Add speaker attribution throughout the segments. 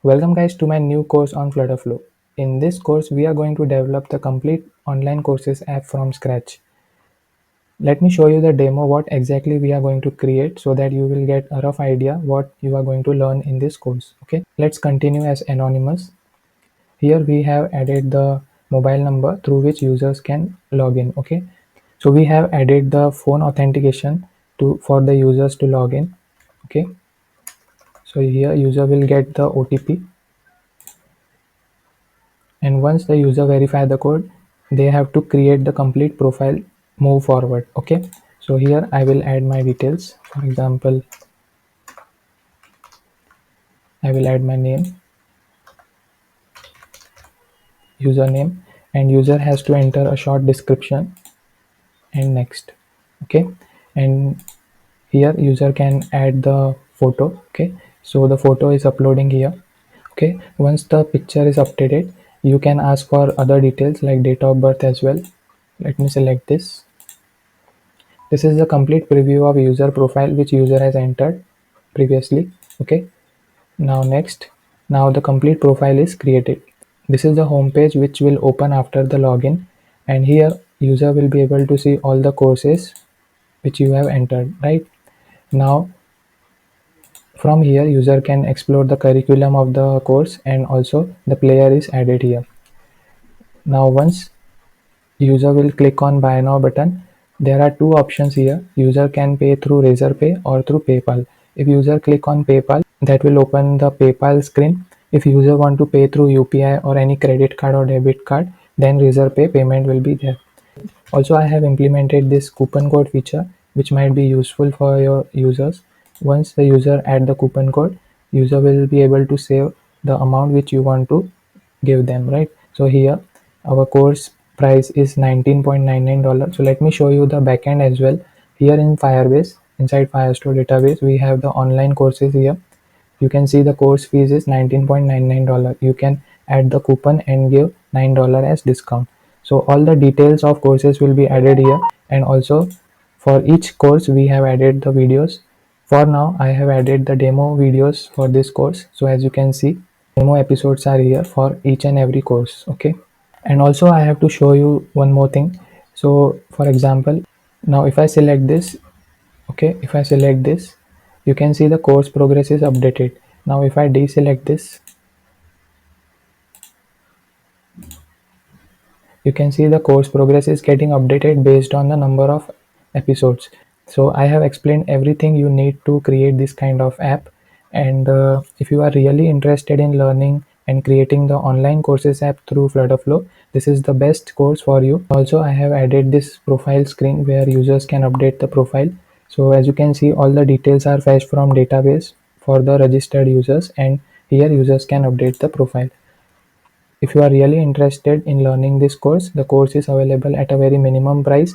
Speaker 1: Welcome guys to my new course on FlutterFlow. In this course, we are going to develop the complete online courses app from scratch. Let me show you the demo what exactly we are going to create so that you will get a rough idea what you are going to learn in this course. Okay, let's continue as anonymous. Here we have added the mobile number through which users can log in. Okay, so we have added the phone authentication for the users to log in. Okay, so here user will get the OTP, and once the user verify the code, they have to create the complete profile, move forward. Okay, so here I will add my details. For example, I will add my name, username, and user has to enter a short description and next. Okay, and here user can add the photo. Okay, so the photo is uploading here. Okay, once the picture is updated, you can ask for other details like date of birth as well. Let me select this. This is the complete preview of user profile which user has entered previously. Okay, now next, now the complete profile is created. This is the home page which will open after the login, and here user will be able to see all the courses which you have entered. Right now, from here user can explore the curriculum of the course, and also the player is added here. Now once user will click on buy now button, there are two options here. User can pay through RazorPay or through PayPal. If user click on PayPal, that will open the PayPal screen. If user want to pay through UPI or any credit card or debit card, then RazorPay payment will be there. Also, I have implemented this coupon code feature which might be useful for your users. Once the user add the coupon code, user will be able to save the amount which you want to give them, right? So here our course price is $19.99. So let me show you the backend as well. Here in Firebase, inside Firestore database, we have the online courses here. You can see the course fees is $19.99. You can add the coupon and give $9 as discount. So all the details of courses will be added here, and also for each course we have added the videos. For now I have added the demo videos for this course. So as you can see, demo episodes are here for each and every course. Okay, and also I have to show you one more thing. So for example, now if I select this, okay, if I select this, you can see the course progress is updated. Now if I deselect this, you can see the course progress is getting updated based on the number of episodes. So I have explained everything you need to create this kind of app, and if you are really interested in learning and creating the online courses app through FlutterFlow, this is the best course for you. Also I have added this profile screen where users can update the profile. So as you can see, all the details are fetched from database for the registered users, and here users can update the profile. If you are really interested in learning this course, the course is available at a very minimum price.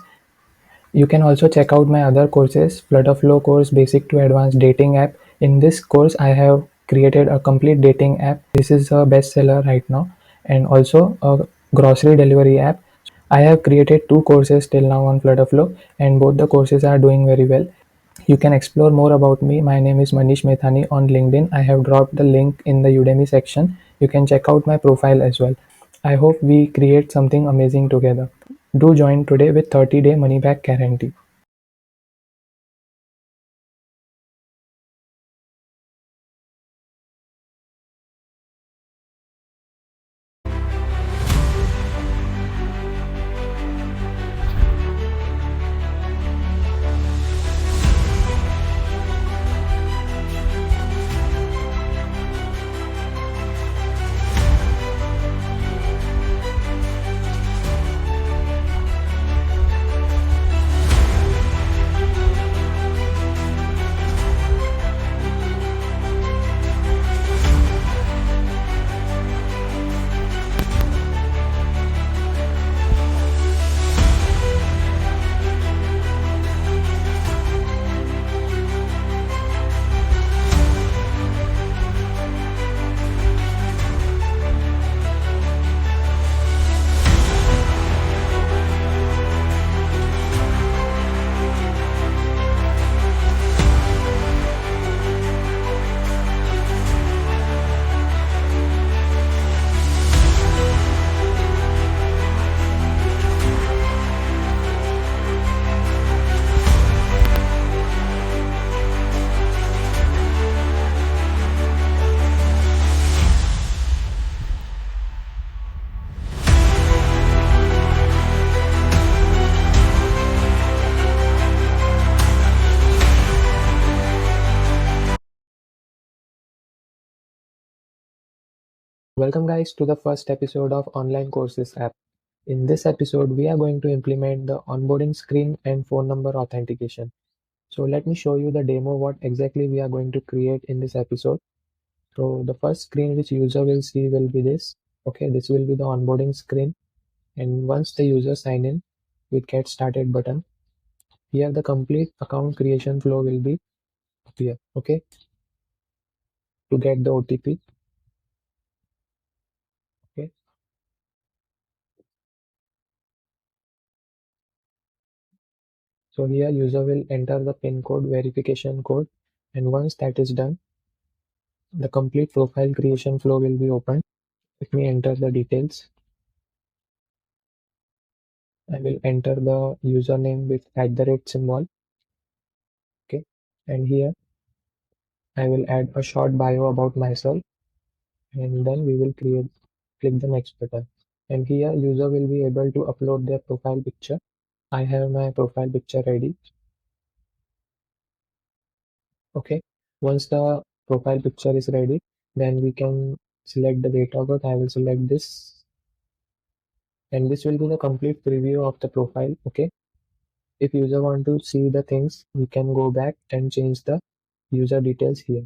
Speaker 1: You can also check out my other courses, FlutterFlow course Basic to Advanced Dating App. In this course, I have created a complete dating app. This is a bestseller right now, and also a grocery delivery app. I have created two courses till now on FlutterFlow, and both the courses are doing very well. You can explore more about me. My name is Manish Methani on LinkedIn. I have dropped the link in the Udemy section. You can check out my profile as well. I hope we create something amazing together. Do join today with 30-day money back guarantee. Welcome guys to the first episode of Online Courses app. In this episode, we are going to implement the onboarding screen and phone number authentication. So let me show you the demo what exactly we are going to create in this episode. So the first screen which user will see will be this. Okay, this will be the onboarding screen. And once the user sign in with get started button, here the complete account creation flow will be appear. Okay, to get the OTP. Okay, so here user will enter the PIN code verification code, and once that is done, the complete profile creation flow will be opened. Let me enter the details. I will enter the username with @ symbol. Okay, and here I will add a short bio about myself, and then we will click the next button. And here user will be able to upload their profile picture. I have my profile picture ready. Okay, once the profile picture is ready, then we can select the date of birth. I will select this, and this will be the complete preview of the profile. Okay, if user want to see the things, we can go back and change the user details here.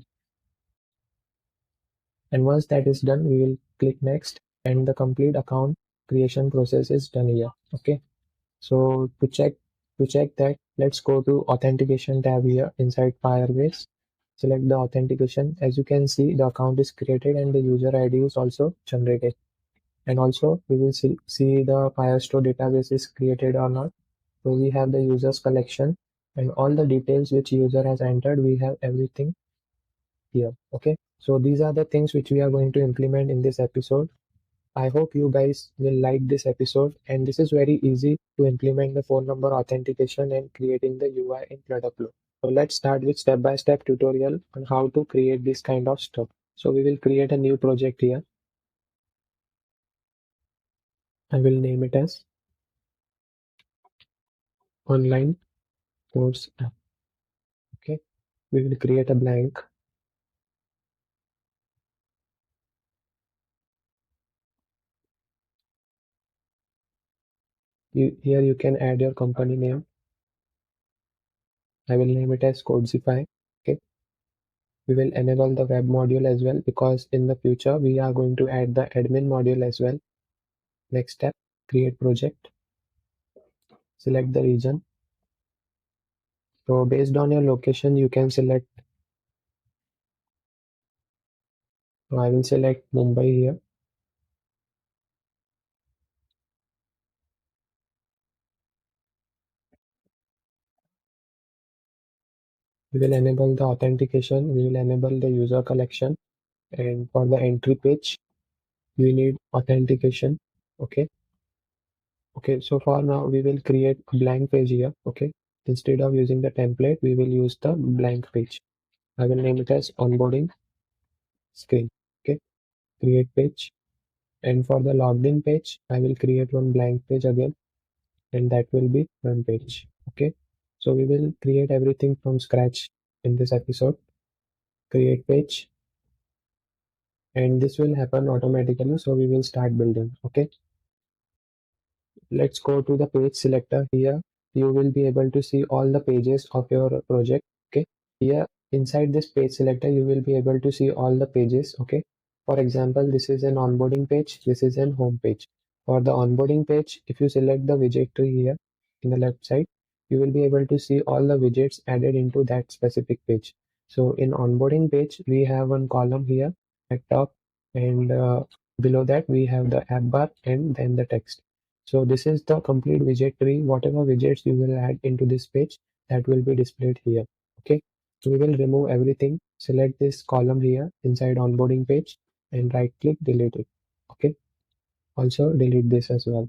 Speaker 1: And once that is done, we will click next, and the complete account creation process is done here. Okay, so to check that, let's go to authentication tab here inside Firebase. Select the authentication. As you can see, the account is created and the user ID is also generated. And also we will see the Firestore database is created or not. So we have the users collection and all the details which user has entered. We have everything here. Okay, so these are the things which we are going to implement in this episode. I hope you guys will like this episode, and this is very easy to implement the phone number authentication and creating the UI in FlutterFlow. So let's start with step-by-step tutorial on how to create this kind of stuff. So we will create a new project here. I will name it as online course app. Okay, we will create a blank. Here you can add your company name. I will name it as Codzify. Okay, we will enable the web module as well, because in the future we are going to add the admin module as well. Next step, create project. Select the region. So based on your location, you can select. So I will select Mumbai here. We will enable the authentication. We will enable the user collection. And for the entry page, we need authentication. Okay. Okay. So for now, we will create a blank page here. Okay. Instead of using the template, we will use the blank page. I will name it as onboarding screen. Okay. Create page. And for the logged in page, I will create one blank page again, and that will be one page. Okay, so we will create everything from scratch in this episode. Create page, and this will happen automatically, so we will start building. Okay, let's go to the page selector. Here you will be able to see all the pages of your project. Okay, here inside this page selector you will be able to see all the pages. Okay, for example, this is an onboarding page, this is an home page. For the onboarding page, if you select the widget tree here in the left side, you will be able to see all the widgets added into that specific page. So in onboarding page, we have one column here at top, and below that we have the app bar and then the text. So this is the complete widget tree. Whatever widgets you will add into this page, that will be displayed here. Okay, so we will remove everything. Select this column here inside onboarding page and right click delete it. Okay, also delete this as well.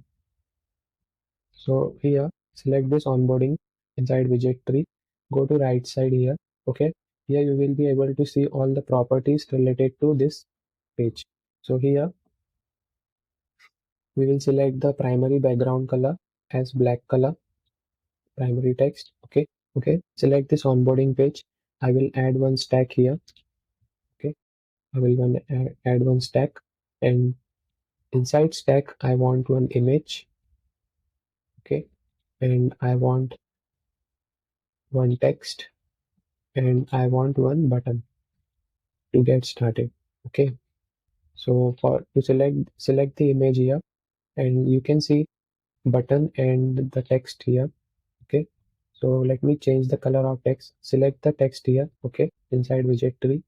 Speaker 1: So here select this onboarding inside widget tree. Go to right side here. Okay, here you will be able to see all the properties related to this page. So here we will select the primary background color as black color, primary text. Okay, okay, select this onboarding page. I will add one stack here. Okay, I will add one stack.
Speaker 2: And inside stack, I want one image. Okay. And I want one text, and I want one button to get started. Okay. So for to select the image here, and you can see button and the text here. Okay. So let me change the color of text. Select the text here. Okay. Inside widget tree.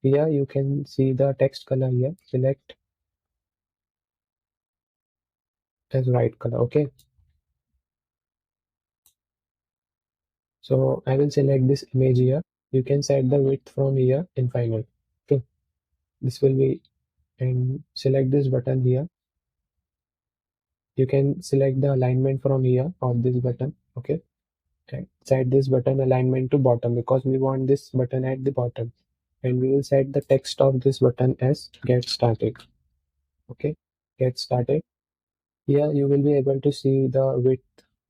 Speaker 2: Here you can see the text color here. Select as white color. Okay. So I will select this image here. You can set the width from here infinite. Okay. This will be, and select this button here. You can select the alignment from here of this button. Okay. And set this button alignment to bottom because we want this button at the bottom. And we will set the text of this button as get started. Okay. Get started. Here you will be able to see the width,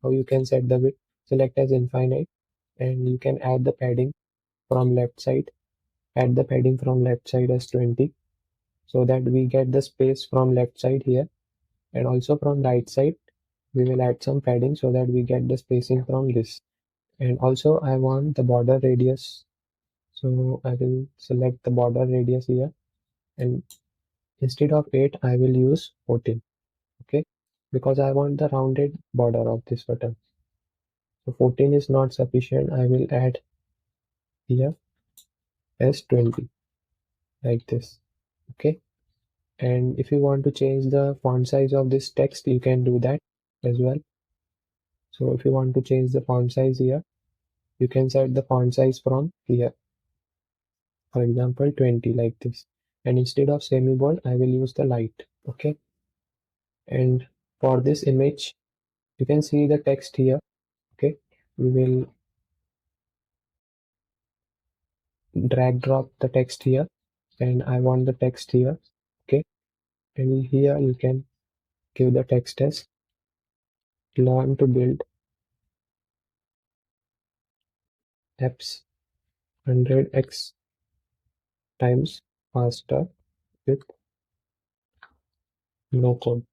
Speaker 2: how you can set the width. Select as infinite, and you can add the padding from left side. Add the padding from left side as 20, so that we get the space from left side here, and also from right side we will add some padding so that we get the spacing from this. And also I want the border radius, so I will select the border radius here, and instead of 8 I will use 14. Okay, because I want the rounded border of this button. So 14 is not sufficient. I will add here as 20, like this. Okay. And if you want to change the font size of this text, you can do that as well. So if you want to change the font size here, you can set the font size from here. For example, 20, like this. And instead of semi-bold, I will use the light. Okay. And for this image, you can see the text here. Okay. We will drag drop the text here, and I want the text here. Okay. And here you can give the text as learn to build apps 100x times faster with no code.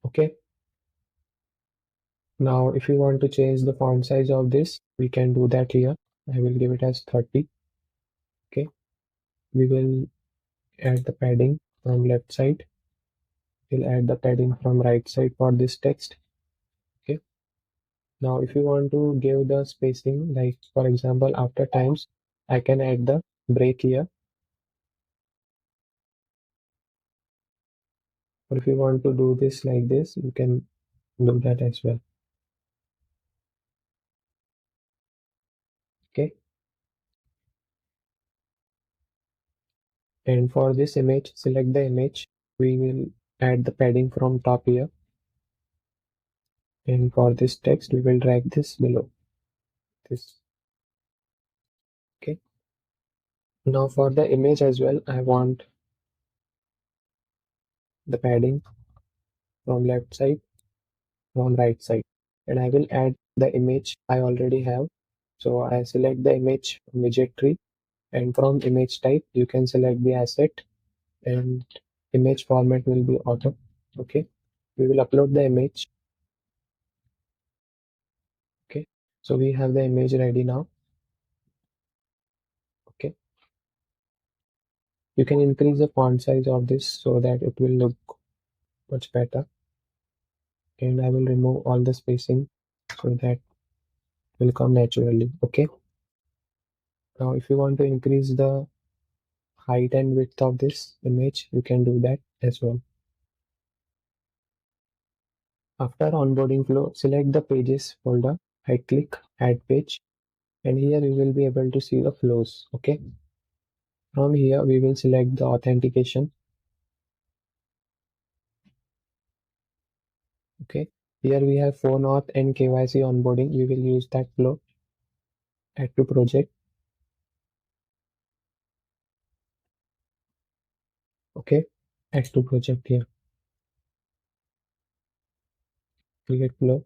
Speaker 2: Okay. Now, if you want to change the font size of this, we can do that here. I will give it as 30. Okay. We will add the padding from left side. We'll add the padding from right side for this text. Okay. Now, if you want to give the spacing, like for example, after times, I can add the break here. Or if you want to do this like this, you can do that as well. Okay. And for this image, select the image. We will add the padding from top here. And for this text, we will drag this below this. Okay. Now for the image as well, I want the padding from left side, from right side. And I will add the image I already have. So I select the image from widget tree, and from image type, you can select the asset, and image format will be auto. Okay. We will upload the image. Okay. So we have the image ready now. Okay. You can increase the font size of this so that it will look much better. And I will remove all the spacing so that will come naturally. Okay. Now if you want to increase the height and width of this image, you can do that as well. After onboarding flow, select the pages folder, right click, add page, and here you will be able to see the flows. Okay. From here we will select the authentication. Okay. Here we have phone auth and KYC onboarding. We will use that flow. Add to project. Okay. Add to project here. Create flow.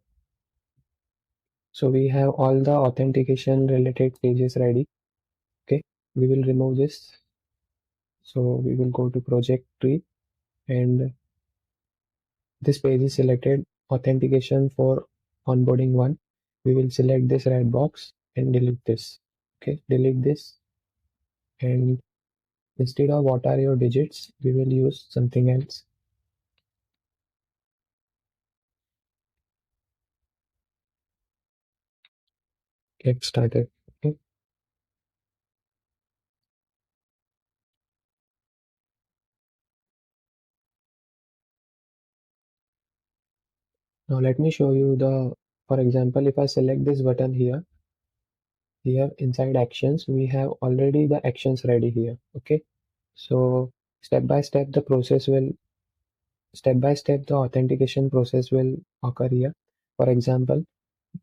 Speaker 2: So we have all the authentication related pages ready. Okay. We will remove this. So we will go to project tree, and this page is selected authentication for onboarding one. We will select this red box and delete this. Okay, delete this, and instead of what are your digits, we will use something else. Get started. Okay. Now let me show you for example, if I select this button here, inside actions, we have already the actions ready here. Okay. So step by step, the authentication process will occur here. For example,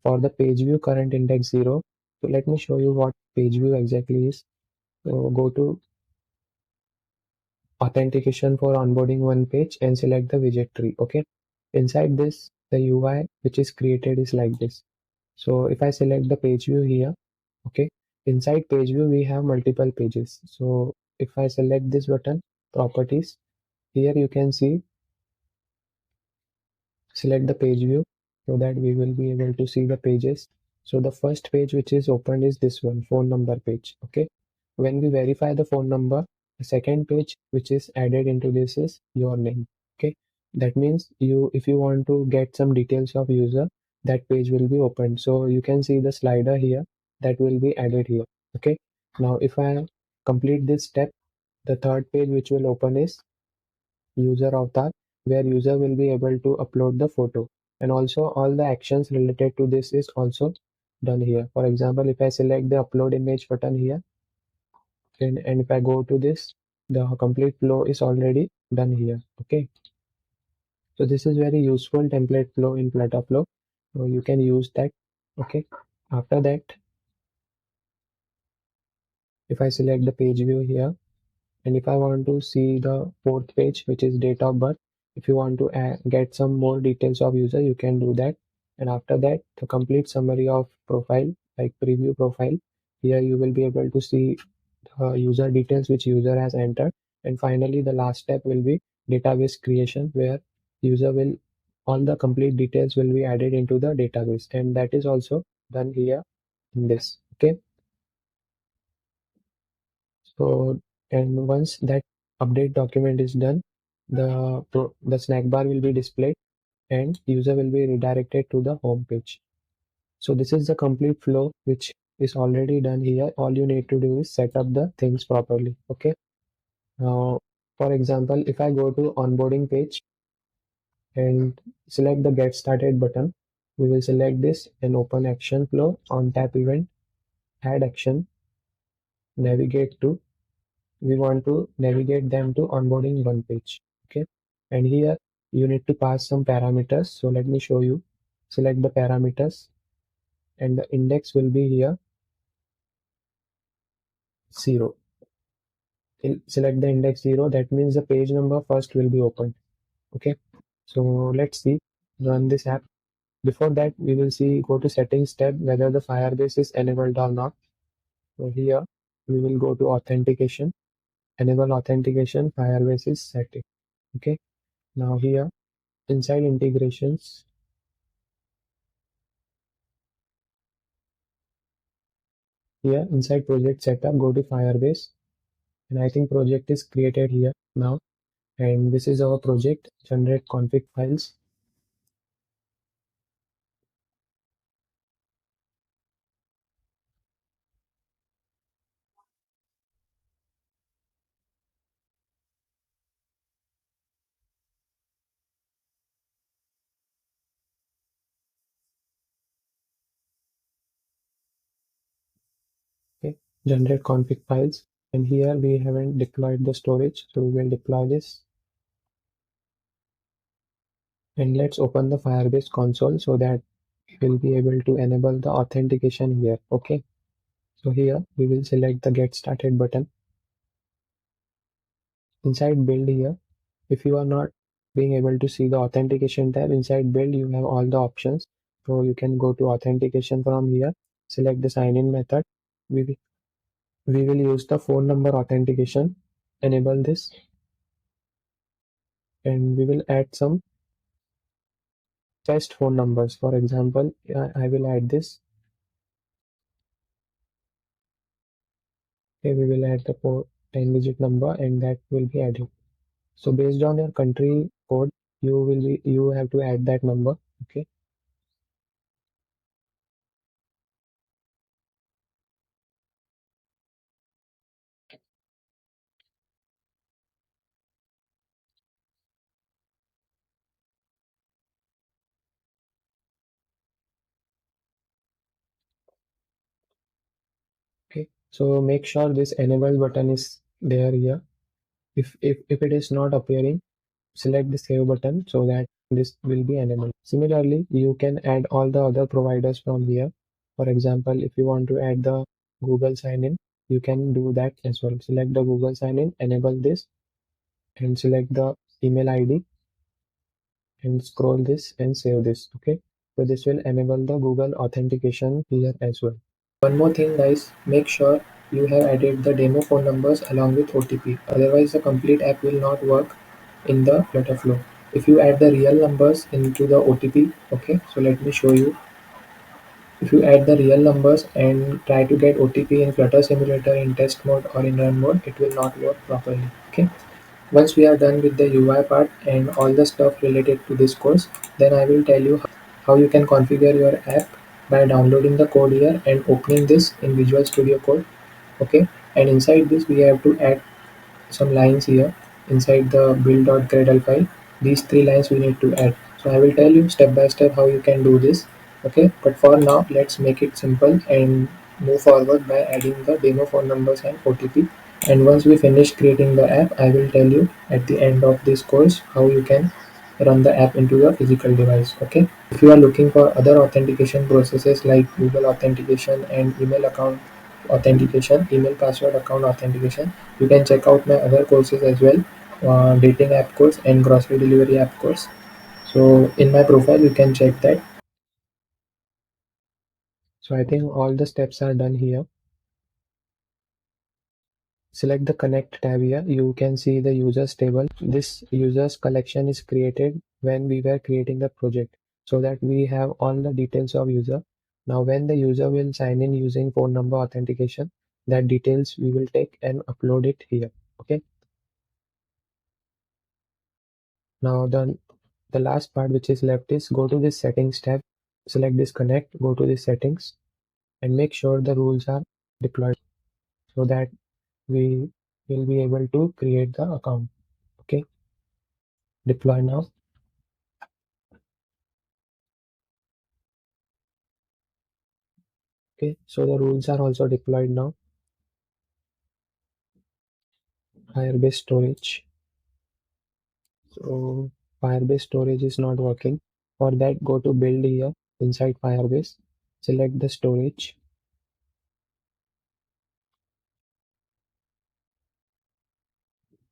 Speaker 2: for the page view current index 0. So let me show you what page view exactly is. So go to authentication for onboarding one page and select the widget tree. Okay. Inside this, the UI which is created is like this. So if I select the page view here, okay, inside page view we have multiple pages. So if I select this button, properties, here you can see, select the page view so that we will be able to see the pages. So the first page which is opened is this one, phone number page. Okay. When we verify the phone number, the second page which is added into this is your name. Okay. That means if you want to get some details of user, that page will be opened. So you can see the slider here that will be added here. Okay. Now if I complete this step, the third page which will open is user avatar, where user will be able to upload the photo, and also all the actions related to this is also done here. For example, if I select the upload image button here, and if I go to this, the complete flow is already done here. Okay, so this is very useful template flow in FlutterFlow, so you can use that. Okay, after that, if I select the page view here, and if I want to see the fourth page, which is date of birth, if you want to get some more details of user, you can do that. And after that, the complete summary of profile, like preview profile, here you will be able to see the user details which user has entered. And finally, the last step will be database creation, where user will, all the complete details will be added into the database, and that is also done here in this. Okay. So, and once that update document is done, the snack bar will be displayed and user will be redirected to the home page. So this is the complete flow which is already done here. All you need to do is set up the things properly. Okay. Now, for example, if I go to onboarding page and select the get started button, we will select this and open action flow on tap event, add action, navigate to, we want to navigate them to onboarding one page. Okay, and here you need to pass some parameters. So let me show you. Select the parameters, and the index will be here 0. Select the index 0, that means the page number first will be opened. Okay, so let's see, run this app. Before that, we will see, go to settings tab, whether the Firebase is enabled or not. So here we will go to authentication, enable authentication, Firebase is setting. Okay, now here inside integrations, here inside project setup, go to Firebase, and I think project is created here now, and this is our project, generate config files. Okay, generate config files, and here we haven't deployed the storage, so we will deploy this. And let's open the Firebase console so that we'll be able to enable the authentication here. Okay, so here we will select the get started button. Inside build here, if you are not being able to see the authentication tab, inside build you have all the options. So you can go to authentication from here, select the sign in method. We will use the phone number authentication, enable this, and we will add some test phone numbers. For example, I will add this. Okay, we will add the 10-digit number, and that will be added. So based on your country code, you have to add that number. Okay. Okay. So make sure this enable button is there here. If it is not appearing, select the save button so that this will be enabled. Similarly, you can add all the other providers from here. For example, if you want to add the Google sign in, you can do that as well. Select the Google sign in, enable this, and select the email ID and scroll this and save this. Okay. So this will enable the Google authentication here as well. One more thing, guys, make sure you have added the demo phone numbers along with OTP. Otherwise, the complete app will not work in the FlutterFlow. If you add the real numbers into the OTP, okay, so let me show you. If you add the real numbers and try to get OTP in Flutter Simulator in test mode or in run mode, it will not work properly. Okay. Once we are done with the UI part and all the stuff related to this course, then I will tell you how you can configure your app by downloading the code here and opening this in Visual Studio Code. Okay, and inside this we have to add some lines here inside the build.gradle file. These three lines we need to add. So I will tell you step by step how you can do this. Okay, but for now let's make it simple and move forward by adding the demo phone numbers and OTP. And once we finish creating the app, I will tell you at the end of this course how you can run the app into your physical device. Okay, if you are looking for other authentication processes like Google authentication and email account authentication, email password account authentication, you can check out my other courses as well, dating app course and grocery delivery app course. So in my profile you can check that. So I think all the steps are done here. Select the connect tab here. You can see the users table. This users collection is created when we were creating the project so that we have all the details of user. Now when the user will sign in using phone number authentication, that details we will take and upload it here. Okay. Now the last part which is left is go to this settings tab, select this connect, go to the settings and make sure the rules are deployed so that we will be able to create the account. Okay, deploy now. Okay, so the rules are also deployed now. Firebase storage. So Firebase storage is not working. For that, go to build here inside Firebase. Select the storage.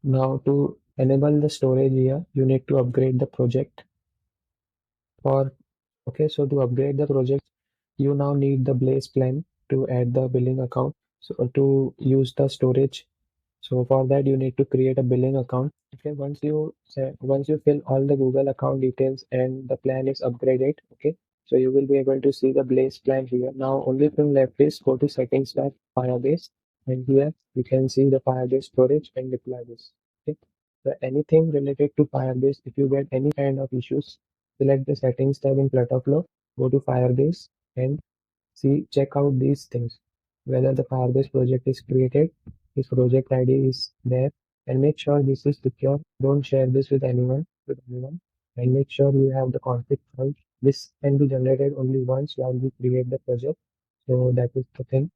Speaker 2: Now to enable the storage here, you need to upgrade the project. For okay, so to upgrade the project, you now need the Blaze plan to add the billing account. So to use the storage, so for that you need to create a billing account. Okay, once you fill all the Google account details and the plan is upgraded, okay, so you will be able to see the Blaze plan here. Now only thing left is go to settings tab Firebase, and here you can see the Firebase storage and deploy this. Okay, so anything related to Firebase, if you get any kind of issues, select the settings tab in FlutterFlow, go to Firebase and see, check out these things. Whether the Firebase project is created, his project ID is there, and make sure this is secure. Don't share this with anyone, and make sure you have the config file. This can be generated only once while we create the project. So that is the thing.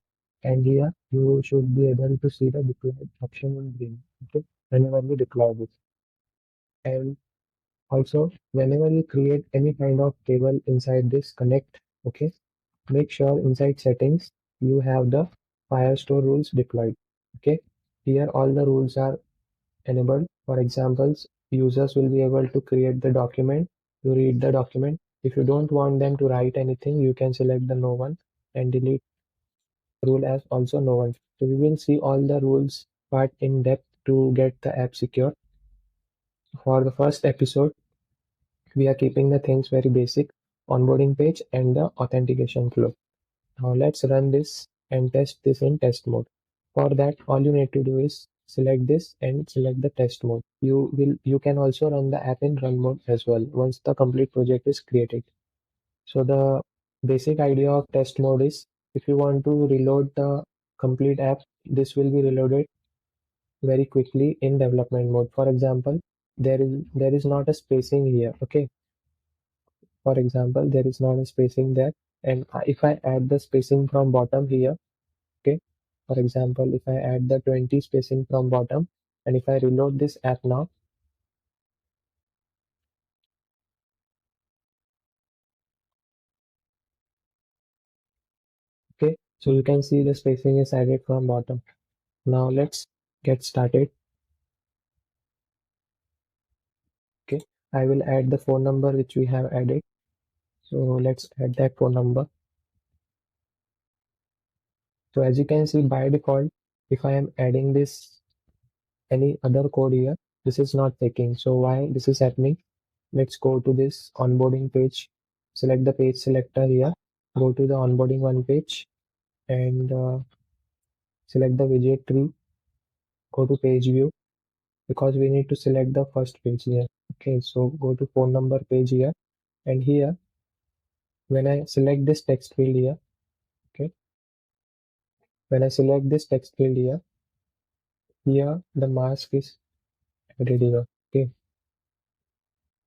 Speaker 2: And here you should be able to see the deployed option in green. Okay, whenever you deploy this. And also, whenever you create any kind of table inside this connect, okay, make sure inside settings you have the Firestore rules deployed. Okay, here all the rules are enabled. For examples, users will be able to create the document, to read the document. If you don't want them to write anything, you can select the no one and delete rule as also no one. So we will see all the rules part in depth to get the app secure. For the first episode, we are keeping the things very basic, onboarding page and the authentication flow. Now let's run this and test this in test mode. For that, all you need to do is select this and select the test mode. You can also run the app in run mode as well once the complete project is created. So the basic idea of test mode is if you want to reload the complete app, this will be reloaded very quickly in development mode. For example, there is not a spacing here. Okay. For example, there is not a spacing there. And if I add the spacing from bottom here, okay. For example, if I add the 20 spacing from bottom and if I reload this app now, okay. So you can see the spacing is added from bottom. Now let's get started. Okay. I will add the phone number which we have added. So let's add that phone number. So as you can see by default, if I am adding this any other code here, this is not taking. So why this is happening? Let's go to this onboarding page. Select the page selector here. Go to the onboarding one page and select the widget tree. Go to page view because we need to select the first page here. Okay, so go to phone number page here and here when I select this text field here, okay, when I select this text field here, here the mask is added here. Okay,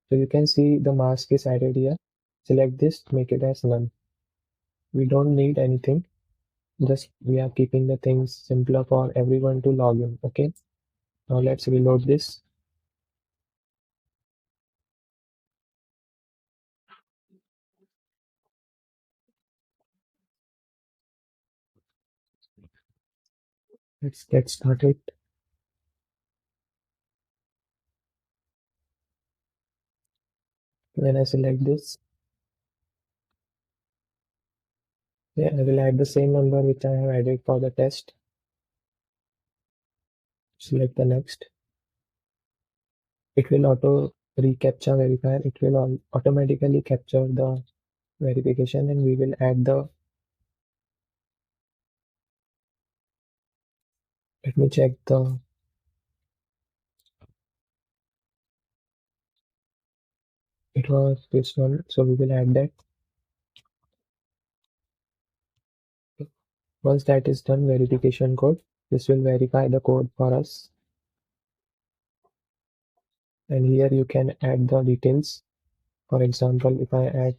Speaker 2: so you can see the mask is added here. Select this, make it as none. We don't need anything. Just we are keeping the things simpler for everyone to log in. Okay. Now let's reload this. Let's get started. When I select this, yeah, I will add the same number which I have added for the test. Select the next. It will auto reCAPTCHA verifier. It will automatically capture the verification and we will add the, let me check the, it was this one. So we will add that. Once that is done, verification code. This will verify the code for us. And here you can add the details. For example, if I add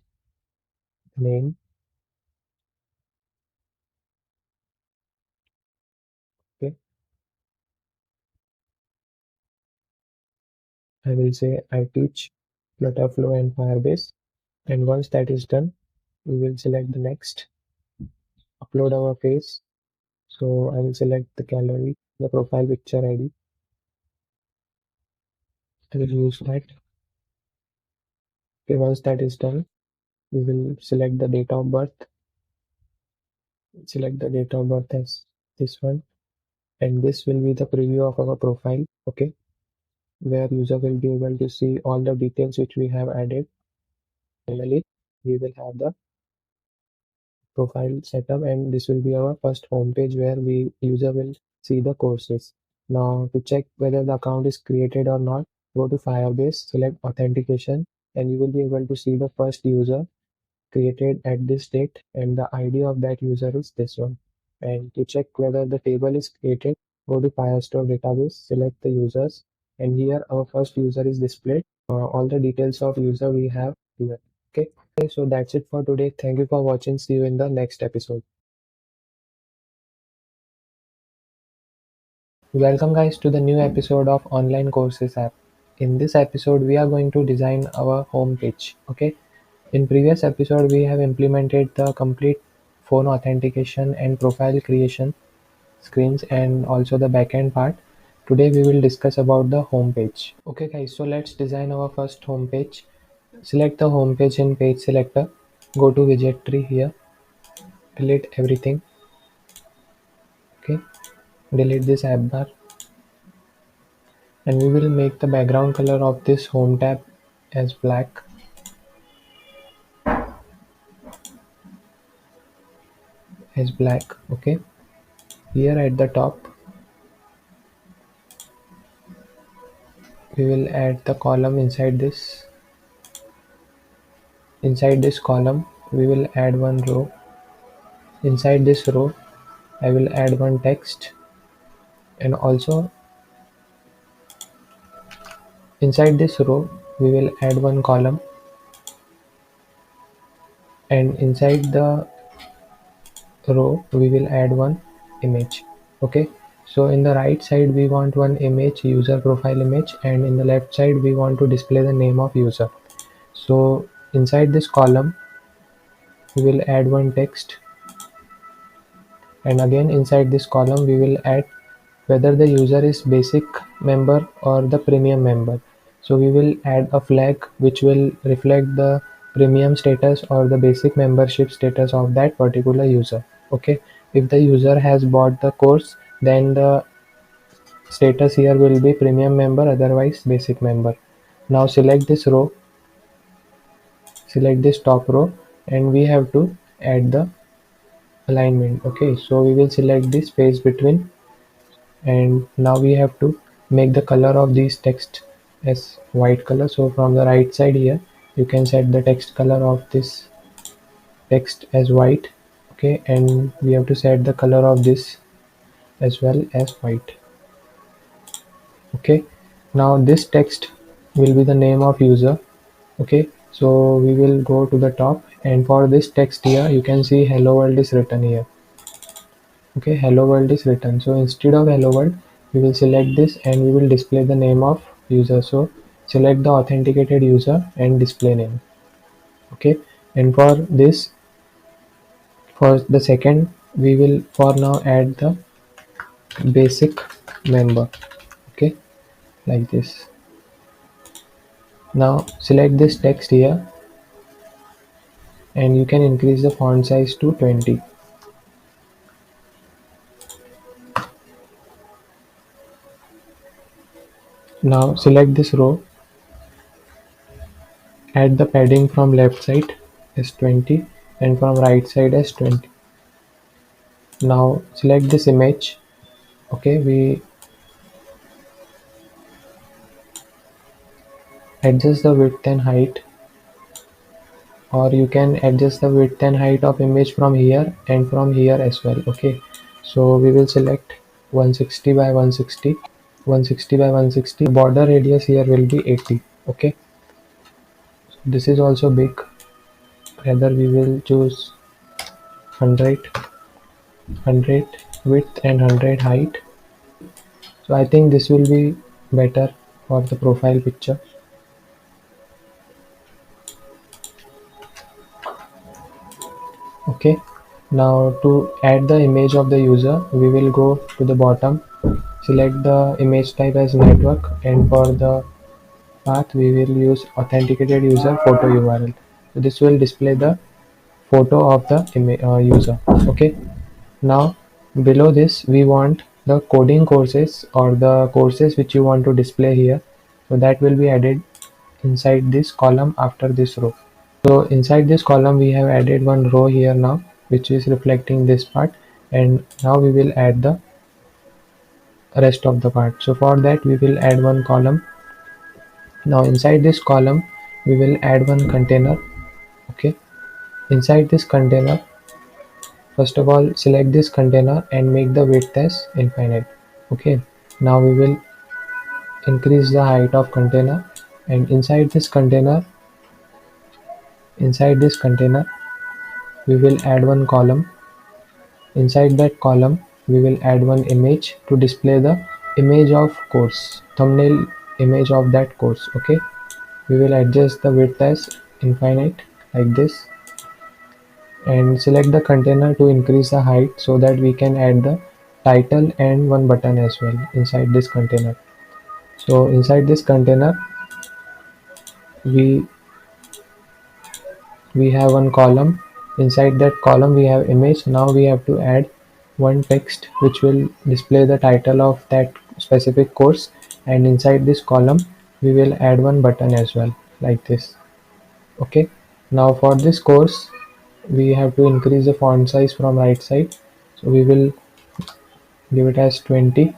Speaker 2: the name, okay, I will say I teach FlutterFlow and Firebase. And once that is done, we will select the next, upload our face. So I will select the gallery, the profile picture ID. I will use that. Okay, once that is done, we will select the date of birth. Select the date of birth as this one. And this will be the preview of our profile. Okay, where user will be able to see all the details which we have added. Finally, we will have the profile setup and this will be our first home page where we user will see the courses. Now to check whether the account is created or not, go to Firebase, select authentication and you will be able to see the first user created at this date and the ID of that user is this one. And to check whether the table is created, go to Firestore database, select the users and here our first user is displayed. All the details of user we have here. Okay. So that's it for today. Thank you for watching. See you in the next episode. Welcome guys to the new episode of Online Courses app. In this episode, we are going to design our home page. Okay. In previous episode, we have implemented the complete phone authentication and profile creation screens and also the backend part. Today we will discuss about the home page. Okay guys, so let's design our first home page. Select the home page in page selector. Go to widget tree here. Delete everything. Okay. Delete this app bar.
Speaker 1: and we will make the background color of this home tab as black. Okay. Here at the top we will add the column. Inside this column we will add one row. Inside this row I will add one text, and also inside this row we will add one column, and inside the row we will add one image. Okay, so in the right side we want one image, user profile image, and in the left side we want to display the name of user. So inside this column we will add one text, and again inside this column we will add whether the user is basic member or the premium member. So we will add a flag which will reflect the premium status or the basic membership status of that particular user. Okay, if the user has bought the course, then the status here will be premium member, otherwise basic member. Now select this top row, and we have to add the alignment. Okay, so we will select this space between, and now we have to make the color of these text as white color. So from the right side here you can set the text color of this text as white. Okay, and we have to set the color of this as well as white. Okay, now this text will be the name of user. Okay, so we will go to the top, and for this text here you can see hello world is written here. Okay, hello world is written. So instead of hello world we will select this and we will display the name of user. So select the authenticated user and display name. Okay, and for this, for the second, we will for now add the basic member. Okay, like this. Now select this text here, and you can increase the font size to 20. Now select this row, add the padding from left side as 20 and from right side as 20. Now select this image. Okay, we adjust the width and height, or you can adjust the width and height of image from here and from here as well. Okay, so we will select 160 by 160, 160 by 160. Border radius here will be 80. Okay, this is also big, rather we will choose 100 width and 100 height. So I think this will be better for the profile picture. Okay, now to add the image of the user we will go to the bottom, select the image type as network, and for the path we will use authenticated user photo URL. So this will display the photo of the user. Okay, now below this we want the coding courses or the courses which you want to display here, so that will be added inside this column after this row. So inside this column we have added one row here now, which is reflecting this part, and now we will add the rest of the part. So for that we will add one column. Now inside this column we will add one container. Okay, inside this container, first of all select this container and make the width as infinite. Okay, now we will increase the height of container, and inside this container we will add one column. Inside that column we will add one image to display the image of course, thumbnail image of that course. Okay, we will adjust the width as infinite like this, and select the container to increase the height so that we can add the title and one button as well inside this container. So inside this container we have one column. Inside that column we have image. Now we have to add one text which will display the title of that specific course, and inside this column we will add one button as well, like this. Okay, now for this course we have to increase the font size from right side, so we will give it as 20,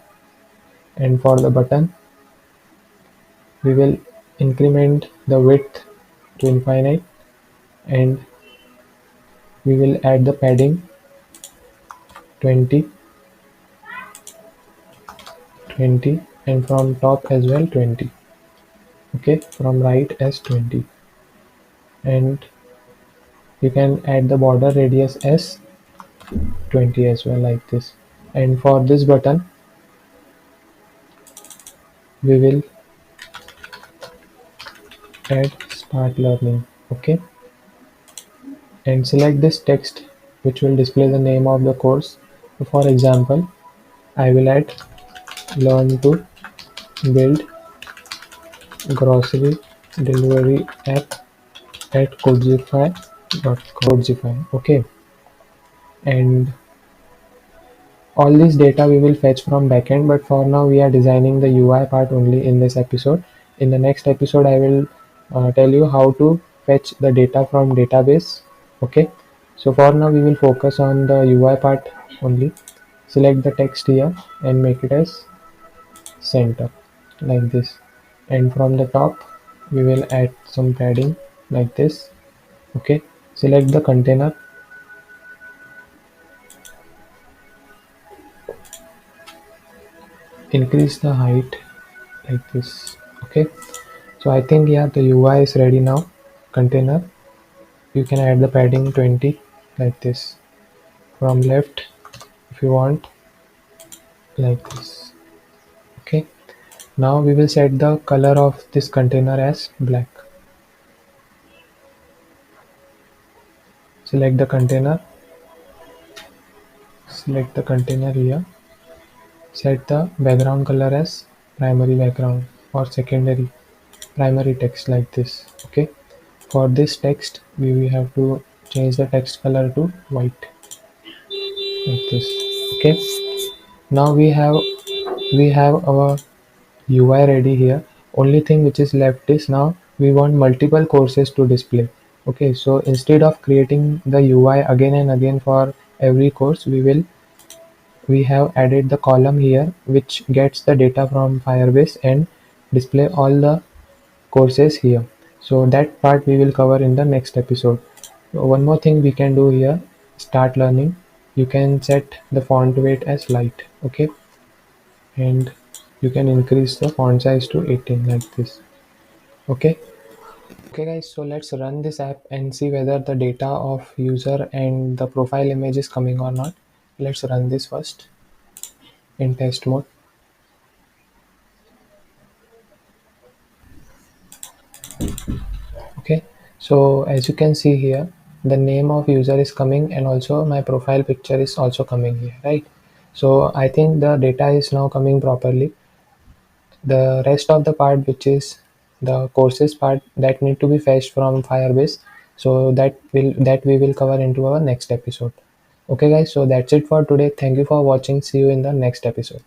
Speaker 1: and for the button we will increment the width to infinite, and we will add the padding 20, 20, and from top as well 20. Okay, from right as 20, and you can add the border radius as 20 as well, like this. And for this button we will add start learning. Okay, and select this text which will display the name of the course. So for example, I will add learn to build grocery delivery app at Codzify. Okay, and all this data we will fetch from backend, but for now we are designing the UI part only in this episode. In the next episode I will tell you how to fetch the data from database. Okay, so for now we will focus on the UI part only. Select the text here and make it as center, like this, and from the top we will add some padding like this. Okay, select the container, increase the height like this. Okay, so I think yeah, the UI is ready now. Container, you can add the padding 20, like this, from left if you want, like this. Okay, now we will set the color of this container as black. Select the container, select the container here, set the background color as primary background or secondary primary text, like this. Okay, for this text we will have to change the text color to white, like this. Okay, now we have our UI ready here. Only thing which is left is now we want multiple courses to display. Okay, so instead of creating the UI again and again for every course, we have added the column here which gets the data from Firebase and display all the courses here. So that part we will cover in the next episode. One more thing we can do here, start learning. You can set the font weight as light. Okay, and you can increase the font size to 18, like this. Okay, okay guys, so let's run this app and see whether the data of user and the profile image is coming or not. Let's run this first in test mode. Okay, so as you can see here, the name of user is coming and also my profile picture is also coming here, right? So I think the data is now coming properly. The rest of the part, which is the courses part, that need to be fetched from Firebase, so that we will cover into our next episode. Okay guys, so that's it for today. Thank you for watching. See you in the next episode.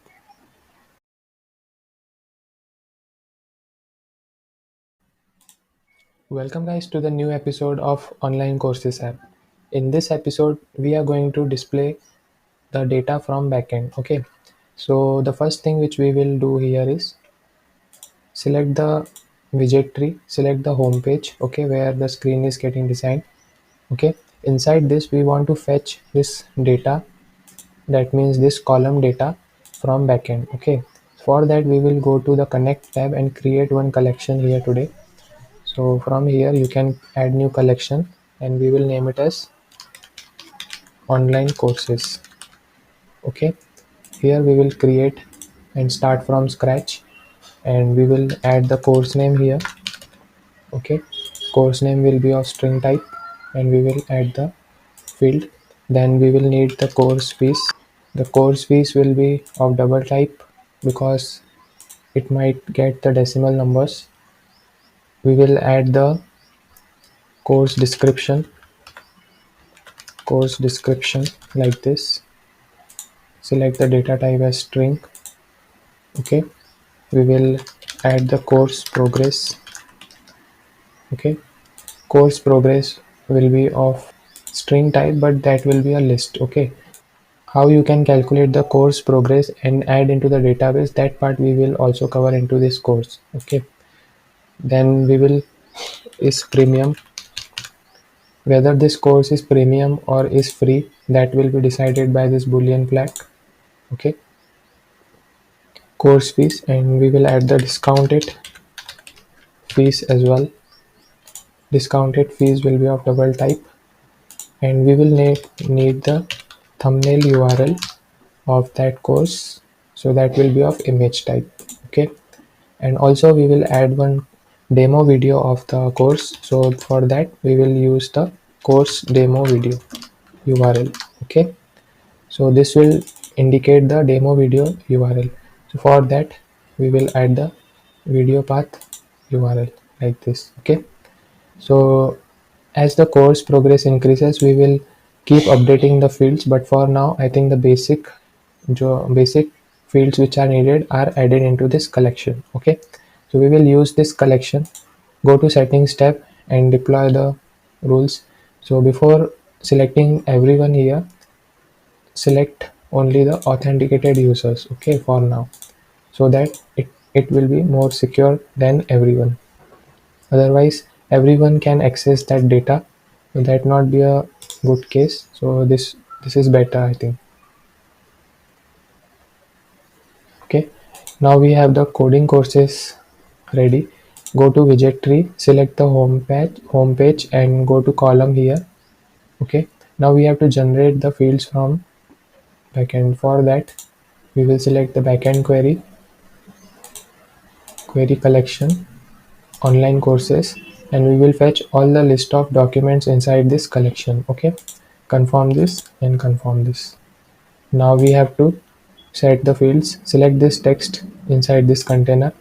Speaker 1: Welcome guys to the new episode of Online Courses app. In this episode we are going to display the data from backend. Okay, so the first thing which we will do here is select the widget tree, select the home page, okay, where the screen is getting designed. Okay, inside this we want to fetch this data, that means this column data from backend. Okay, for that we will go to the connect tab and create one collection here today. So from here you can add new collection and we will name it as online courses. Okay, here we will create and start from scratch, and we will add the course name here. Okay, course name will be of string type, and we will add the field. Then we will need the course fees. The course fees will be of double type because it might get the decimal numbers. We will add the course description like this. Select the data type as string. Okay, we will add the course progress. Okay, course progress will be of string type, but that will be a list. Okay, how you can calculate the course progress and add into the database, that part we will also cover into this course. Okay, then we will is premium, whether this course is premium or is free, that will be decided by this boolean flag. Okay, course fees, and we will add the discounted fees as well. Discounted fees will be of double type, and we will need the thumbnail URL of that course, so that will be of image type. Okay, and also we will add one demo video of the course, so for that we will use the course demo video URL. Okay, so this will indicate the demo video URL. So for that we will add the video path URL like this. Okay, so as the course progress increases, we will keep updating the fields, but for now I think the basic fields which are needed are added into this collection. Okay, so we will use this collection. Go to settings tab and deploy the rules. So before selecting everyone here, select only the authenticated users. Okay, for now, so that it will be more secure than everyone. Otherwise everyone can access that data, so that not be a good case. So this is better, I think. Okay, now we have the coding courses ready. Go to widget tree, select the home page and go to column here. Okay, now we have to generate the fields from backend. For that we will select the backend query collection, online courses, and we will fetch all the list of documents inside this collection. Okay, confirm this and confirm this. Now we have to set the fields. Select this text inside this container,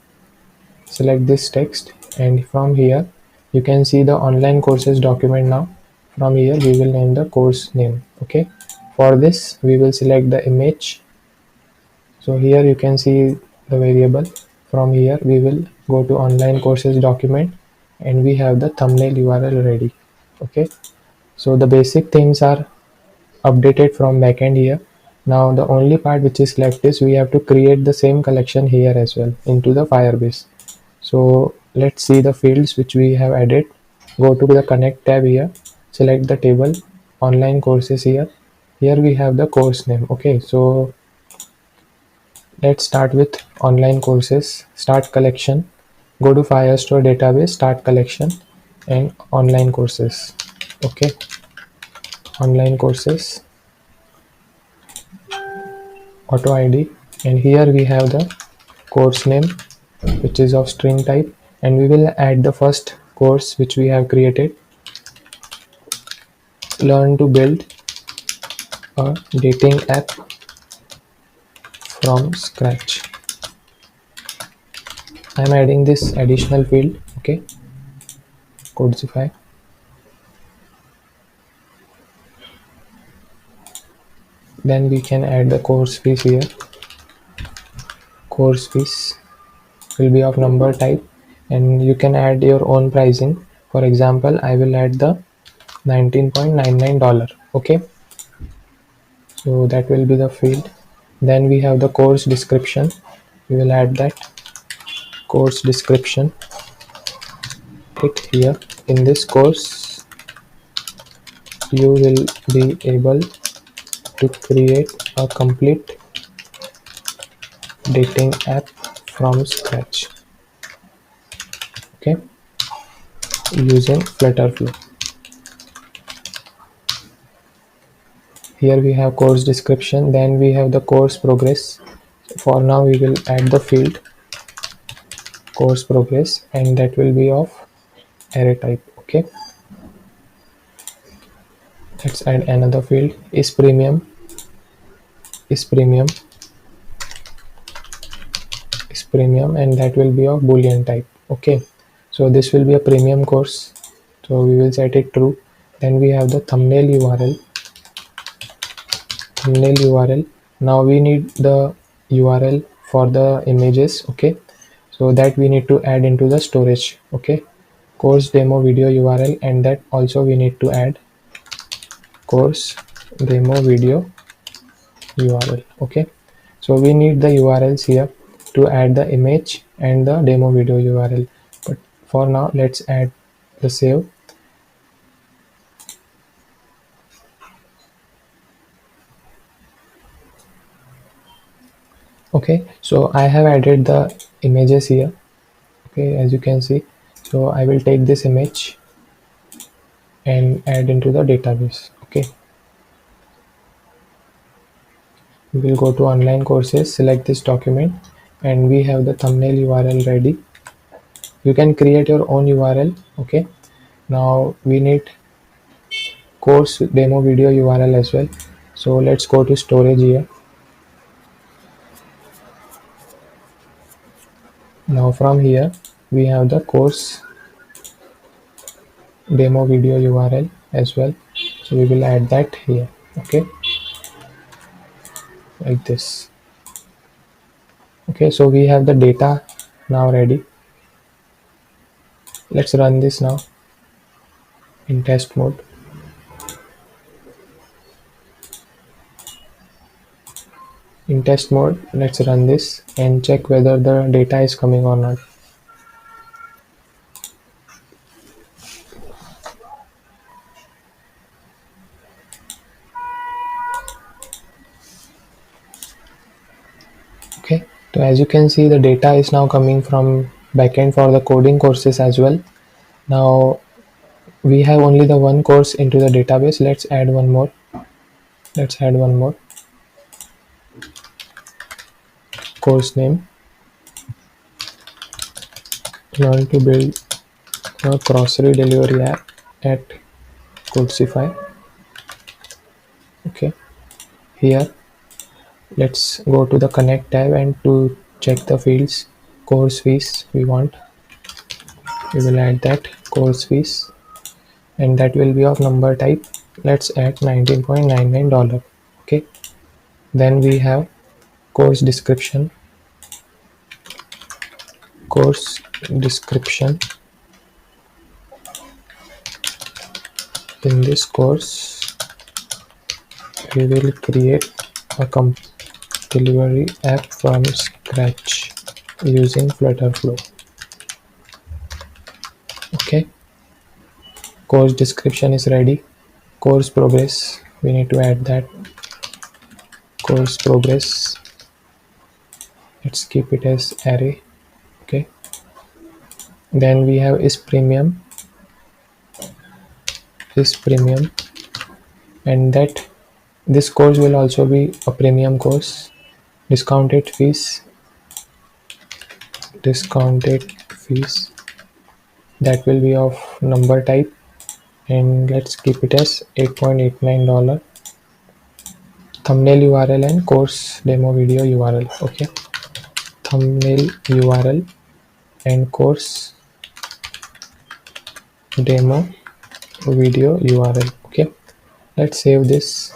Speaker 1: select this text, and from here you can see the online courses document. Now from here we will name the course name. Okay, for this we will select the image. So here you can see the variable. From here we will go to online courses document, and we have the thumbnail URL ready. Okay, so the basic things are updated from backend here. Now the only part which is left is we have to create the same collection here as well into the Firebase. So let's see the fields which we have added. Go to the connect tab here, select the table, online courses here. Here we have the course name. Okay, so let's start with online courses, start collection. Go to Firestore database, start collection, and online courses. Okay, online courses, auto ID, and here we have the course name which is of string type, and we will add the first course which we have created, learn to build a dating app from scratch. I'm adding this additional field. Okay, Codzify. Then we can add the course fees here. Course fees will be of number type, and you can add your own pricing. For example, I will add the $19.99. Okay, so that will be the field. Then we have the course description. We will add that course description. It here in this course you will be able to create a complete dating app from scratch. Okay, using FlutterFlow. Here we have course description, then we have the course progress. For now we will add the field course progress, and that will be of array type. Okay, let's add another field, is premium, is premium, is premium, and that will be of boolean type. Okay, so this will be a premium course, so we will set it true. Then we have the thumbnail URL. Now we need the URL for the images. Okay, so that we need to add into the storage. Okay, course demo video URL, and that also we need to add course demo video URL. Okay, so we need the URLs here to add the image and the demo video URL, but for now let's add the save. Okay, so I have added the images here. Okay, as you can see, so I will take this image and add into the database. Okay, we will go to online courses, select this document, and we have the thumbnail URL ready. You can create your own URL. Okay, now we need course demo video URL as well. So let's go to storage here. Now from here we have the course demo video URL as well. So we will add that here. Okay, like this. Okay, so we have the data now ready. Let's run this now in test mode. In test mode, let's run this and check whether the data is coming or not. Okay, so as you can see, the data is now coming from backend for the coding courses as well. Now we have only the one course into the database. Let's add one more. Let's add one more course name. Learn to build a grocery delivery app at Codzify. Okay, here let's go to the connect tab and to check the fields. Course fees we want, we will add that course fees, and that will be of number type. Let's add $19.99. Okay, then we have course description. Course description, in this course we will create a delivery app from scratch using FlutterFlow. Okay, course description is ready. Course progress, we need to add that course progress. Let's keep it as array. Okay, then we have is premium, and that this course will also be a premium course. Discounted fees, that will be of number type, and let's keep it as $8.89. Thumbnail URL and course demo video URL. Okay, thumbnail URL and course demo video URL. Okay, let's save this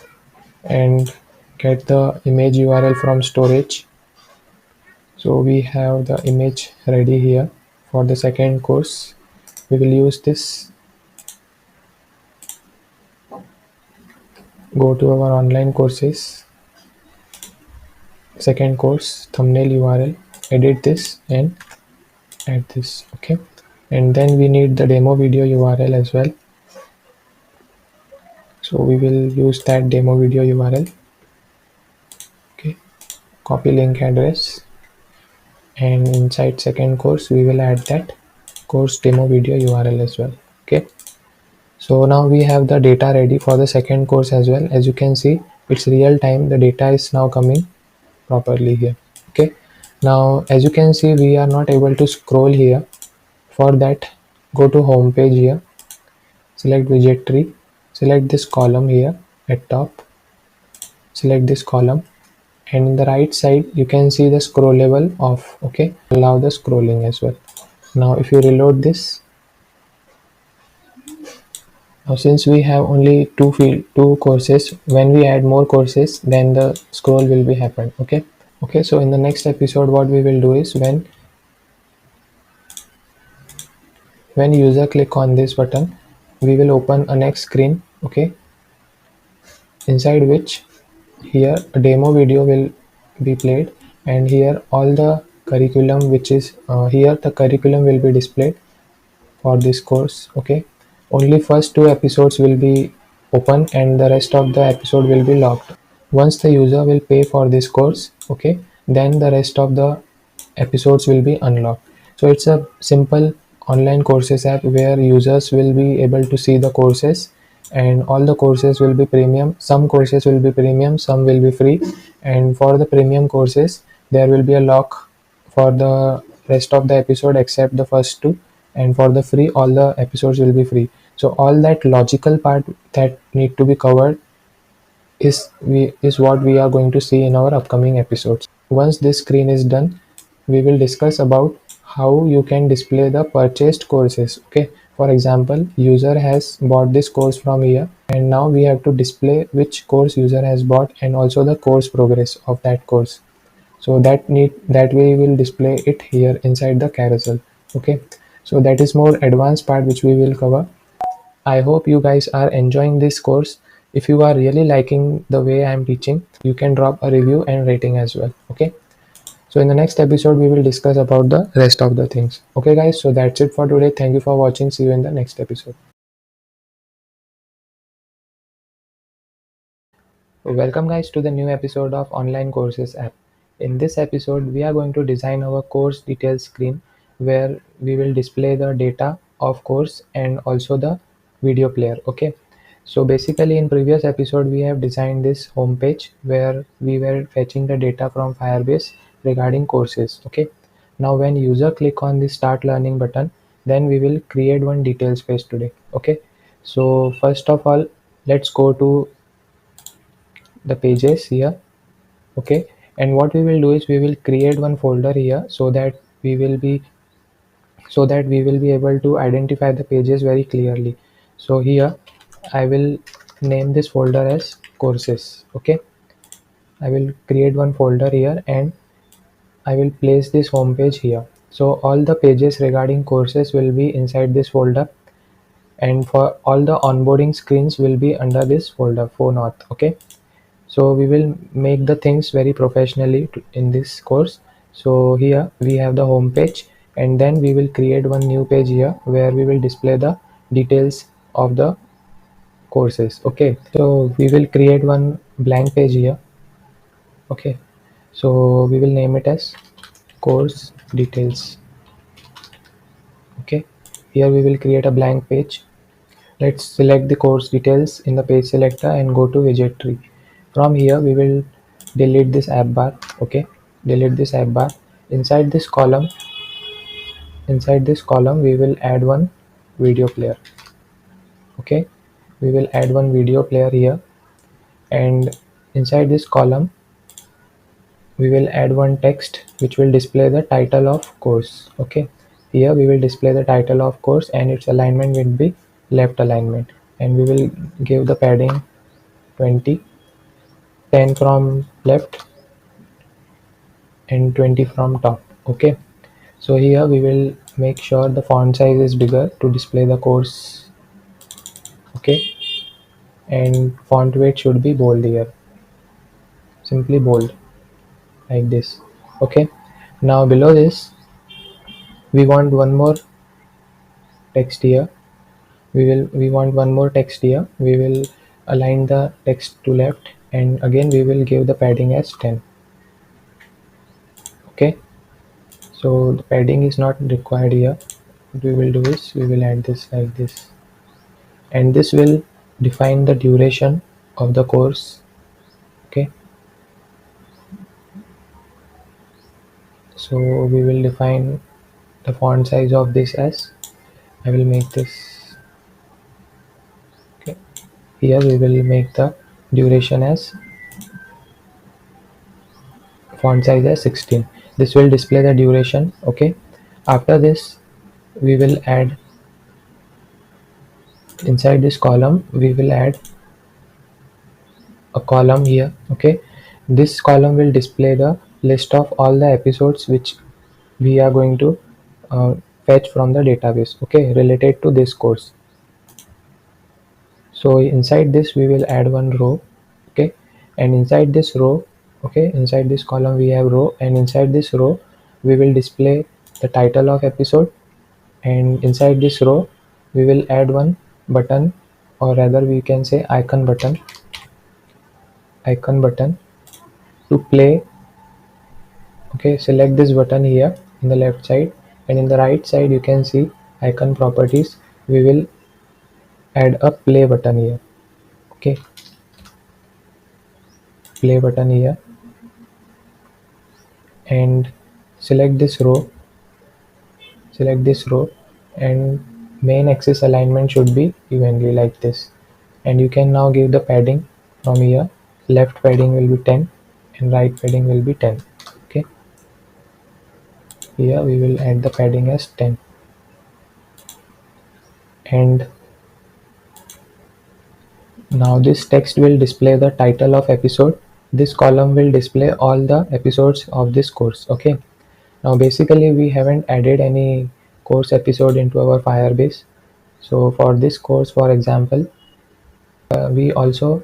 Speaker 1: and get the image URL from storage. So we have the image ready here for the second course. We will use this. Go to our online courses, second course, thumbnail URL, edit this and add this. Okay, and then we need the demo video URL as well. So we will use that demo video URL. Okay, copy link address, and inside second course we will add that course demo video URL as well. Okay, so now we have the data ready for the second course as well. As you can see, it's real time, the data is now coming properly here. Okay, now as you can see, we are not able to scroll here. For that, go to home page here, select widget tree, select this column here at top, select this column, and in the right side you can see the scrollable off. Okay, allow the scrolling as well. Now if you reload this, now since we have only two courses, when we add more courses then the scroll will be happen. Okay, Okay, so in the next episode what we will do is when user click on this button, we will open a next screen, okay, inside which here a demo video will be played, and here all the curriculum which is here the curriculum will be displayed for this course. Okay, only first two episodes will be open and the rest of the episode will be locked. Once the user will pay for this course, okay, then the rest of the episodes will be unlocked. So it's a simple online courses app where users will be able to see the courses, and all the courses will be premium. Some courses will be premium, some will be free, and for the premium courses there will be a lock for the rest of the episode except the first two, and for the free all the episodes will be free. So all that logical part that need to be covered is what we are going to see in our upcoming episodes. Once this screen is done, we will discuss about how you can display the purchased courses. Okay, for example, user has bought this course from here, and now we have to display which course user has bought and also the course progress of that course. So that way we will display it here inside the carousel. Okay, so that is more advanced part which we will cover. I hope you guys are enjoying this course. If you are really liking the way I am teaching, you can drop a review and rating as well. Okay, so in the next episode we will discuss about the rest of the things. Okay guys, so that's it for today. Thank you for watching. See you in the next episode. Welcome guys to the new episode of Online Courses app. In this episode, we are going to design our course details screen where we will display the data of course and also the video player. Okay. So basically in previous episode, we have designed this home page where we were fetching the data from Firebase regarding courses. Okay. Now when user click on the start learning button, then we will create one details page today. Okay. So first of all, let's go to the pages here. Okay, and what we will do is we will create one folder here so that we will be able to identify the pages very clearly. So here I will name this folder as courses. Okay, I will create one folder here and I will place this home page here. So all the pages regarding courses will be inside this folder, and for all the onboarding screens will be under this folder for Auth. Okay, so we will make the things very professionally in this course. So here we have the home page, and then we will create one new page here where we will display the details of the courses. Okay, so we will create one blank page here. Okay, so we will name it as course details. Okay, here we will create a blank page. Let's select the course details in the page selector and go to widget tree. From here we will delete this app bar. Okay, delete this app bar. Inside this column we will add one video player. Okay, we will add one video player here, and inside this column we will add one text which will display the title of course. Okay, here we will display the title of course and its alignment will be left alignment, and we will give the padding 20, 10 from left and 20 from top. Okay, so here we will make sure the font size is bigger to display the course. Okay, and font weight should be bold here, simply bold, like this. Okay, now below this we want one more text here. We want one more text here. We will align the text to left, and again we will give the padding as 10. Okay, so the padding is not required here. What we will do is we will add this like this, and this will define the duration of the course. Okay, so we will define the font size of this as, I will make this, okay, here we will make the duration as font size as 16. This will display the duration. Okay, after this we will add, inside this column we will add a column here. Okay, this column will display the list of all the episodes which we are going to uh, fetch from the database, okay, related to this course. So inside this we will add one row, okay, and inside this row, okay, inside this column we have row, and inside this row we will display the title of episode, and inside this row we will add one button, or rather we can say icon button to play. Okay, select this button here in the left side, and in the right side you can see icon properties. We will add a play button here, okay, play button here, and select this row, and main axis alignment should be evenly like this. And you can now give the padding from here. Left padding will be 10 and right padding will be 10, okay. Here we will add the padding as 10, and now this text will display the title of episode. This column will display all the episodes of this course, okay. Now basically we haven't added any course episode into our Firebase. So for this course, for example, we also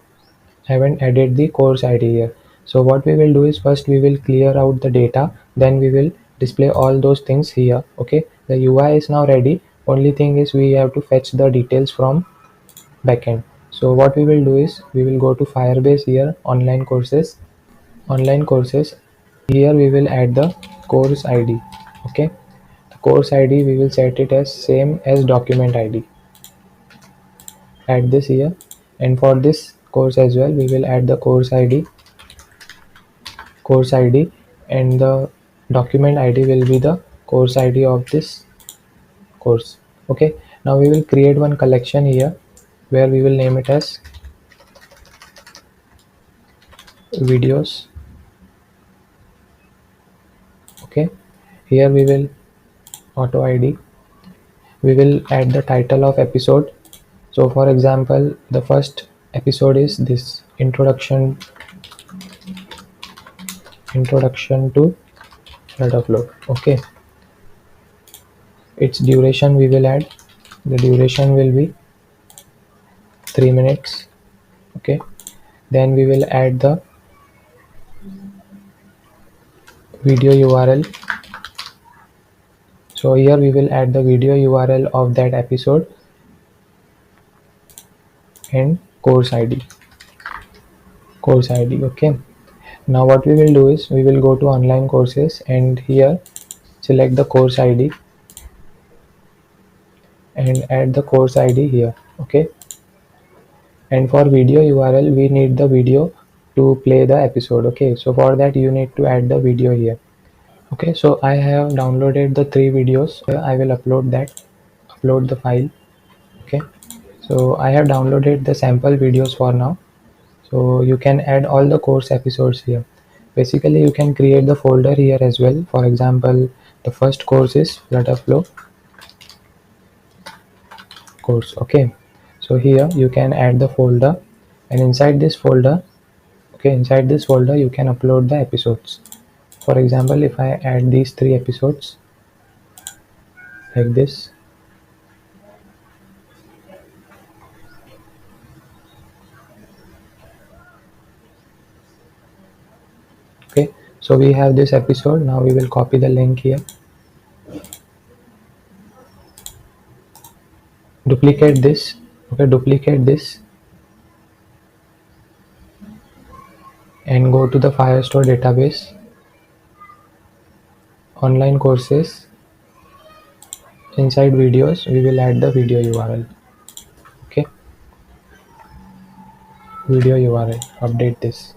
Speaker 1: haven't added the course ID here. So what we will do is, first we will clear out the data, then we will display all those things here, okay. The UI is now ready. Only thing is we have to fetch the details from backend. So what we will do is, we will go to Firebase here, online courses. Here we will add the course ID, okay. The course ID we will set it as same as document ID. Add this here, and for this course as well we will add the course ID, and the document ID will be the course ID of this course, okay. Now we will create one collection here where we will name it as videos, okay. Here we will auto ID, we will add the title of episode. So for example, the first episode is this, introduction to FlutterFlow, okay. Its duration we will add, the duration will be 3 minutes, okay. Then we will add the video URL. So here we will add the video URL of that episode, and course ID, okay. Now what we will do is, we will go to online courses, and here select the course ID and add the course ID here, okay. And for video URL we need the video to play the episode, okay. So for that you need to add the video here, okay. So I have downloaded the 3 videos. I will upload the file, okay. So I have downloaded the sample videos for now. So you can add all the course episodes here. Basically you can create the folder here as well. For example, the first course is FlutterFlow course, okay. So here you can add the folder, and inside this folder, okay, you can upload the episodes. For example, if I add these 3 episodes like this, okay. So we have this episode. Now we will copy the link here, duplicate this, okay, and go to the Firestore database, online courses. Inside videos we will add the video URL, okay, video URL, update this,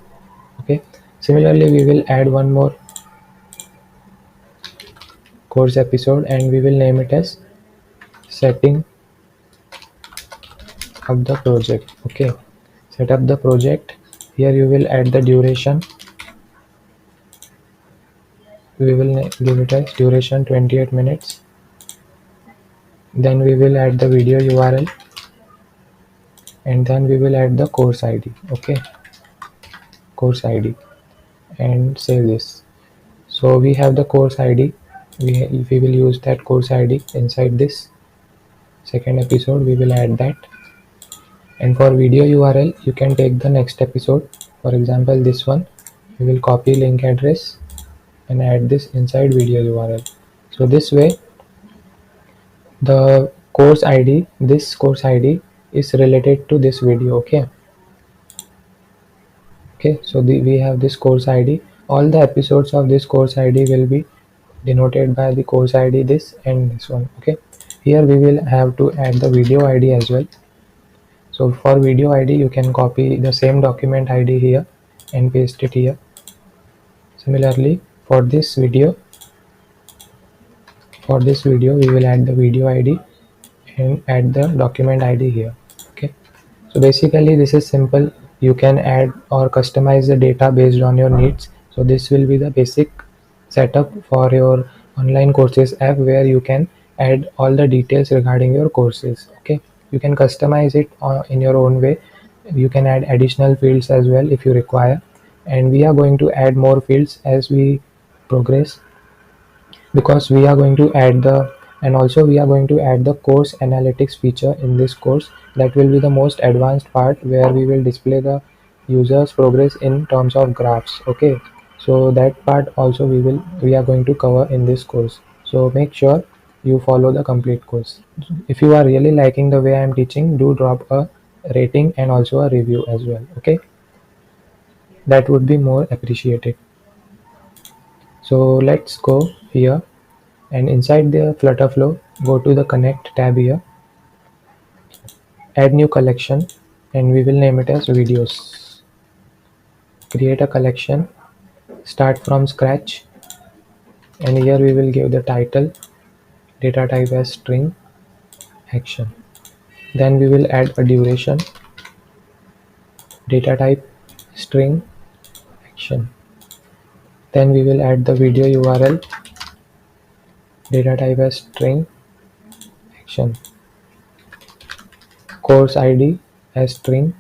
Speaker 1: okay. Similarly we will add one more course episode, and we will name it as setting up the project, okay. Set up the project. Here you will add the duration. We will give it as duration 28 minutes. Then we will add the video URL, and then we will add the course ID, okay, course ID, and save this. So we have the course ID. We will use that course ID inside this second episode. We will add that. And for video URL, you can take the next episode. For example, this one. We will copy link address and add this inside video URL. So this way, the course ID, this course ID is related to this video. Okay, so we have this course ID. All the episodes of this course ID will be denoted by the course ID this and this one. Okay, here we will have to add the video ID as well. So for video ID, you can copy the same document ID here and paste it here. Similarly, for this video we will add the video ID and add the document ID here. Okay, so basically this is simple. You can add or customize the data based on your needs. So this will be the basic setup for your online courses app, where you can add all the details regarding your courses. Okay, you can customize it in your own way. You can add additional fields as well if you require, and we are going to add more fields as we progress, because we are going to add the and also we are going to add the course analytics feature in this course. That will be the most advanced part, where we will display the user's progress in terms of graphs. Okay, so that part also we are going to cover in this course. So make sure you follow the complete course. If you are really liking the way I am teaching, do drop a rating and also a review as well. Okay, that would be more appreciated. So let's go here, and inside the FlutterFlow, go to the Connect tab here, add new collection, and we will name it as videos. Create a collection, start from scratch, and here we will give the title, data type as string, action. Then we will add a duration, data type string, action. Then we will add the video URL, data type as string, action. Course ID as string,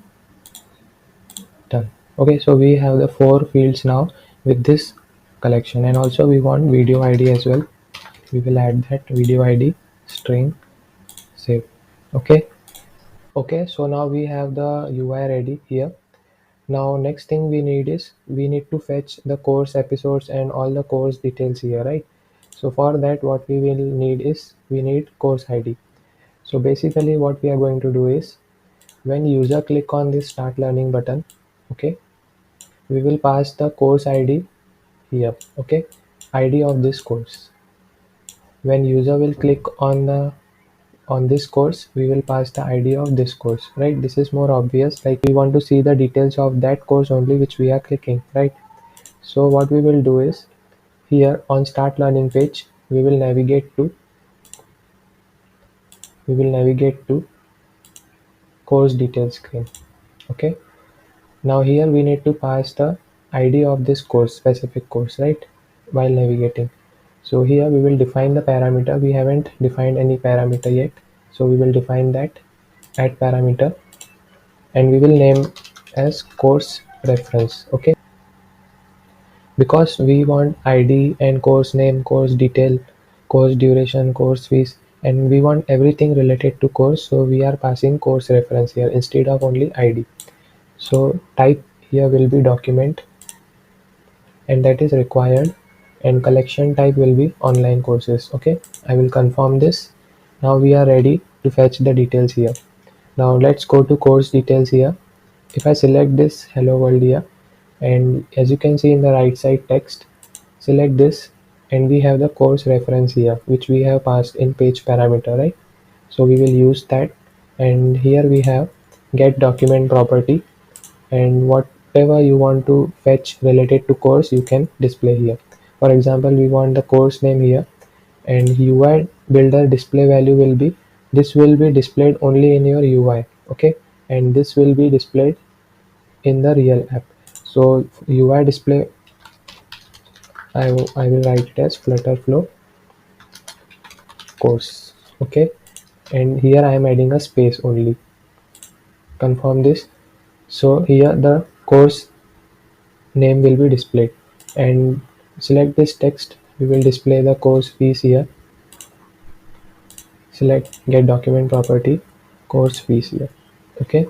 Speaker 1: done. Okay, so we have the 4 fields now with this collection, and also we want video ID as well. We will add that video ID, string, save. Okay, so now we have the UI ready here. Now next thing we need is we need to fetch the course episodes and all the course details here, right? So for that, what we will need is we need course ID. So basically what we are going to do is, when user click on this start learning button, okay, we will pass the course ID here. Okay, ID of this course. When user will click on this course, we will pass the ID of this course, right? This is more obvious, like we want to see the details of that course only which we are clicking, right? So what we will do is, here on start learning page, we will navigate to course details screen. Okay, now here we need to pass the ID of this course, specific course, right, while navigating. So here we will define the parameter. We haven't defined any parameter yet, so we will define that, add parameter, and we will name as course reference. Okay, because we want ID and course name, course detail, course duration, course fees, and we want everything related to course, so we are passing course reference here instead of only ID. So type here will be document, and that is required, and collection type will be online courses. Okay, I will confirm this. Now we are ready to fetch the details here. Now let's go to course details here. If I select this hello world here, and as you can see in the right side text, select this, and we have the course reference here which we have passed in page parameter, right? So we will use that, and here we have get document property, and whatever you want to fetch related to course you can display here. For example, we want the course name here, and UI builder display value will be, this will be displayed only in your UI. Okay, and this will be displayed in the real app. So UI display, I will write it as FlutterFlow course. Okay, and here I am adding a space only. Confirm this. So here the course name will be displayed, and
Speaker 2: select this text, we will display the course fees here. Select get document property, course fees here. Okay,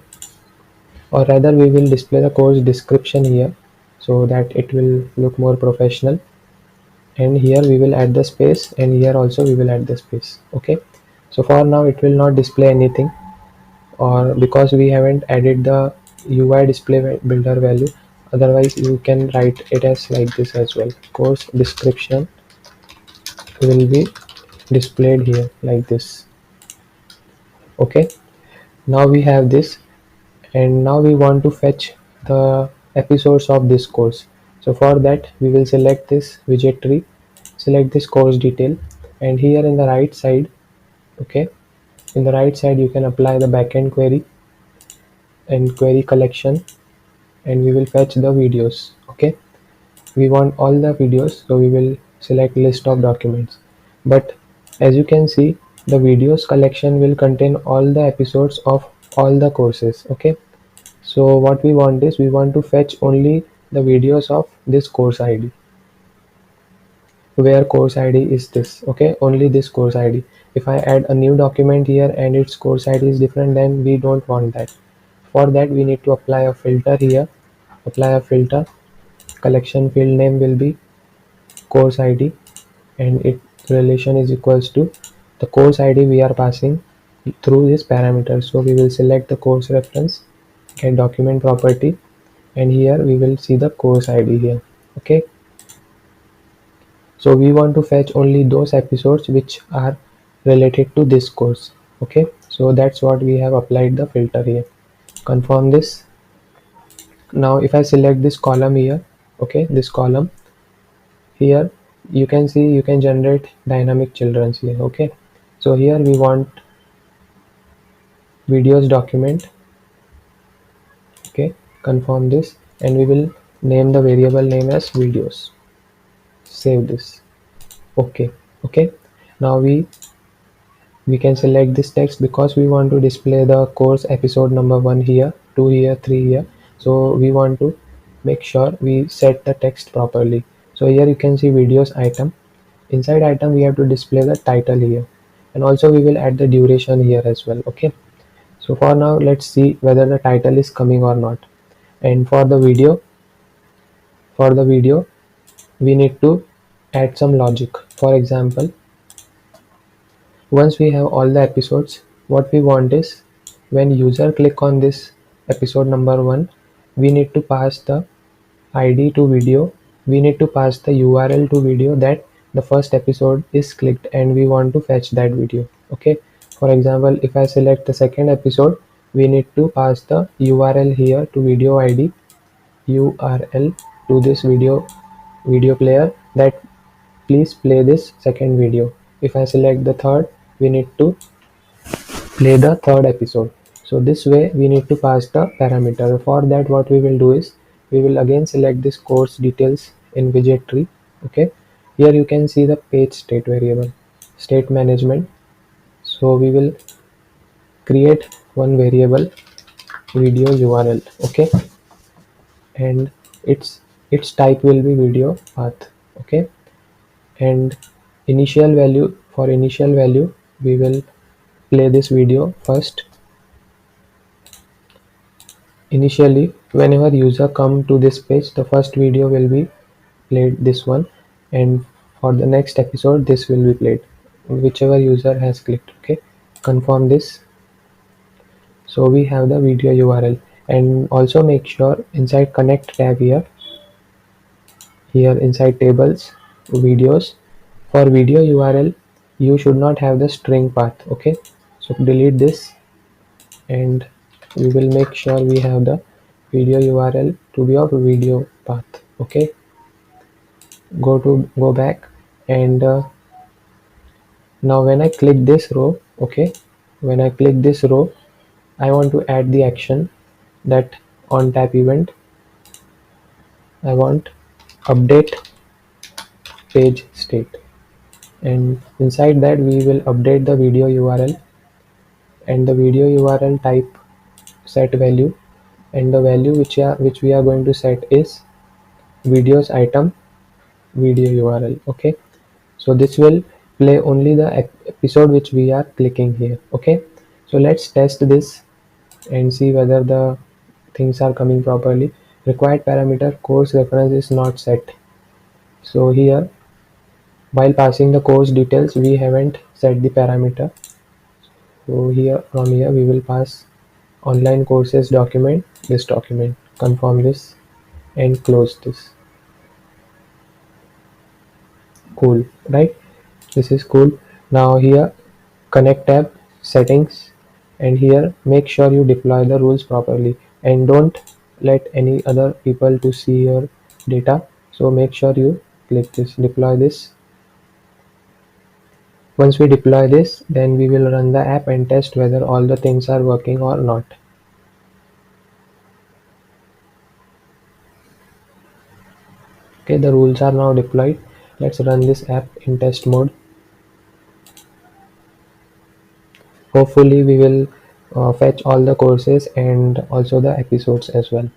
Speaker 2: or rather we will display the course description here so that it will look more professional. And here we will add the space, and here also we will add the space. Okay, so for now it will not display anything, or because we haven't added the UI display builder value. Otherwise you can write it as like this as well. Course description will be displayed here like this. Okay, now we have this, and now we want to fetch the episodes of this course. So for that we will select this widget tree, select this course detail, and here in the right side, okay, in the right side you can apply the backend query and query collection, and we will fetch the videos. Okay, we want all the videos, so we will select list of documents. But as you can see, the videos collection will contain all the episodes of all the courses. Okay, so what we want is we want to fetch only the videos of this course id, where course id is this. Okay, only this course id. If I add a new document here and its course id is different, then we don't want that. For that we need to apply a filter here. Apply a filter. Collection field name will be course id, and its relation is equals to the course id we are passing through this parameter. So we will select the course reference, get document property, and here we will see the course id here. Okay, so we want to fetch only those episodes which are related to this course. Okay, so that's what we have applied the filter here. Confirm this. Now if I select this column here, okay, this column here, you can see you can generate dynamic children's here. Okay, so here we want videos document. Okay, confirm this, and we will name the variable name as videos. Save this. Okay. Okay, now we can select this text because we want to display the course episode number 1 here, 2 here, 3 here. So we want to make sure we set the text properly. So here you can see videos item. Inside item we have to display the title here, and also we will add the duration here as well. Okay, so for now let's see whether the title is coming or not. And for the video we need to add some logic. For example, once we have all the episodes, what we want is when user click on this episode number 1, we need to pass the id to video. We need to pass the URL to video that the first episode is clicked, and we want to fetch that video. Okay, for example, if I select the second episode, we need to pass the URL here to video id, URL to this video player, that please play this second video. If I select the third, we need to play the third episode. So this way we need to pass the parameter. For that what we will do is we will again select this course details in widget tree. Okay, here you can see the page state variable, state management. So we will create one variable video URL. Okay, and its type will be video path. Okay, and initial value we will play this video first. Initially, whenever user come to this page, the first video will be played, this one, and for the next episode this will be played, whichever user has clicked. Okay, confirm this. So we have the video URL, and also make sure inside connect tab here inside tables videos, for video URL you should not have the string path. Okay, so delete this, and we will make sure we have the video URL to be of video path. Okay, go back, and now when I click this row, okay, when I click this row, I want to add the action that on tap event I want update page state, and inside that we will update the video URL, and the video URL type set value, and the value which we are going to set is videos item
Speaker 1: video URL. Okay, so this will play only the episode which we are clicking here. Okay, so let's test this and see whether the things are coming properly. Required parameter course reference is not set. So here, while passing the course details, we haven't set the parameter. So here, from here, we will pass online courses document, this document, confirm this and close this. Cool, right? This is cool. Now here, connect tab, settings, and here make sure you deploy the rules properly and don't let any other people to see your data. So make sure you click this, deploy this. Once we deploy this, then we will run the app and test whether all the things are working or not. Okay, the rules are now deployed. Let's run this app in test mode. Hopefully we will fetch all the courses and also the episodes as well.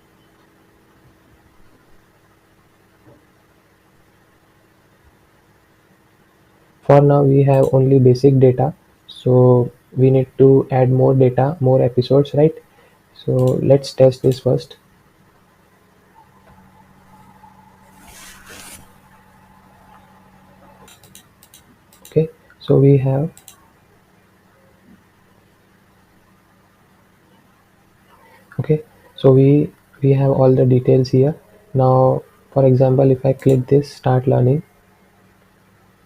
Speaker 1: For now we have only basic data, so we need to add more data, more episodes, right? So let's test this first. Okay, so we have okay, so we have all the details here. Now for example, if I click this start learning,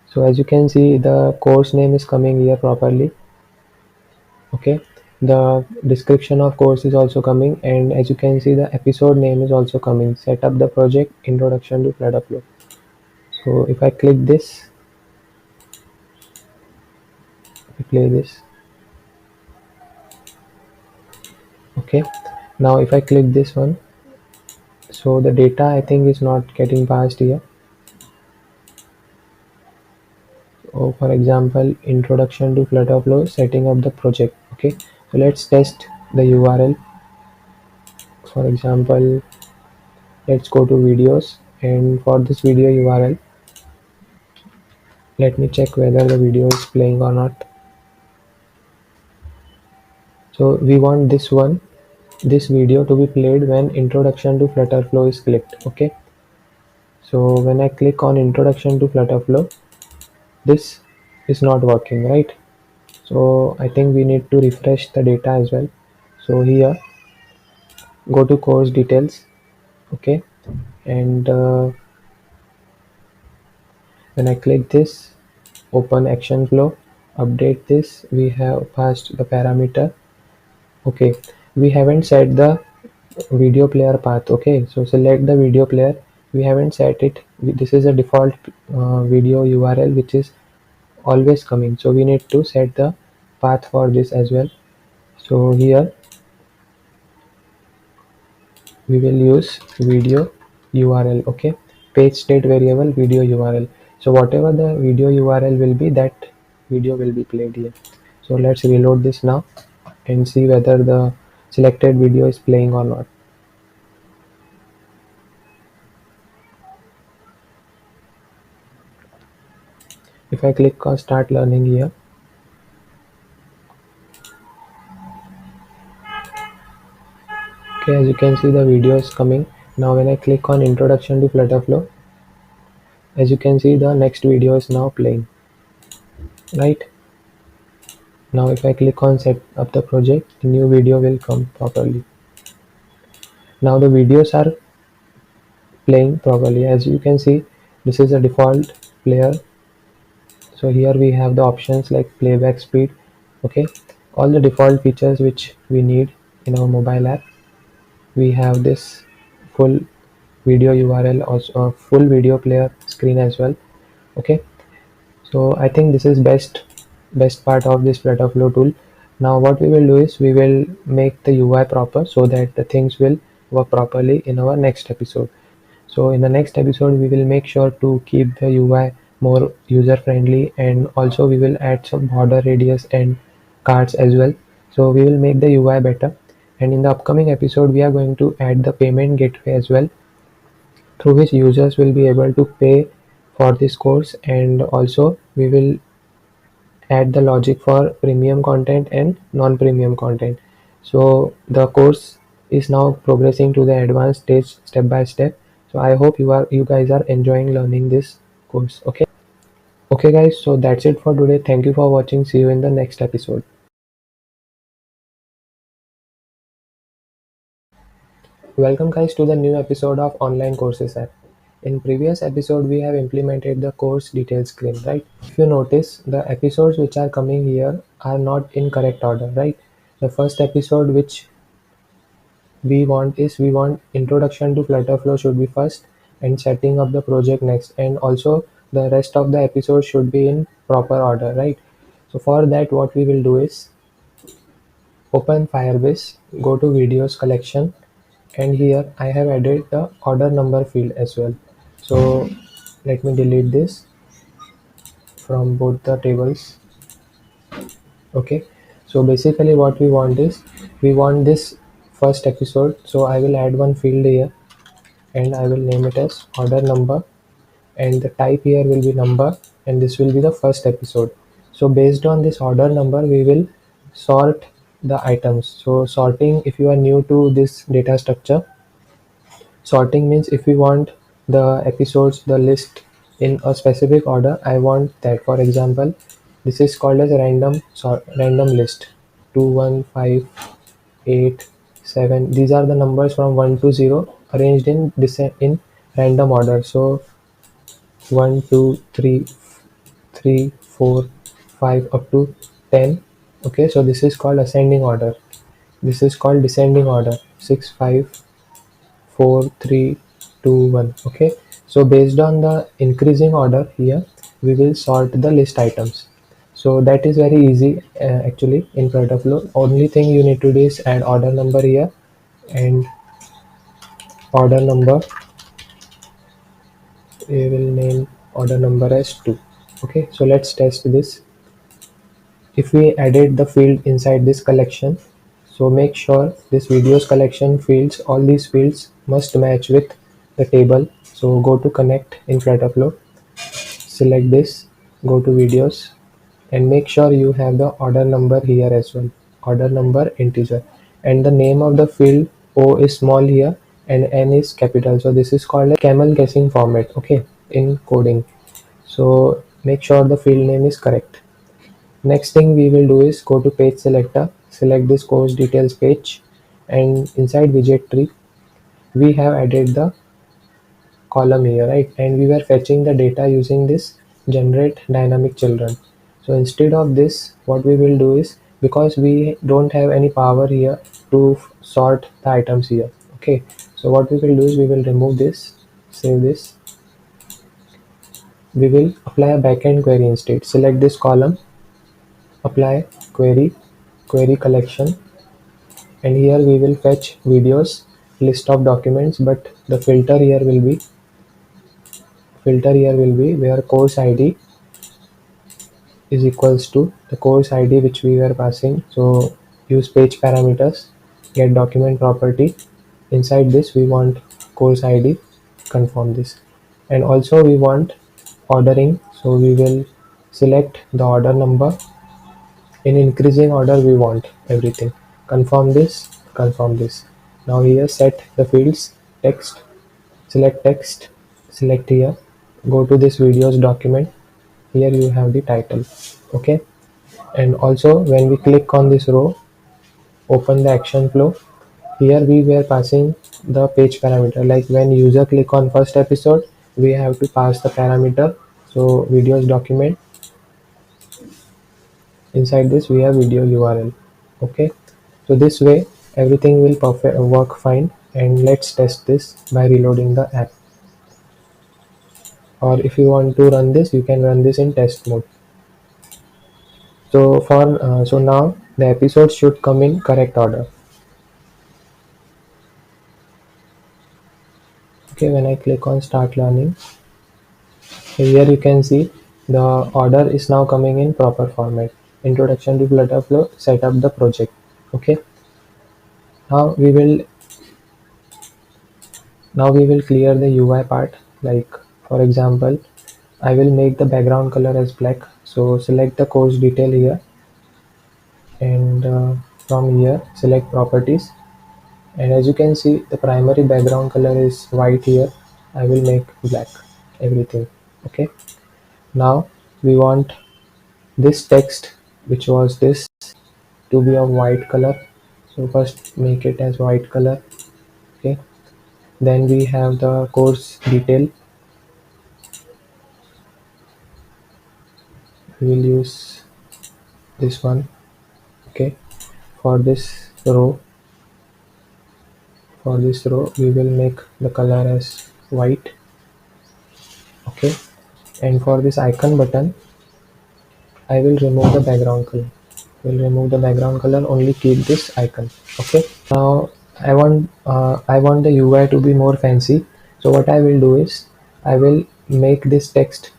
Speaker 1: so as you can see the course name is coming here properly. Okay, the description of course is also coming, and as you can see the episode name is also coming, set up the project, introduction to FlutterFlow. So if I click this, we play this. Okay, now if I click this one, so the data I think is not getting passed here. So for example, introduction to FlutterFlow, setting up the project. Okay, so let's test the URL. For example, let's go to videos, and for this video URL, let me check whether the video is playing or not. So we want this one, this video to be played when introduction to FlutterFlow is clicked. Okay, so when I click on introduction to FlutterFlow, this is not working, right? So I think we need to refresh the data as well. So here, go to course details. Okay, and when I click this, open action flow, update this, we have passed the parameter. Okay, we haven't set the video player path. Okay, so select the video player, we haven't set it. This is a default video URL which is always coming, so we need to set the path for this as well. So here we will use video URL. Okay, page state variable video URL, so whatever the video URL will be, that video will be played here. So let's reload this now and see whether the selected video is playing or not. If I click on start learning here, okay, as you can see the video is coming. Now when I click on introduction to FlutterFlow, as you can see the next video is now playing, right? Now if I click on set up the project, the new video will come properly. Now the videos are playing properly. As you can see, this is a default player. So here we have the options like playback speed. Okay, all the default features which we need in our mobile app. We have this full video URL, also full video player screen as well. Okay, so I think this is best part of this FlutterFlow tool. Now what we will do is we will make the UI proper so that the things will work properly in our next episode. So in the next episode we will make sure to keep the UI more user friendly, and also we will add some border radius and cards as well. So we will make the UI better, and in the upcoming episode we are going to add the payment gateway as well, through which users will be able to pay for this course, and also we will add the logic for premium content and non-premium content. So the course is now progressing to the advanced stage step by step. So I hope you guys are enjoying learning this course. Okay guys, so that's it for today. Thank you for watching. See you in the next episode. Welcome guys to the new episode of Online Courses app. In previous episode we have implemented the course details screen, right? If you notice, the episodes which are coming here are not in correct order, right? The first episode which we want introduction to FlutterFlow should be first, and setting up the project next, and also the rest of the episodes should be in proper order, right? So for that what we will do is open Firebase, go to videos collection, and here I have added the order number field as well. So let me delete this from both the tables. Okay, so basically what we want is we want this first episode, so I will add one field here and I will name it as order number, and the type here will be number, and this will be the first episode. So based on this order number we will sort the items. So sorting, if you are new to this data structure, sorting means if we want the episodes, the list in a specific order, I want that. For example, this is called as random list. 2, 1, 5, 8, 7. These are the numbers from 1 to 0 arranged in random order. So 1, 2, 3, 3, 4, 5 up to 10. Okay, so this is called ascending order. This is called descending order. 6, 5, 4, 3, 2, 1. Okay, so based on the increasing order here we will sort the list items. So that is very easy actually in FlutterFlow. Only thing you need to do is add order number here, and order number we will name order number as 2. Okay, so let's test this. If we added the field inside this collection, so make sure this videos collection fields, all these fields must match with the table. So go to connect in FlutterFlow, select this, go to videos, and make sure you have the order number here as well, order number integer, and the name of the field O is small here and N is capital. So this is called a camel guessing format, okay, in coding. So make sure the field name is correct. Next thing we will do is go to page selector, select this course details page, and inside widget tree we have added the column here, right? And we were fetching the data using this generate dynamic children. So instead of this, what we will do is, because we don't have any power here to sort the items here, okay, so what we will do is we will remove this, save this. We will apply a backend query instead. Select this column, apply query, query collection, and here we will fetch videos, list of documents, but the filter here will be where course id is equals to the course id which we were passing. So use page parameters, get document property. Inside this we want course id, confirm this, and also we want ordering. So we will select the order number in increasing order, we want everything. Confirm this, confirm this. Now here set the fields. Text, select text, select here, go to this videos document. Here you have the title, okay. And also when we click on this row, open the action flow. Here we were passing the page parameter, like when user click on first episode we have to pass the parameter. So videos document, inside this we have video url, okay. So this way everything will perfect work fine. And let's test this by reloading the app, or if you want to run this you can run this in test mode. So now the episodes should come in correct order. Okay, when I click on start learning, here you can see the order is now coming in proper format. Introduction to FlutterFlow, set up the project. Okay, now we will clear the UI part. Like for example, I will make the background color as black. So select the course detail here, and from here select properties, and as you can see the primary background color is white here. I will make black everything. Okay, now we want this text, which was this, to be of white color. So first make it as white color. Okay, then we have the course detail. We will use this one. Okay, for this row, we will make the color as white. Okay, and for this icon button, I will remove the background color. Will remove the background color, only keep this icon. Okay, now I want the UI to be more fancy. So what I will do is I will make this text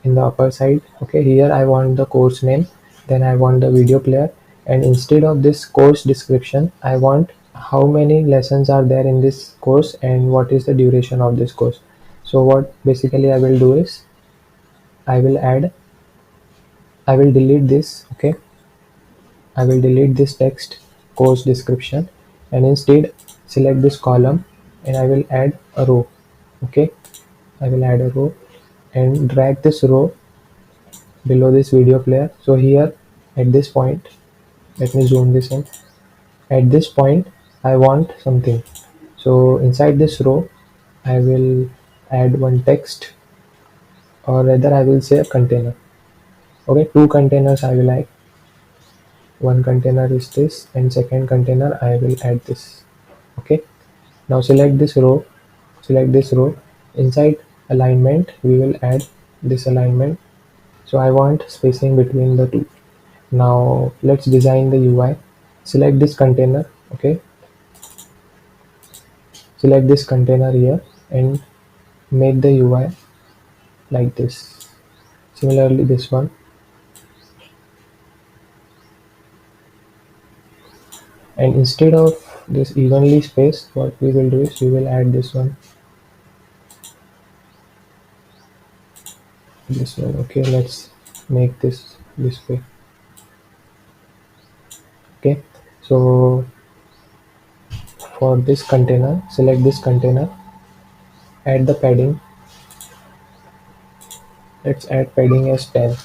Speaker 1: in the upper side. Okay, here I want the course name, then I want the video player, and instead of this course description, I want how many lessons are there in this course and what is the duration of this course. So what basically I will do is I will add I will delete this. Okay, I will delete this text course description, and instead select this column, and I will add a row. Okay, I will add a row and drag this row below this video player. So here at this point, let me zoom this in. At this point, I want something. So inside this row, I will add one text, or rather I will say a container. Okay, two containers I will add. One container is this, and second container I will add this. Okay, now select this row. Inside alignment, we will add this alignment. So I want spacing between the two. Now let's design the UI. Select this container. Okay, select this container here and make the UI like this. Similarly this one, and instead of this evenly spaced, what we will do is we will add this one. Okay, let's make this way. Okay, so for this container, select this container, add the padding. Let's add padding as 10.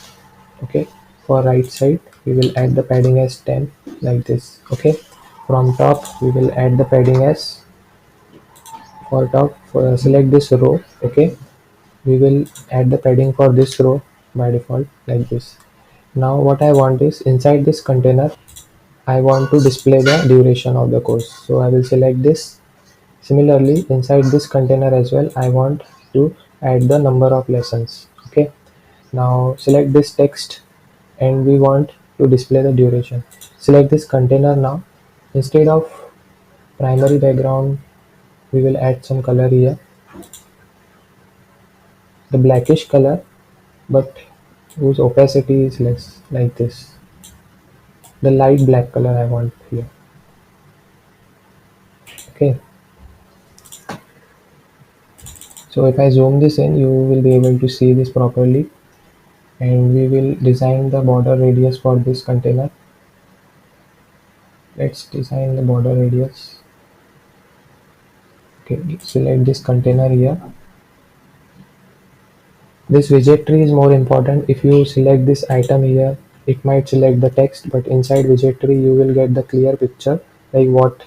Speaker 1: Okay, for right side we will add the padding as 10, like this. Okay, from top we will add the padding as, for top, select this row. Okay, we will add the padding for this row by default, like this. Now what I want is, inside this container I want to display the duration of the course, so I will select this. Similarly inside this container as well, I want to add the number of lessons. Okay, now select this text, and we want to display the duration. Select this container now. Instead of primary background, we will add some color here, the blackish color, but whose opacity is less, like this. The light black color I want here. Okay, so if I zoom this in, you will be able to see this properly, and we will design the border radius for this container. Let's design the border radius. Okay, select this container here. This widget tree is more important. If you select this item here, it might select the text, but inside widget tree you will get the clear picture, like what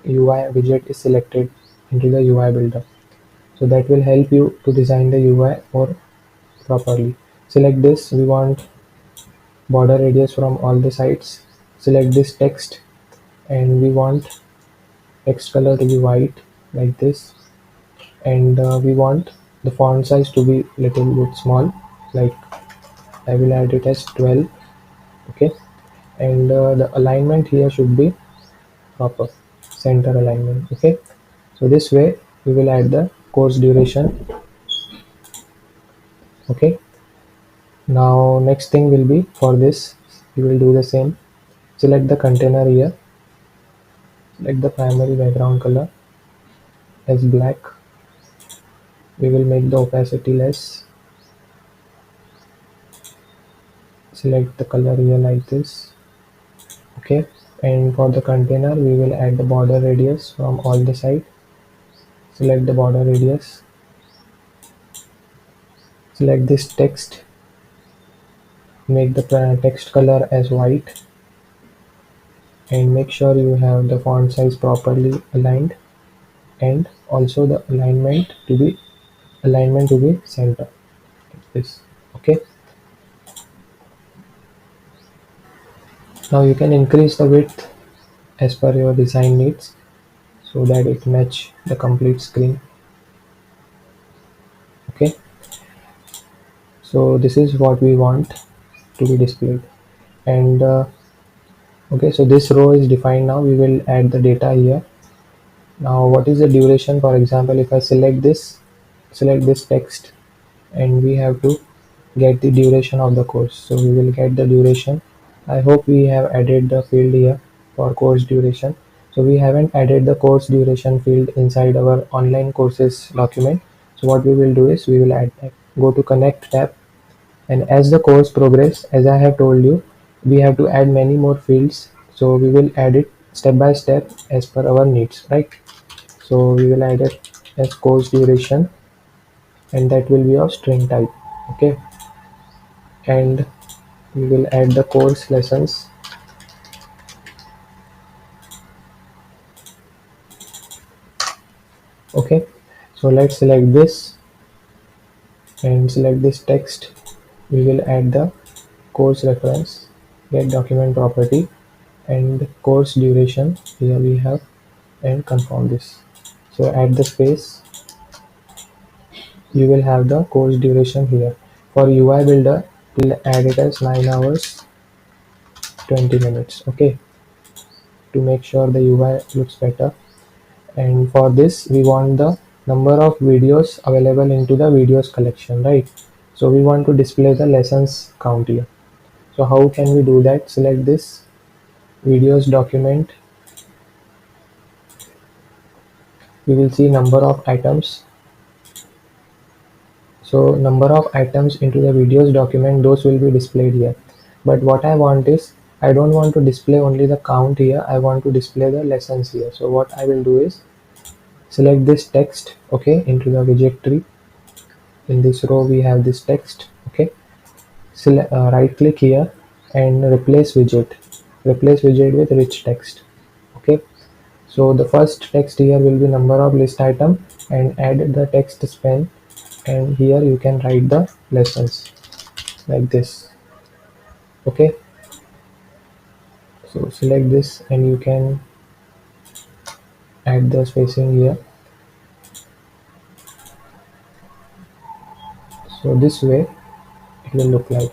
Speaker 1: UI widget is selected into the UI builder. So that will help you to design the UI more properly. Select this, we want border radius from all the sides. Select this text, and we want text color to be white, like this, and we want the font size to be little bit small, like I will add it as 12. Okay, and the alignment here should be proper, center alignment. Okay, so this way we will add the course duration. Okay, now next thing will be, for this we will do the same. Select the container here, select the primary background color as black. We will make the opacity less. select the color here like this. Okay, and for the container we will add the border radius from all the side. Select the border radius, select this text, make the text color as white, and make sure you have the font size properly aligned, and also the alignment to be center like this. Okay, now you can increase the width as per your design needs so that it match the complete screen. Okay, so this is what we want to be displayed. And okay, so this row is defined. Now we will add the data here. Now what is the duration? For example, if I select this text, and we have to get the duration of the course, so we will get the duration. I hope we have added the field here for course duration. So we haven't added the course duration field inside our online courses document. So what we will do is we will add that. Go to connect tab, and as the course progress, as I have told you, we have to add many more fields, so we will add it step by step as per our needs, right? So we will add it as course duration, and that will be of string type. Okay, and we will add the course lessons. Okay, so let's select this and select this text. We will add the course reference, get document property, and course duration here we have, and confirm this. So add the space, you will have the course duration here. For UI builder, we'll add it as 9 hours 20 minutes. Okay, to make sure the UI looks better. And for this we want the number of videos available into the videos collection, right? So we want to display the lessons count here. So how can we do that? Select this videos document. We will see number of items. So number of items into the videos document, those will be displayed here. But what I want is, I don't want to display only the count here, I want to display the lessons here. So what I will do is select this text, okay, into the widget tree. In this row we have this text. Okay, select right click here and replace widget with rich text. Okay, so the first text here will be number of list item, and add the text span, and here you can write the lessons like this. Okay, so select this and you can add the spacing here. So this way it will look like.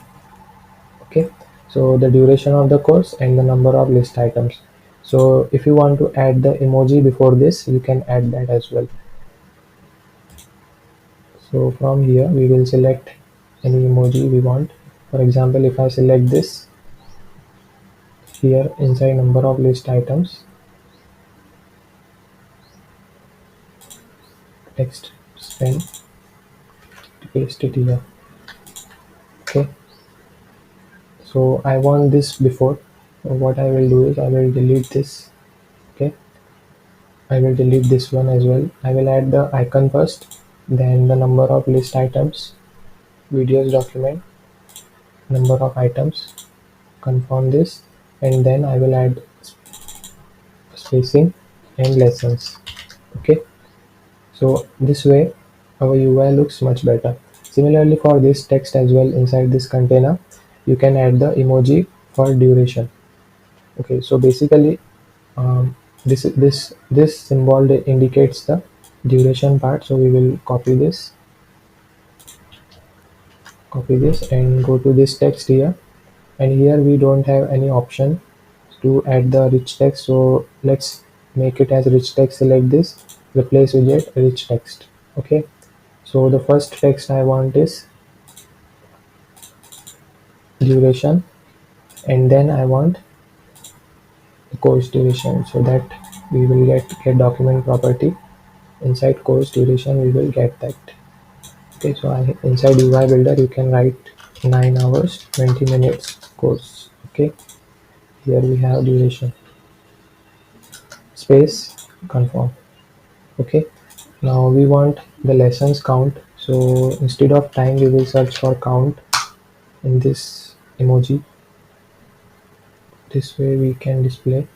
Speaker 1: Okay, so the duration of the course and the number of list items. So if you want to add the emoji before this, you can add that as well. So from here we will select any emoji we want. For example, if I select this here inside number of list items, text span, paste it here. Okay, so I want this before. So what I will do is I will delete this. Okay, I will delete this one as well. I will add the icon first, then the number of list items, videos document, number of items, confirm this, and then I will add spacing and lessons. Okay, so this way our UI looks much better. Similarly for this text as well, inside this container you can add the emoji for duration. Okay, so basically this symbol indicates the duration part. So we will copy this and go to this text here, and here we don't have any option to add the rich text, so let's make it as rich text. Select this, replace widget rich text. Okay, so the first text I want is duration, and then I want the course duration, so that we will get document property. Inside course duration we will get that. Okay, so inside UI builder you can write 9 hours 20 minutes course. Okay, here we have duration, space, confirm. Okay, now we want the lessons count, so instead of time we will search for count in this emoji. This way we can display,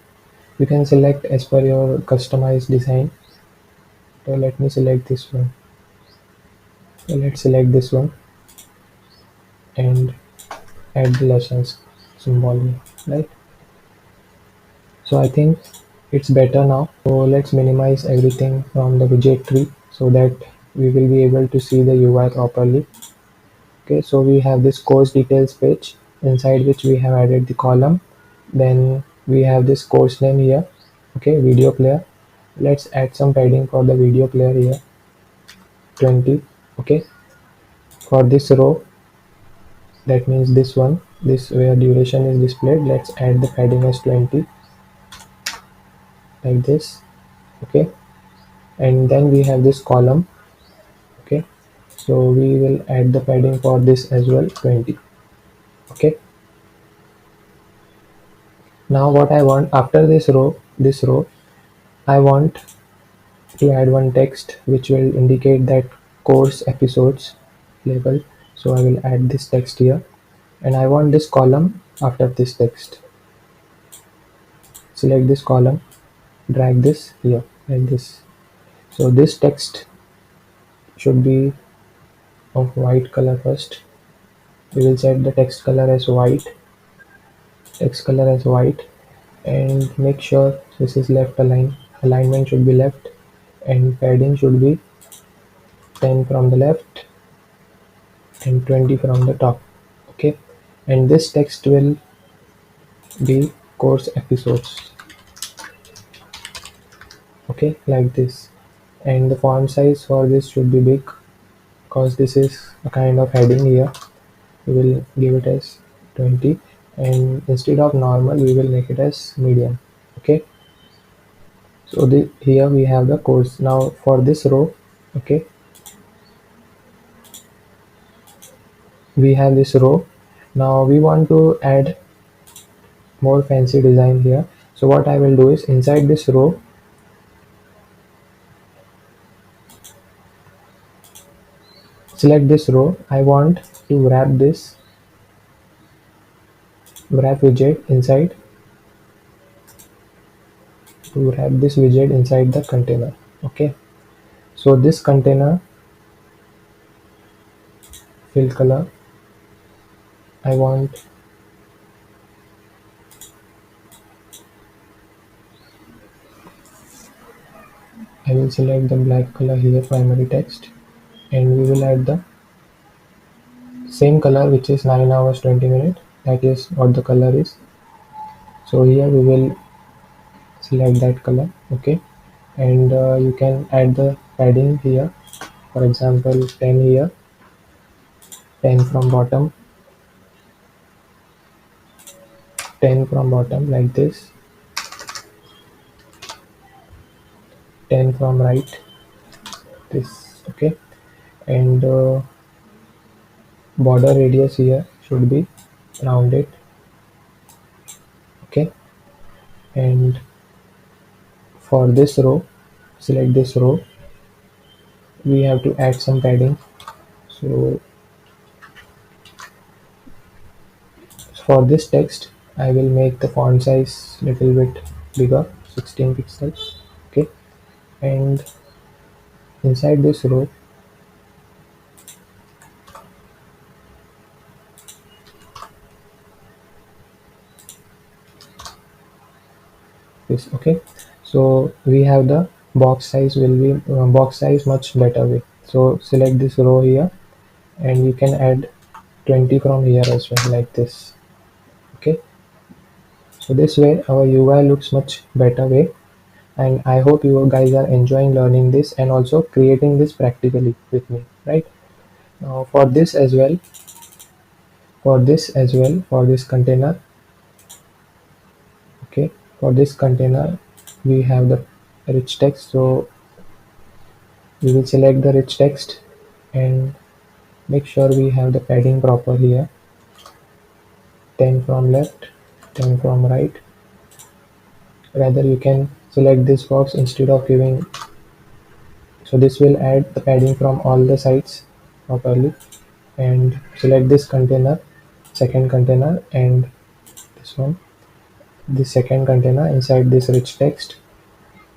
Speaker 1: you can select as per your customized design. So let me select this one. So let's select this one and add the lessons symbol here, right? So I think it's better now. So let's minimize everything from the widget tree so that we will be able to see the UI properly. Okay, so we have this course details page inside which we have added the column. Then we have this course name here. Okay, video player. Let's add some padding for the video player here, 20. Okay, for this row, that means this one, this where duration is displayed, let's add the padding as 20, like this. Okay, and then we have this column. Okay, so we will add the padding for this as well, 20. Okay, now what I want after this row I want to add one text which will indicate that course episodes label. So I will add this text here, and I want this column after this text. Select this column, drag this here like this. So this text should be of white color first. We will set the text color as white, and make sure this is left alignment should be left, and padding should be 10 from the left and 20 from the top. Okay, and this text will be course episodes. Okay, like this. And the font size for this should be big because this is a kind of heading here. We will give it as 20, and instead of normal we will make it as medium. Okay, so here we have the course. Now for this row, okay, we have this row. Now we want to add more fancy design here. So what I will do is inside this row, select this row. I want to wrap widget inside, to wrap this widget inside the container. Okay, so this container fill color, I want I will select the black color here, primary text, and we will add the same color which is 9 hours 20 minutes. That is what the color is. So here we will select that color. Okay, and you can add the padding here, for example 10 here, 10 from bottom, 10 from bottom like this, 10 from right, this. Okay, and border radius here should be rounded. Okay, and for this row, select this row, we have to add some padding. So for this text I will make the font size little bit bigger, 16 pixels. Okay, and inside this row this. Okay, so we have the box size will be box size much better way. So select this row here, and you can add 20 from here as well, like this. Okay, so this way our UI looks much better way, and I hope you guys are enjoying learning this and also creating this practically with me, right? Now for this as well, for this container. Okay, for this container we have the rich text, so we will select the rich text and Make sure we have the padding proper here. 10 from left, 10 from right. Rather, you can select this box instead of giving. So this will add the padding from all the sides properly. And select this container, second container, and this one, the second container inside this rich text,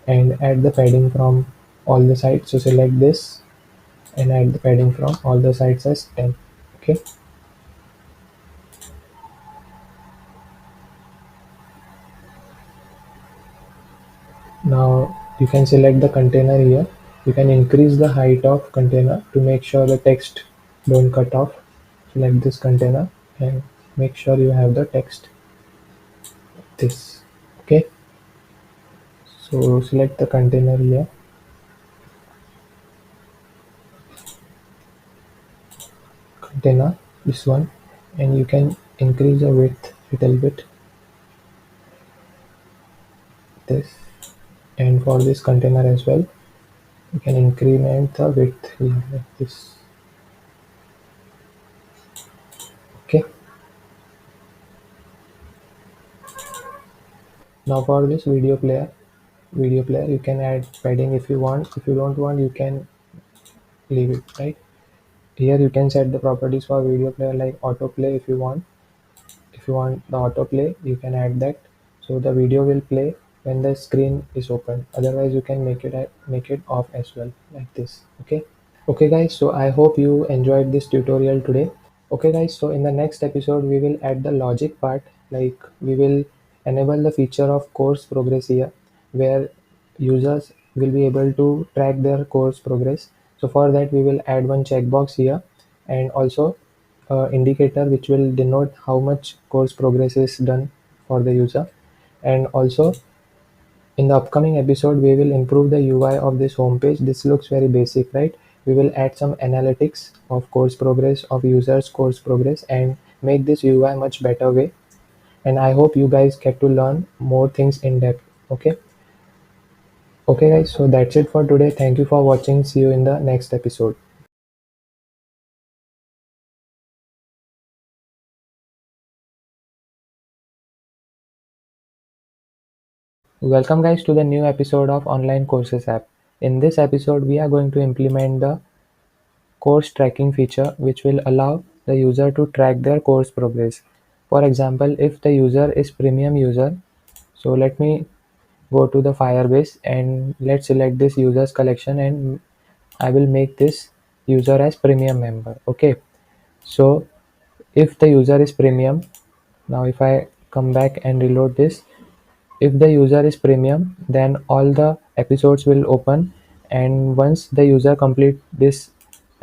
Speaker 1: and add the padding from all the sides. So select this and add the padding from all the sides as 10. Okay. Now you can select the container here. You can increase the height of container to make sure the text don't cut off. Select this container and make sure you have the text this. Okay. So select the container here, container, this one, and you can increase the width little bit, this, and for this container as well you can increment the width here like this. Okay. Now for this video player you can add padding if you want. If you don't want, you can leave it. Right here you can set the properties for video player like autoplay. If you want the autoplay, you can add that, so the video will play when the screen is open. Otherwise you can make it off as well, like this. Okay. Okay guys, so I hope you enjoyed this tutorial today. Okay guys, so in the next episode we will add the logic part, like we will enable the feature of course progress here, where users will be able to track their course progress. So for that we will add one checkbox here, and also indicator which will denote how much course progress is done for the user. And also in the upcoming episode, we will improve the UI of this homepage. This looks very basic, right? We will add some analytics of course progress, of users' course progress, and make this UI much better way. And I hope you guys get to learn more things in depth. Okay. Okay, guys. So that's it for today. Thank you for watching. See you in the next episode. Welcome, guys, to the new episode of Online Courses app. In this episode, we are going to implement the course tracking feature, which will allow the user to track their course progress. For example, if the user is premium user, so let me go to the Firebase and let's select this users collection, and I will make this user as premium member. Okay. So if the user is premium, now if I come back and reload this, if the user is premium, then all the episodes will open, and once the user complete this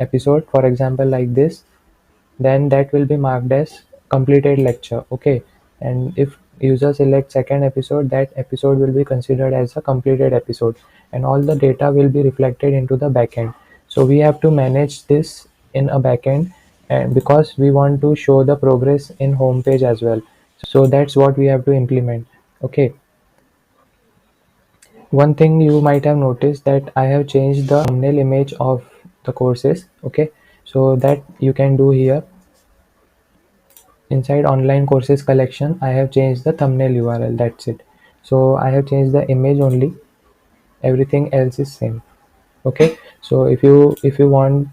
Speaker 1: episode, for example like this, then that will be marked as completed lecture. Okay. And if user select second episode, that episode will be considered as a completed episode, and all the data will be reflected into the backend. So we have to manage this in a backend, and because we want to show the progress in home page as well, so that's what we have to implement. Okay. One thing you might have noticed that I have changed the thumbnail image of the courses. Okay. So that you can do here. Inside online courses collection, I have changed the thumbnail URL. That's it. So I have changed the image only. Everything else is same. Okay. So if you want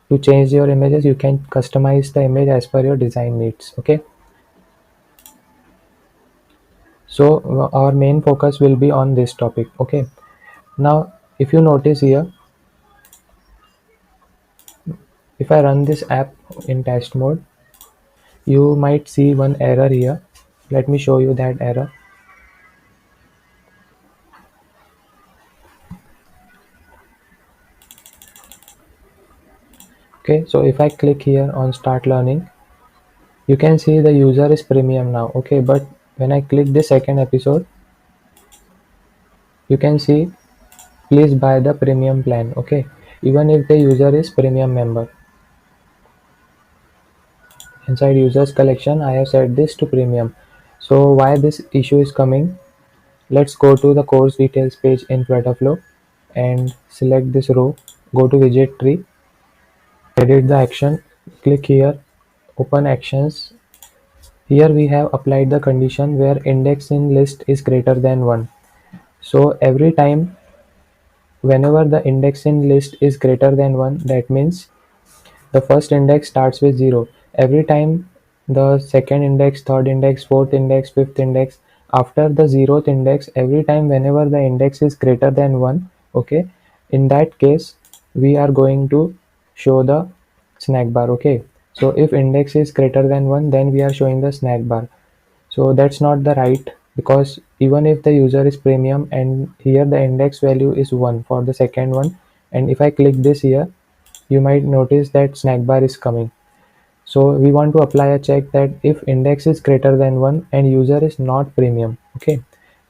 Speaker 1: to change your images, you can customize the image as per your design needs. Okay. So our main focus will be on this topic. Okay. Now, if you notice here, if I run this app in test mode, you might see one error here. Let me show you that error. Okay, so if I click here on start learning, you can see the user is premium now. Okay, but when I click the second episode, you can see please buy the premium plan. Okay, even if the user is premium member. Inside users collection, I have set this to premium. So why this issue is coming? Let's go to the course details page in FlutterFlow and select this row. Go to widget tree, edit the action. click here, open actions. Here we have applied the condition where index in list is greater than 1. So every time whenever the index in list is greater than 1, that means the first index starts with 0. Every time the second index, third index, fourth index, fifth index, after the 0th index, every time whenever the index is greater than 1, okay, in that case we are going to show the snack bar. Okay, so if index is greater than 1, then we are showing the snack bar. So that's not the right, because even if the user is premium and here the index value is 1 for the second one, and if I click this here, you might notice that snack bar is coming. So we want to apply a check that if index is greater than 1 and user is not premium. Okay,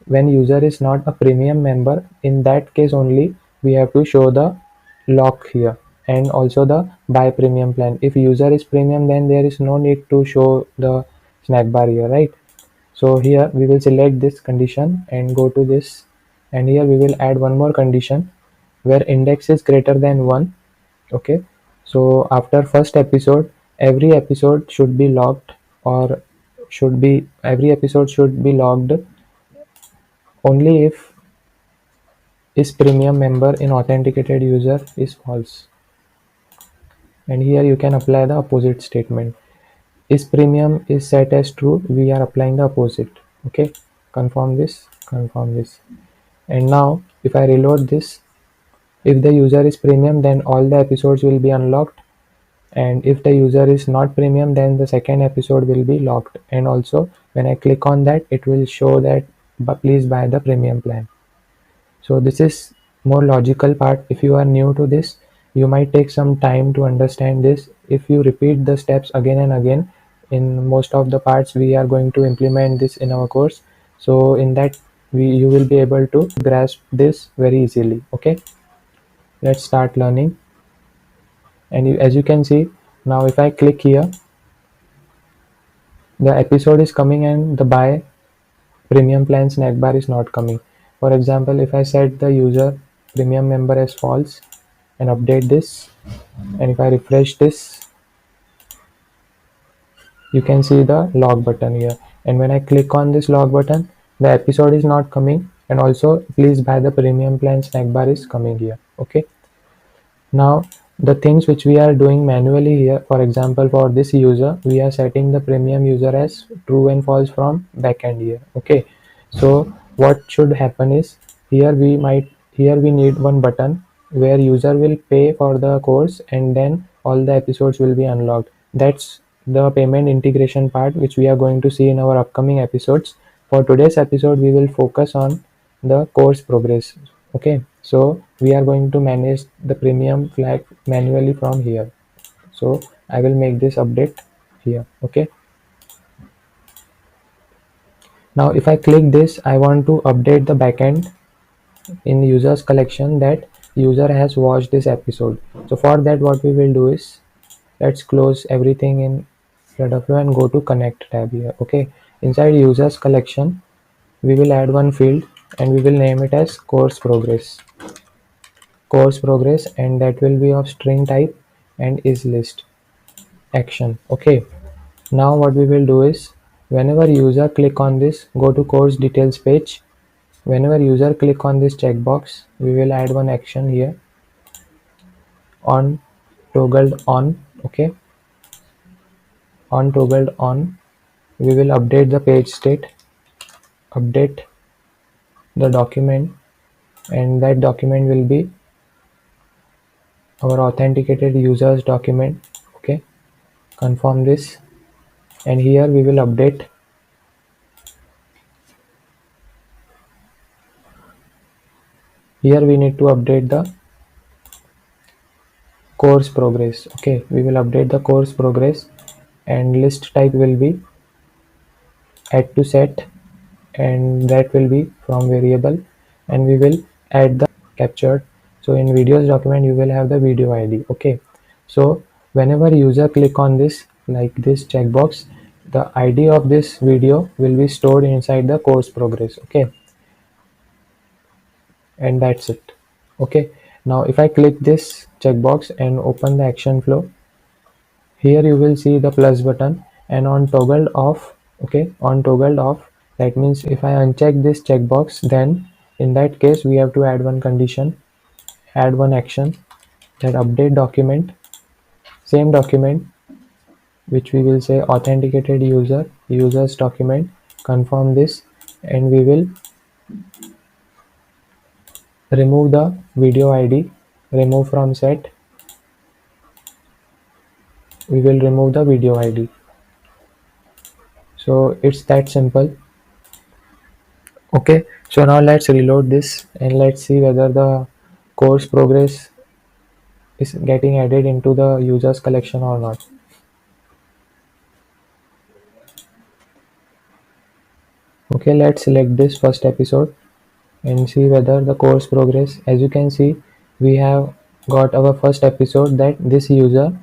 Speaker 1: when user is not a premium member, in that case only we have to show the lock here, and also the buy premium plan. If user is premium, then there is no need to show the snack bar here, right? So here we will select this condition and go to this, and here we will add one more condition where index is greater than 1. Okay, so after first episode, every episode should be logged, or should be every episode should be logged only if is premium member in authenticated user is false. And here you can apply the opposite statement. Is premium is set as true, we are applying the opposite. Okay, confirm this, confirm this. And now if I reload this, if the user is premium, then all the episodes will be unlocked, and if the user is not premium, then the second episode will be locked. And also when I click on that, it will show that please buy the premium plan. So this is more logical part. If you are new to this, you might take some time to understand this. If you repeat the steps again and again, in most of the parts we are going to implement this in our course, so in that you will be able to grasp this very easily. Okay, let's start learning. And as you can see, now if I click here, the episode is coming and the buy premium plan snack bar is not coming. For example, if I set the user premium member as false and update this, and if I refresh this, you can see the log button here. And when I click on this log button, the episode is not coming, and also please buy the premium plan snack bar is coming here. Okay, now the things which we are doing manually here, for example, for this user, we are setting the premium user as true and false from backend here. Okay, so what should happen is, here we need one button where user will pay for the course and then all the episodes will be unlocked. That's the payment integration part which we are going to see in our upcoming episodes. For today's episode, we will focus on the course progress. Okay, so we are going to manage the premium flag manually from here. So I will make this update here. Okay, now if I click this, I want to update the backend in users collection that user has watched this episode. So for that, what we will do is, let's close everything in FlutterFlow and go to connect tab here. Okay, inside users collection, we will add one field and we will name it as course progress, and that will be of string type and is list action. Okay, now what we will do is, whenever user click on this, go to course details page. Whenever user click on this checkbox, we will add one action here on toggled on. Okay, on toggled on, we will update the page state, update the document, and that document will be our authenticated users document. Okay, confirm this, and here we will update. Here we need to update the course progress. Okay, we will update the course progress, and list type will be add to set, and that will be from variable, and we will add the captured. So in videos document, you will have the video ID. Okay, so whenever user click on this, like this checkbox, the ID of this video will be stored inside the course progress. Okay, and that's it. Okay, now if I click this checkbox and open the action flow, Here you will see the plus button, and on toggled off, okay, on toggled off, that means if I uncheck this checkbox, then in that case we have to add one condition, add one action, that update document, same document, which we will say authenticated users document, confirm this, and we will remove the video id, remove from set, we will remove the video id. So it's that simple. Okay, so now let's reload this and let's see whether the course progress is getting added into the users collection or not. Okay, let's select this first episode and see whether the course progress. As you can see, we have got our first episode that this user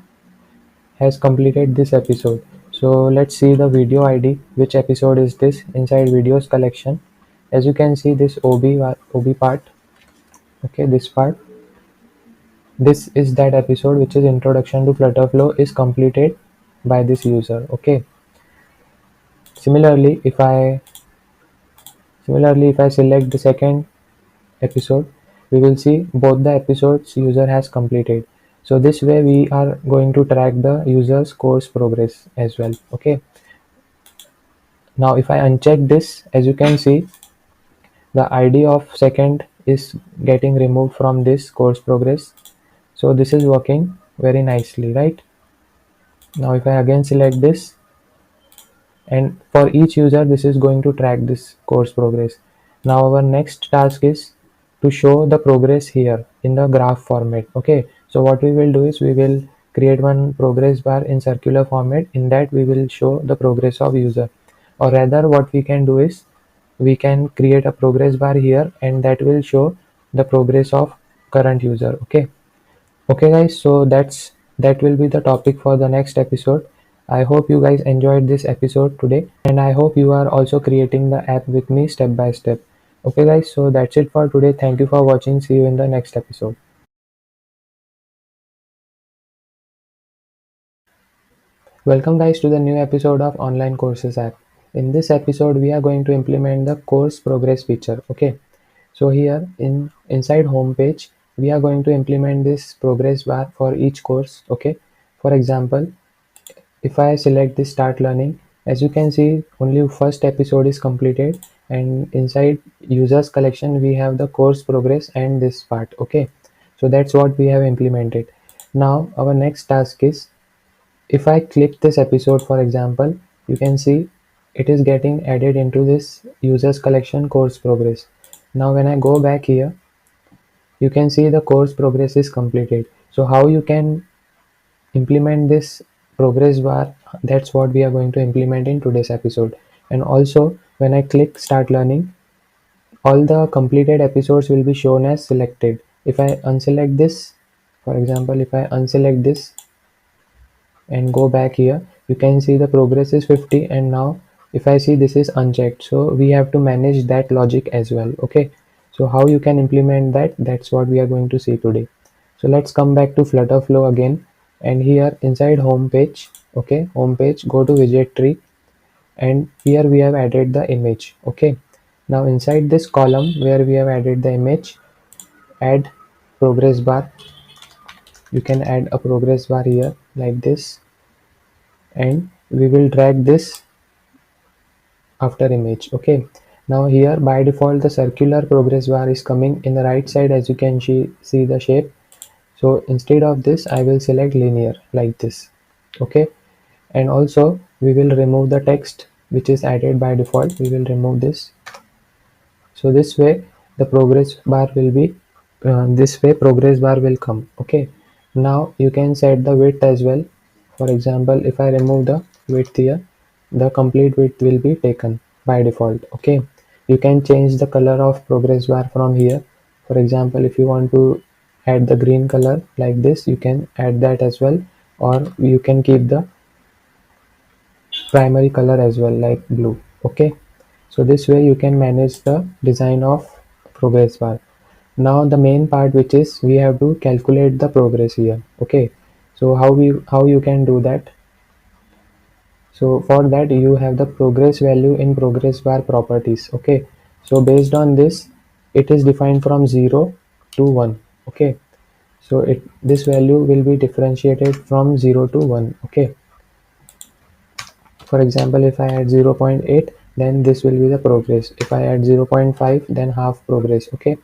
Speaker 1: has completed this episode. So let's see the video id, which episode is this inside videos collection. As you can see, this ob part, okay, this part, this is that episode which is introduction to FlutterFlow is completed by this user. Okay, similarly if I select the second episode, we will see both the episodes user has completed. So this way we are going to track the user's course progress as well. Okay, now if I uncheck this, as you can see, the id of second is getting removed from this course progress. So this is working very nicely, right? Now if I again select this, and for each user this is going to track this course progress. Now our next task is to show the progress here in the graph format. Okay, so what we will do is we will create one progress bar in circular format. In that we will show the progress of user, or rather what we can do is we can create a progress bar here and that will show the progress of current user. Okay, okay guys, so that will be the topic for the next episode. I hope you guys enjoyed this episode today, and I hope you are also creating the app with me step by step. Okay guys, so that's it for today. Thank you for watching. See you in the next episode. Welcome guys to the new episode of online courses app. In this episode we are going to implement the course progress feature. Okay, so here inside home page we are going to implement this progress bar for each course. Okay, for example, if I select this start learning, as you can see only first episode is completed, and inside users collection we have the course progress and this part. Okay, so that's what we have implemented. Now our next task is, if I click this episode for example, you can see it is getting added into this users collection course progress. Now when I go back here, you can see the course progress is completed. So how you can implement this progress bar, that's what we are going to implement in today's episode. And also when I click start learning, all the completed episodes will be shown as selected. If I unselect this, for example, if I unselect this and go back here, you can see the progress is 50, and now if I see this is unchecked, so we have to manage that logic as well. Okay, so how you can implement that, that's what we are going to see today. So let's come back to FlutterFlow again, and here inside home page, okay, home page, go to widget tree, and here we have added the image. Okay, now inside this column where we have added the image, add progress bar. You can add a progress bar here like this, and we will drag this after image. Okay, now here by default the circular progress bar is coming in the right side, as you can see the shape. So instead of this I will select linear like this. Okay, and also we will remove the text which is added by default. We will remove this. So this way the progress bar will be this way progress bar will come. Okay, now you can set the width as well. For example, if I remove the width here, the complete width will be taken by default. Okay, you can change the color of progress bar from here. For example, if you want to add the green color like this, you can add that as well, or you can keep the primary color as well like blue. Okay, so this way you can manage the design of progress bar. Now the main part, which is we have to calculate the progress here. Okay, So how you can do that? So for that you have the progress value in progress bar properties. Okay, so based on this, it is defined from 0 to 1. Okay, so this value will be differentiated from 0 to 1. Okay, for example, if I add 0.8, then this will be the progress. If I add 0.5, then half progress. Okay,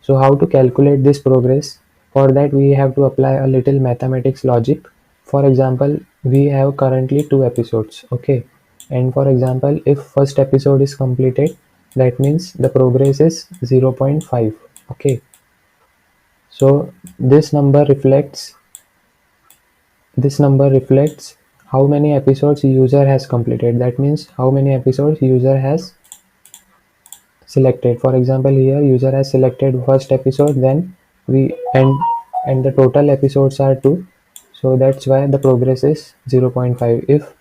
Speaker 1: so how to calculate this progress? For that we have to apply a little mathematics logic. For example, we have currently 2 episodes. Okay, and for example, if first episode is completed, that means the progress is 0.5. Okay, so this number reflects how many episodes user has completed. That means how many episodes user has selected. For example, here user has selected first episode, then we and the total episodes are 2, so that's why the progress is 0.5. If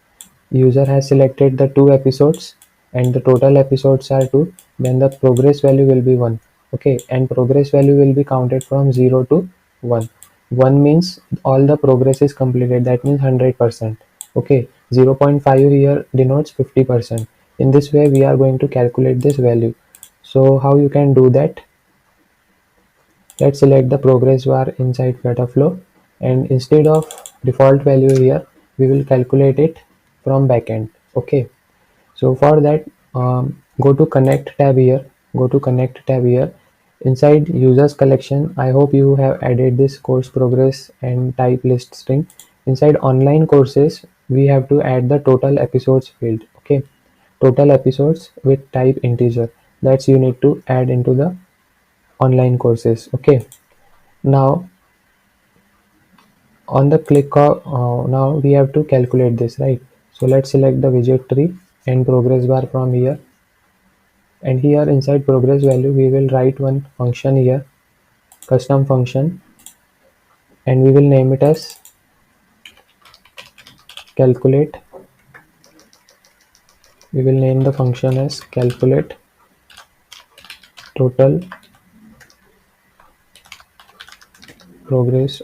Speaker 1: user has selected the 2 episodes and the total episodes are 2, then the progress value will be 1. Okay, and progress value will be counted from 0 to 1. 1 means all the progress is completed, that means 100%. Okay, 0.5 here denotes 50%. In this way we are going to calculate this value. So how you can do that? Let's select the progress bar inside FlutterFlow, and instead of default value here, we will calculate it from backend. Okay. So for that, go to Connect tab here. Go to Connect tab here. Inside users collection, I hope you have added this course progress and type list string. Inside online courses, we have to add the total episodes field. Okay, total episodes with type integer. That's you need to add into the online courses. Okay, now on the click of now we have to calculate this, right? So let's select the widget tree and progress bar from here, and here inside progress value we will write one function here, custom function, and we will name it as calculate. We will name the function as calculate total progress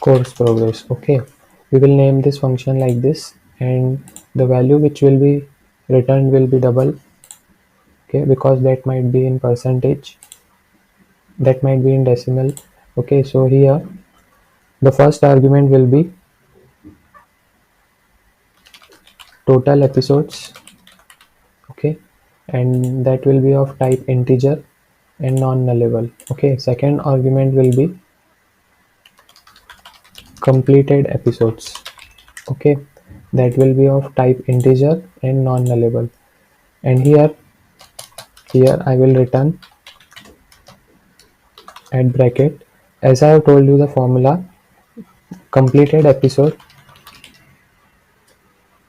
Speaker 1: course progress. Okay, we will name this function like this, and the value which will be returned will be double. Okay, because that might be in percentage, that might be in decimal. Okay, so here the first argument will be total episodes. Okay, and that will be of type integer and non-nullable. Okay, second argument will be completed episodes. Okay, that will be of type integer and non-nullable. And here I will return at bracket, as I have told you the formula, completed episode,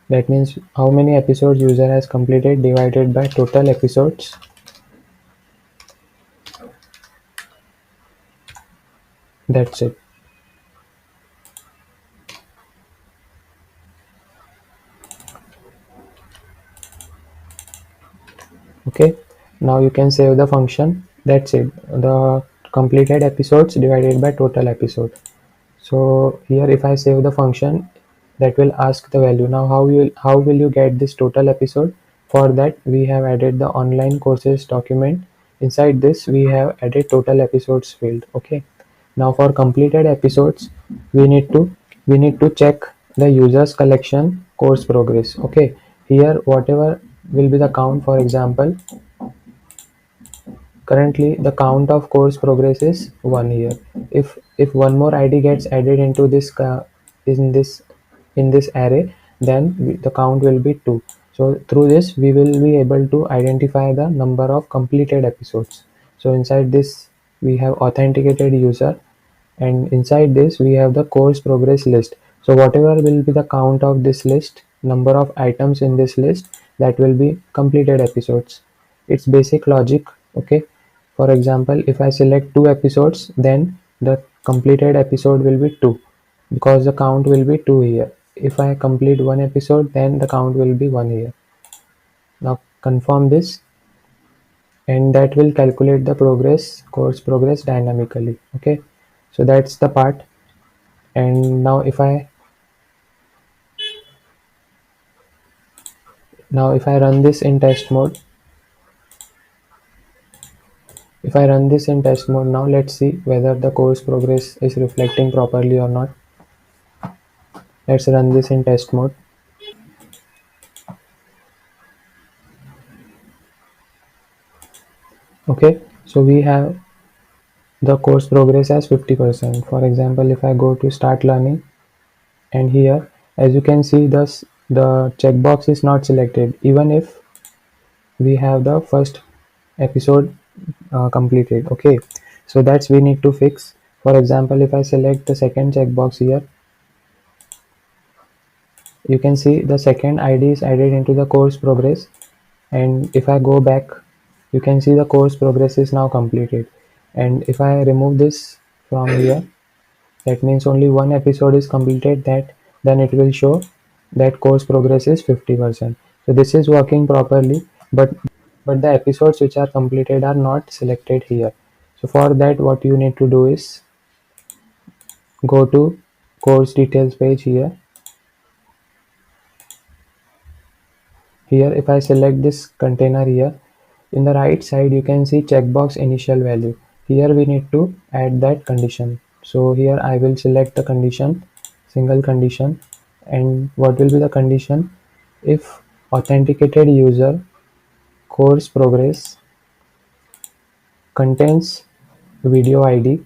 Speaker 1: that means how many episodes user has completed divided by total episodes. That's it. Okay, now you can save the function. That's it, the completed episodes divided by total episode. So here if I save the function, that will ask the value. Now how will you get this total episode? For that we have added the online courses document. Inside this we have added total episodes field. Okay, now for completed episodes we need to check the users collection course progress. Okay, here whatever will be the count. For example, currently the count of course progress is 1 here. If one more id gets added into this in this array, then the count will be 2. So through this we will be able to identify the number of completed episodes. So inside this we have authenticated user, and inside this we have the course progress list. So whatever will be the count of this list, number of items in this list, that will be completed episodes. It's basic logic. Okay, for example, if I select 2 episodes, then the completed episode will be 2, because the count will be 2 here. If I complete 1 episode, then the count will be 1 here. Now confirm this. and that will calculate the course progress dynamically. Okay, so that's the part. And now if I run this in test mode, now let's see whether the course progress is reflecting properly or not. Let's run this in test mode. Okay, so we have the course progress as 50%. For example, if I go to start learning, and here, as you can see, the checkbox is not selected even if we have the first episode completed. Okay, so that's we need to fix. For example, if I select the second checkbox here, you can see the second id is added into the course progress, and if I go back, you can see the course progress is now completed. And if I remove this from here, that means only one episode is completed, that then it will show that course progress is 50%. So this is working properly, but the episodes which are completed are not selected here. So for that, what you need to do is go to course details page here. Here, if I select this container here, in the right side you can see checkbox initial value. Here we need to add that condition. So here I will select the condition, single condition, and what will be the condition? If authenticated user course progress contains video ID,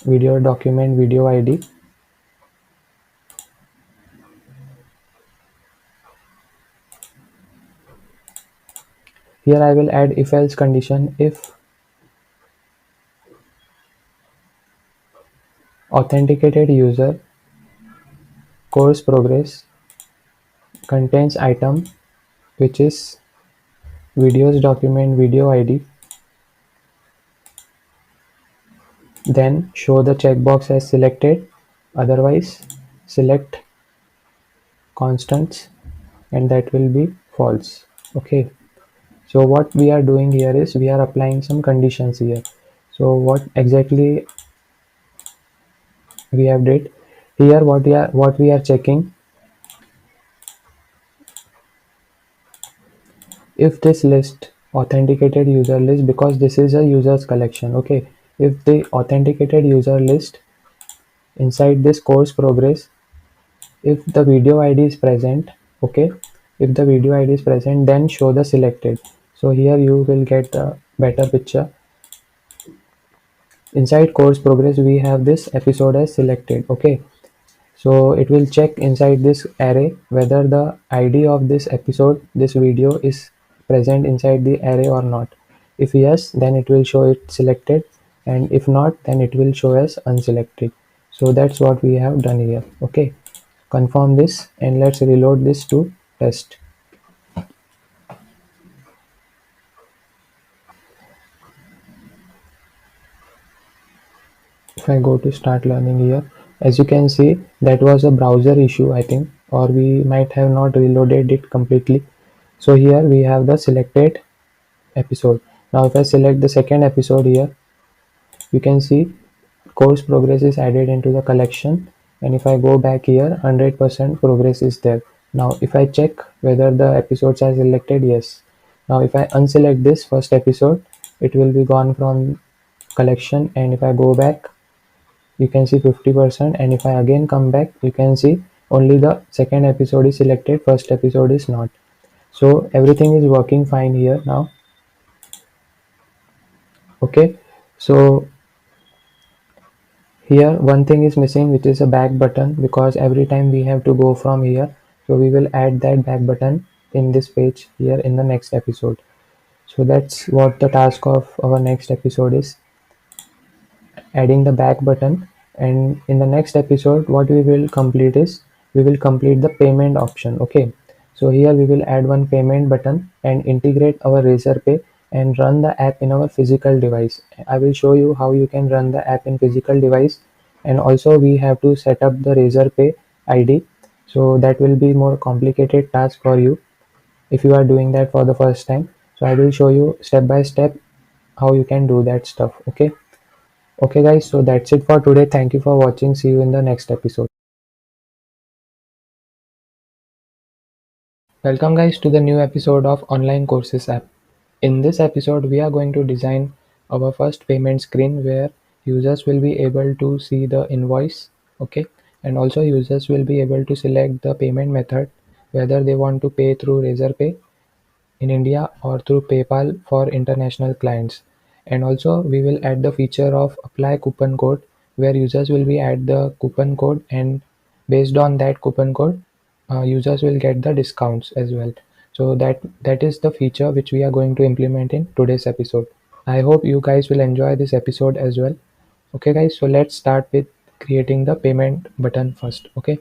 Speaker 1: video document video ID, here I will add if else condition. If authenticated user course progress contains item which is videos document video ID, then show the checkbox as selected, otherwise select constants, and that will be false. Okay, so what we are doing here is we are applying some conditions here. So what exactly we have did here, what we are checking, if this list authenticated user list, because this is a users collection. Okay, if the authenticated user list inside this course progress, if the video id is present, okay, if the video id is present, then show the selected. So here you will get a better picture. Inside course progress we have this episode as selected. Okay, so it will check inside this array whether the id of this episode, this video, is present inside the array or not. If yes, then it will show it selected, and if not, then it will show as unselected. So that's what we have done here. Okay, confirm this and let's reload this to test. If I go to start learning here, as you can see, that was a browser issue, I think, or we might have not reloaded it completely. So here we have the selected episode. Now if I select the second episode here, you can see course progress is added into the collection, and if I go back here, 100% progress is there. Now if I check whether the episodes are selected, yes. Now if I unselect this first episode, it will be gone from collection, and if I go back, you can see 50%, and if I again come back, you can see only the second episode is selected, first episode is not. So everything is working fine here now. Okay, so here one thing is missing, which is a back button, because every time we have to go from here, so we will add that back button in this page here in the next episode. So that's what the task of our next episode is, adding the back button. And in the next episode, what we will complete is we will complete the payment option. Okay, so here we will add one payment button and integrate our RazorPay and run the app in our physical device. I will show you how you can run the app in physical device, and also we have to set up the RazorPay ID, so that will be more complicated task for you if you are doing that for the first time. So I will show you step by step how you can do that stuff. Okay guys, so that's it for today. Thank you for watching. See you in the next episode. Welcome guys to the new episode of Online Courses app. In this episode, we are going to design our first payment screen where users will be able to see the invoice, okay, and also users will be able to select the payment method, whether they want to pay through RazorPay in India or through PayPal for international clients. And also we will add the feature of apply coupon code where users will be add the coupon code, and based on that coupon code users will get the discounts as well. So that is the feature which we are going to implement in today's episode. I hope you guys will enjoy this episode as well. Okay guys, so let's start with creating the payment button first. Okay,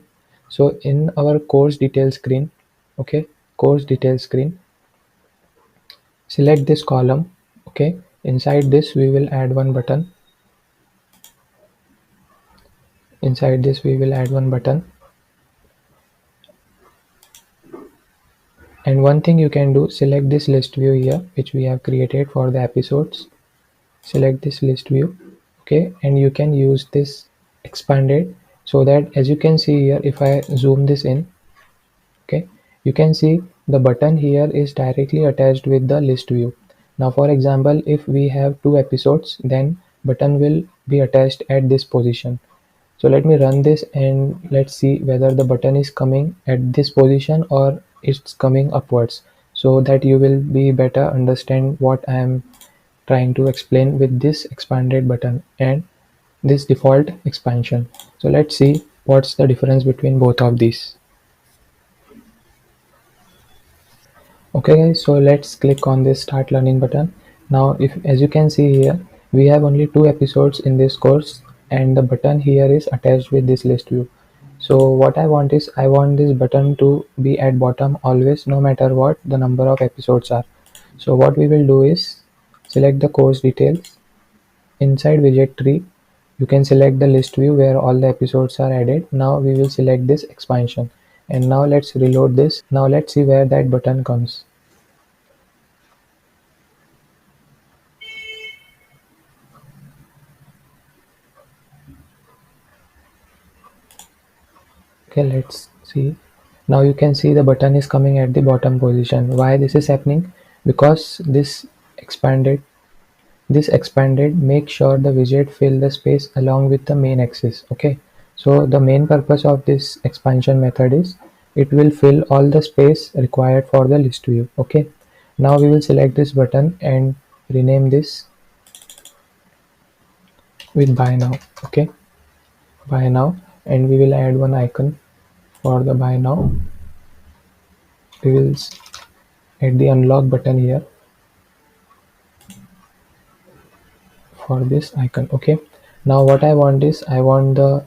Speaker 1: so in our course details screen, okay, course details screen, select this column. Okay, inside this we will add one button. Inside this we will add one button. And one thing you can do, select this list view here which we have created for the episodes. Select this list view, okay, and you can use this expanded, so that as you can see here, if I zoom this in, okay, you can see the button here is directly attached with the list view. Now for example, if we have two episodes, then button will be attached at this position. So let me run this and let's see whether the button is coming at this position or it's coming upwards, so that you will be better understand what I am trying to explain with this expanded button and this default expansion. So let's see what's the difference between both of these. Okay guys, so let's click on this start learning button. Now if as you can see here, we have only two episodes in this course and the button here is attached with this list view. So what I want is, I want this button to be at bottom always, no matter what the number of episodes are. So what we will do is select the course details. Inside widget tree, you can select the list view where all the episodes are added. Now we will select this expansion, and now let's reload this. Now let's see where that button comes. Okay, let's see. Now you can see the button is coming at the bottom position. Why this is happening? Because this expanded make sure the widget fill the space along with the main axis. Okay, so the main purpose of this expansion method is it will fill all the space required for the list view. Okay, now we will select this button and rename this with buy now. Okay, buy now, and we will add one icon for the buy now. We will add the unlock button here for this icon. Okay, now what I want is, I want the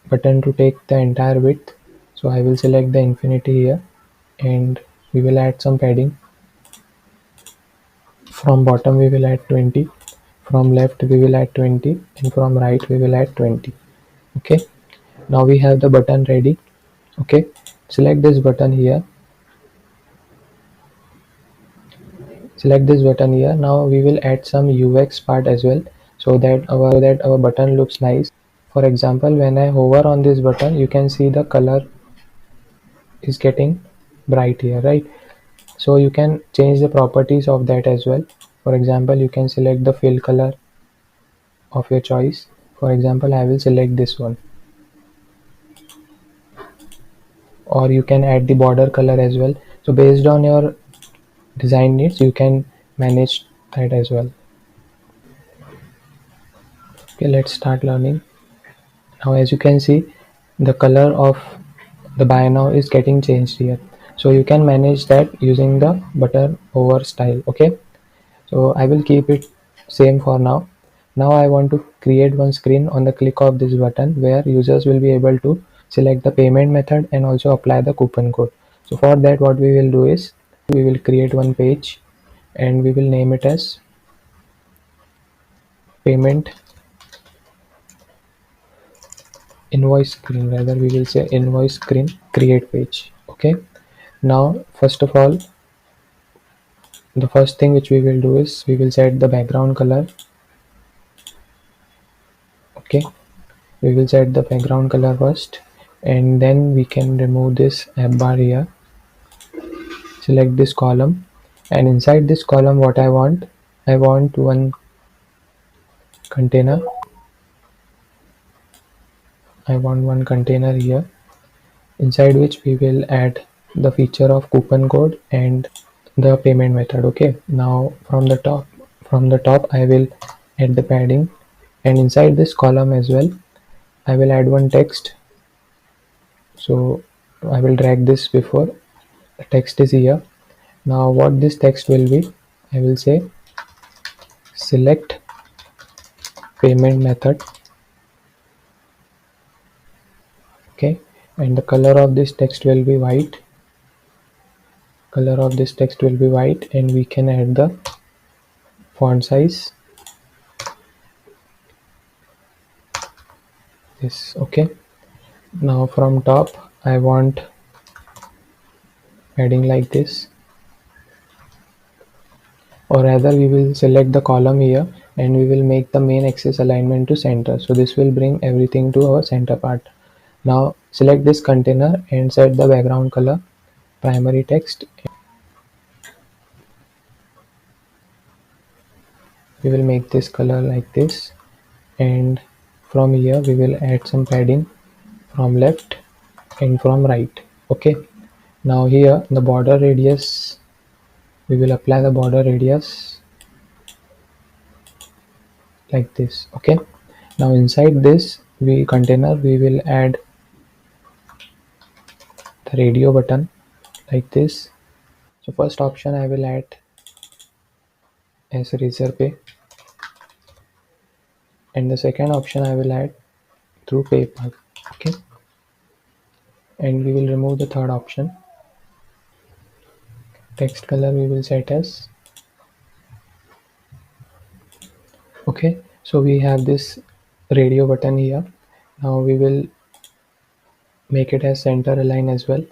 Speaker 1: button to take the entire width, so I will select the infinity here and we will add some padding. From bottom we will add 20, from left we will add 20, and from right we will add 20. Okay, now we have the button ready. Okay, select this button here, now we will add some UX part as well, so that our button looks nice. For example, when I hover on this button, you can see the color is getting bright here, right? So you can change the properties of that as well. For example, you can select the fill color of your choice. For example, I will select this one, or you can add the border color as well. So based on your design needs, you can manage that as well. Okay, let's start learning. Now as you can see, the color of the buy now is getting changed here, so you can manage that using the button over style. Okay, so I will keep it same for now. Now I want to create one screen on the click of this button where users will be able to select the payment method and also apply the coupon code. So for that, what we will do is, we will create one page and we will name it as payment invoice screen, rather we will say invoice screen create page. Okay, now first of all the first thing which we will do is we will set the background color. Okay, we will set the background color first, and then we can remove this app bar here. Select this column, and inside this column what I want one container. I want one container here, inside which we will add the feature of coupon code and the payment method. Okay, now from the top I will add the padding, and inside this column as well I will add one text. So I will drag this before the text is here. Now what this text will be, I will say select payment method. Okay, and the color of this text will be white. Color of this text will be white, and we can add the font size this. Okay, now from top I want padding like this, or rather we will select the column here and we will make the main axis alignment to center, so this will bring everything to our center part. Now select this container and set the background color primary text. We will make this color like this, and from here we will add some padding from left and from right. Okay, now here the border radius, we will apply the border radius like this. Okay, now inside this container we will add the radio button like this. So first option I will add as RazorPay, and the second option I will add through PayPal. Okay, and we will remove the third option. Text color we will set as. Okay, so we have this radio button here. Now we will make it as center align as well,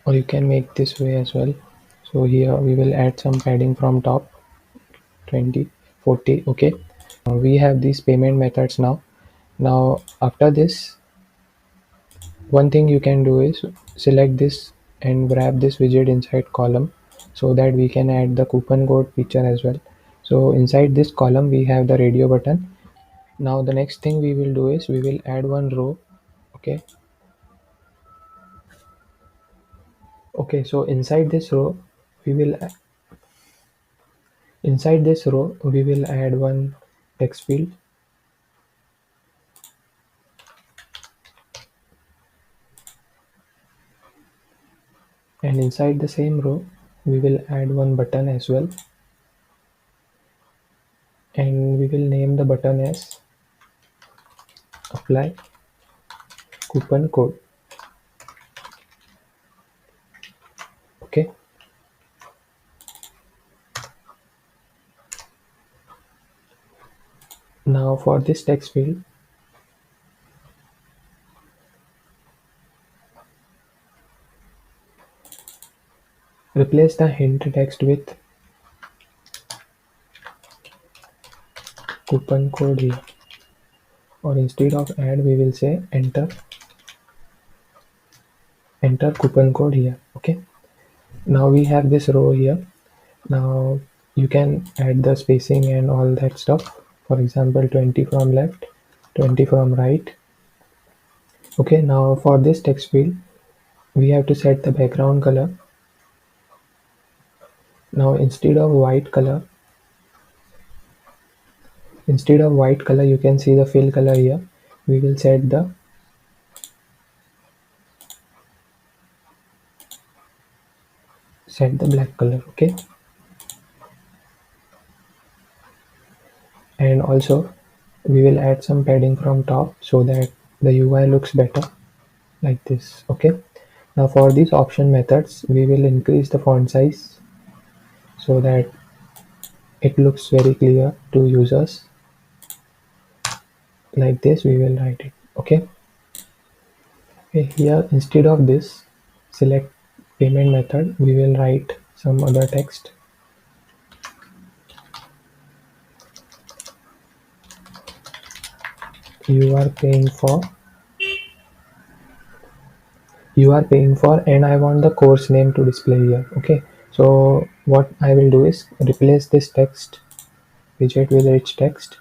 Speaker 1: or you can make this way as well. So here we will add some padding from top 20 40. Okay, now we have these payment methods. Now after this, one thing you can do is select this and wrap this widget inside column, so that we can add the coupon code feature as well. So inside this column we have the radio button. Now the next thing we will do is we will add one row. Okay, so we will inside this row we will add one text field, and inside the same row we will add one button as well, and we will name the button as apply coupon code. Okay, now for this text field replace the hint text with coupon code here, or instead of add we will say enter coupon code here. Okay, now we have this row here. Now you can add the spacing and all that stuff, for example 20 from left, 20 from right. Okay, now for this text field we have to set the background color. Now instead of white color you can see the fill color here. We will set the black color. Okay, and also we will add some padding from top so that the UI looks better like this. Okay, now for these option methods we will increase the font size so that it looks very clear to users. Like this we will write it. Okay, here instead of this select payment method, we will write some other text. You are paying for, and I want the course name to display here. Okay, so what I will do is replace this text widget with rich text,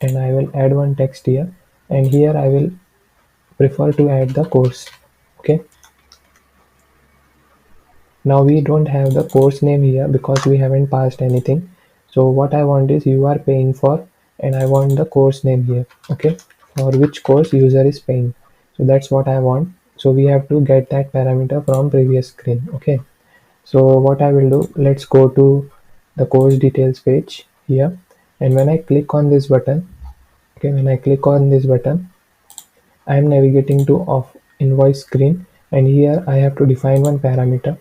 Speaker 1: and I will add one text here, and here I will prefer to add the course. Okay, now we don't have the course name here because we haven't passed anything. So what I want is you are paying for, and I want the course name here. Okay, for which course user is paying. So that's what I want. So we have to get that parameter from previous screen. Okay, so what I will do, let's go to the course details page here, and when I click on this button, okay, when I click on this button, I am navigating to off invoice screen, and here I have to define one parameter.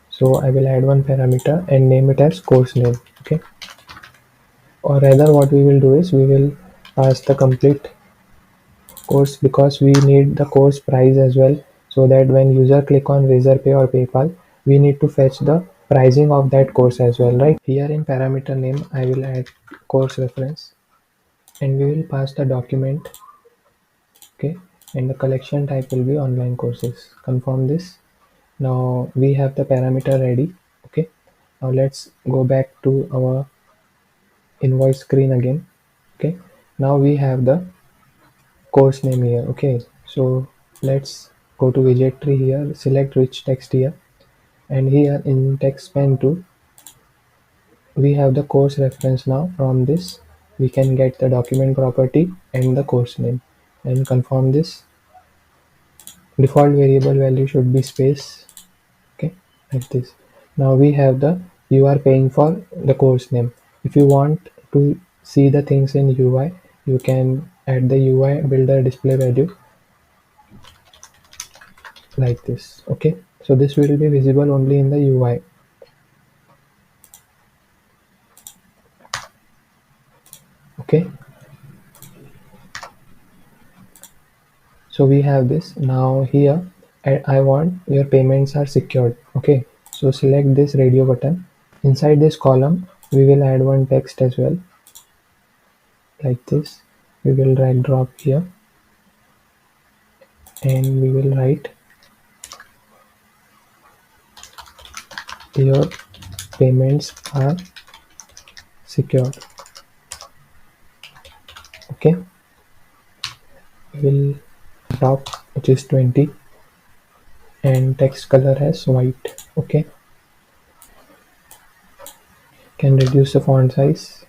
Speaker 1: So I will add one parameter and name it as course name. Okay, or rather what we will do is we will pass the complete course because we need the course price as well, so that when user click on RazorPay or PayPal, we need to fetch the pricing of that course as well, right? Here in parameter name I will add course reference, and we will pass the document. Okay, and the collection type will be online courses. Confirm this. Now we have the parameter ready. Okay, now let's go back to our invoice screen again. Okay, now we have the course name here. Okay, so let's go to widget tree here, select rich text here, and here in text span 2 we have the course reference. Now from this we can get the document property and the course name, and confirm this. Default variable value should be space. Okay, like this. Now we have the you are paying for the course name. If you want to see the things in UI, you can add the UI builder display value like this. Okay, so this will be visible only in the UI. Okay, so we have this. Now here I want your payments are secured. Okay, so select this radio button. Inside this column we will add one text as well, like this. We will drag drop here, and we will write your payments are secured. Okay, we will drop which is 20, and text color as white. Okay, can reduce the font size.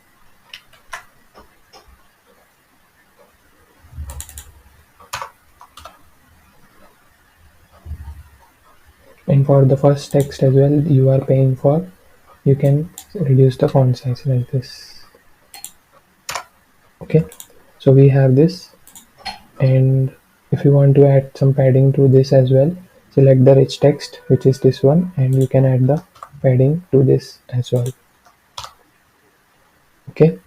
Speaker 1: And for the first text as well, you are paying for, you can reduce the font size like this. Okay, so we have this, and if you want to add some padding to this as well, select the rich text which is this one, and you can add the padding to this as well. Okay,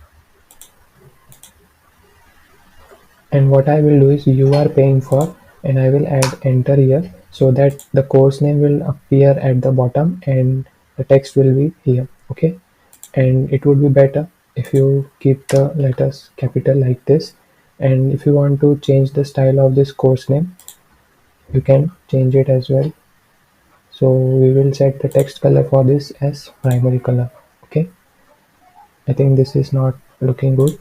Speaker 1: and what I will do is you are paying for, and I will add enter here so that the course name will appear at the bottom and the text will be here. Okay, and it would be better if you keep the letters capital like this, and if you want to change the style of this course name, you can change it as well. So we will set the text color for this as primary color. Okay, I think this is not looking good.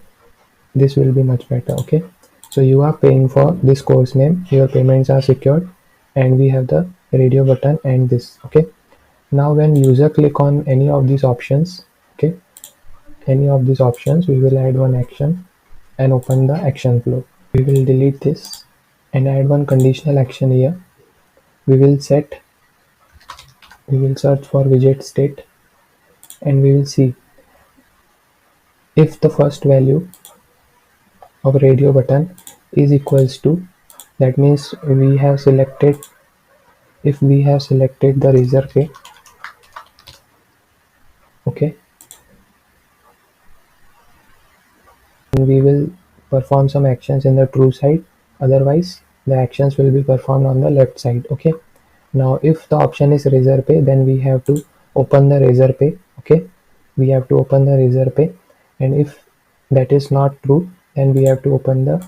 Speaker 1: This will be much better. Okay, so you are paying for this course name, your payments are secured, and we have the radio button and this. Okay, now when user click on any of these options, okay, any of these options, we will add one action and open the action flow. We will delete this and add one conditional action here. We will search for widget state, and we will see if the first value of radio button is equals to, that means we have selected, if we have selected the RazorPay. Okay, we will perform some actions in the true side, otherwise the actions will be performed on the left side. Okay, Now if the option is RazorPay, then we have to open the RazorPay. Okay, we have to open the RazorPay, and if that is not true, then we have to open the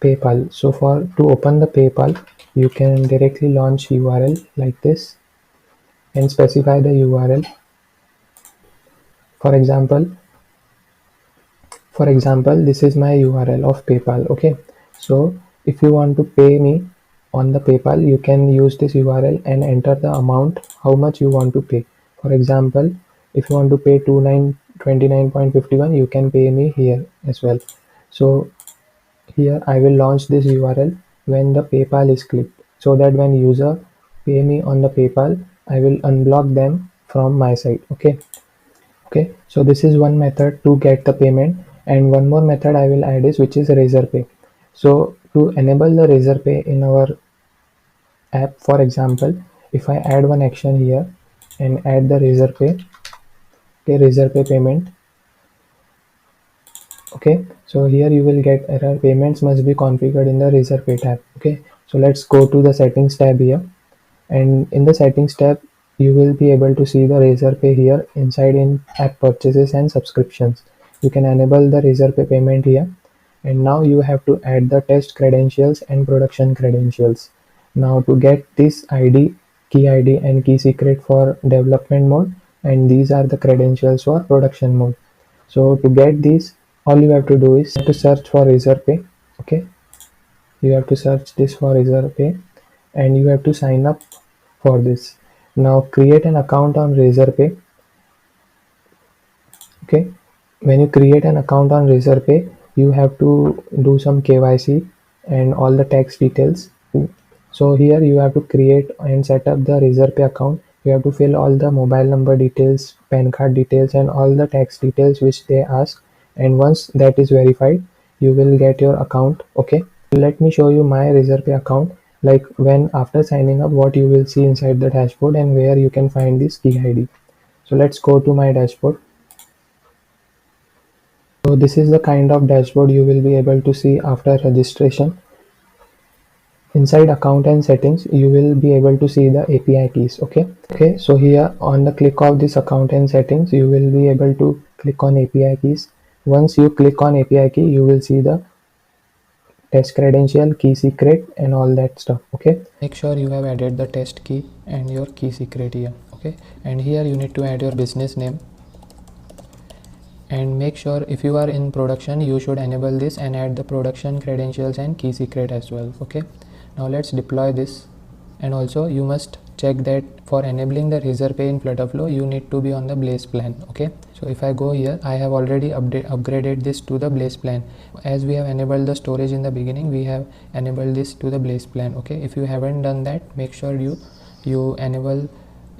Speaker 1: PayPal. So for to open the PayPal, you can directly launch URL like this and specify the URL. For example, this is my URL of PayPal. Okay, so if you want to pay me on the PayPal, you can use this URL and enter the amount how much you want to pay. For example, if you want to pay 2929.51, you can pay me here as well. So here I will launch this URL when the PayPal is clicked, so that when user pay me on the PayPal, I will unblock them from my side. Okay, so this is one method to get the payment, and one more method I will add is, which is RazorPay. So to enable the RazorPay in our app, for example, if I add one action here and add the RazorPay, okay, RazorPay payment. Okay, so here you will get error, payments must be configured in the RazorPay tab. Okay, so let's go to the settings tab here, and in the settings tab you will be able to see the RazorPay here inside in app purchases and subscriptions. You can enable the RazorPay payment here, and now you have to add the test credentials and production credentials. Now to get this key ID and key secret for development mode, and these are the credentials for production mode. So to get these, all you have to do is to search for RazorPay. Okay, you have to search this for RazorPay, and you have to sign up for this. Now create an account on RazorPay. Okay, when you create an account on RazorPay, you have to do some KYC and all the tax details. So here you have to create and set up the RazorPay account. You have to fill all the mobile number details, PAN card details, and all the tax details which they ask. And once that is verified, you will get your account. Okay, let me show you my RazorPay account. Like when after signing up, what you will see inside the dashboard and where you can find this key ID. So let's go to my dashboard. So this is the kind of dashboard you will be able to see after registration. Inside account and settings, you will be able to see the API keys. Okay, so here on the click of this account and settings, you will be able to click on API keys. Once you click on API key, you will see the test credential, key secret, and all that stuff. Okay, make sure you have added the test key and your key secret here. Okay, and here you need to add your business name, and make sure if you are in production, you should enable this and add the production credentials and key secret as well. Okay, now let's deploy this. And also you must check that for enabling the RazorPay in FlutterFlow, you need to be on the Blaze plan. Okay, so if I go here, I have already upgraded this to the Blaze plan. As we have enabled the storage in the beginning, we have enabled this to the Blaze plan. Okay, if you haven't done that, make sure you enable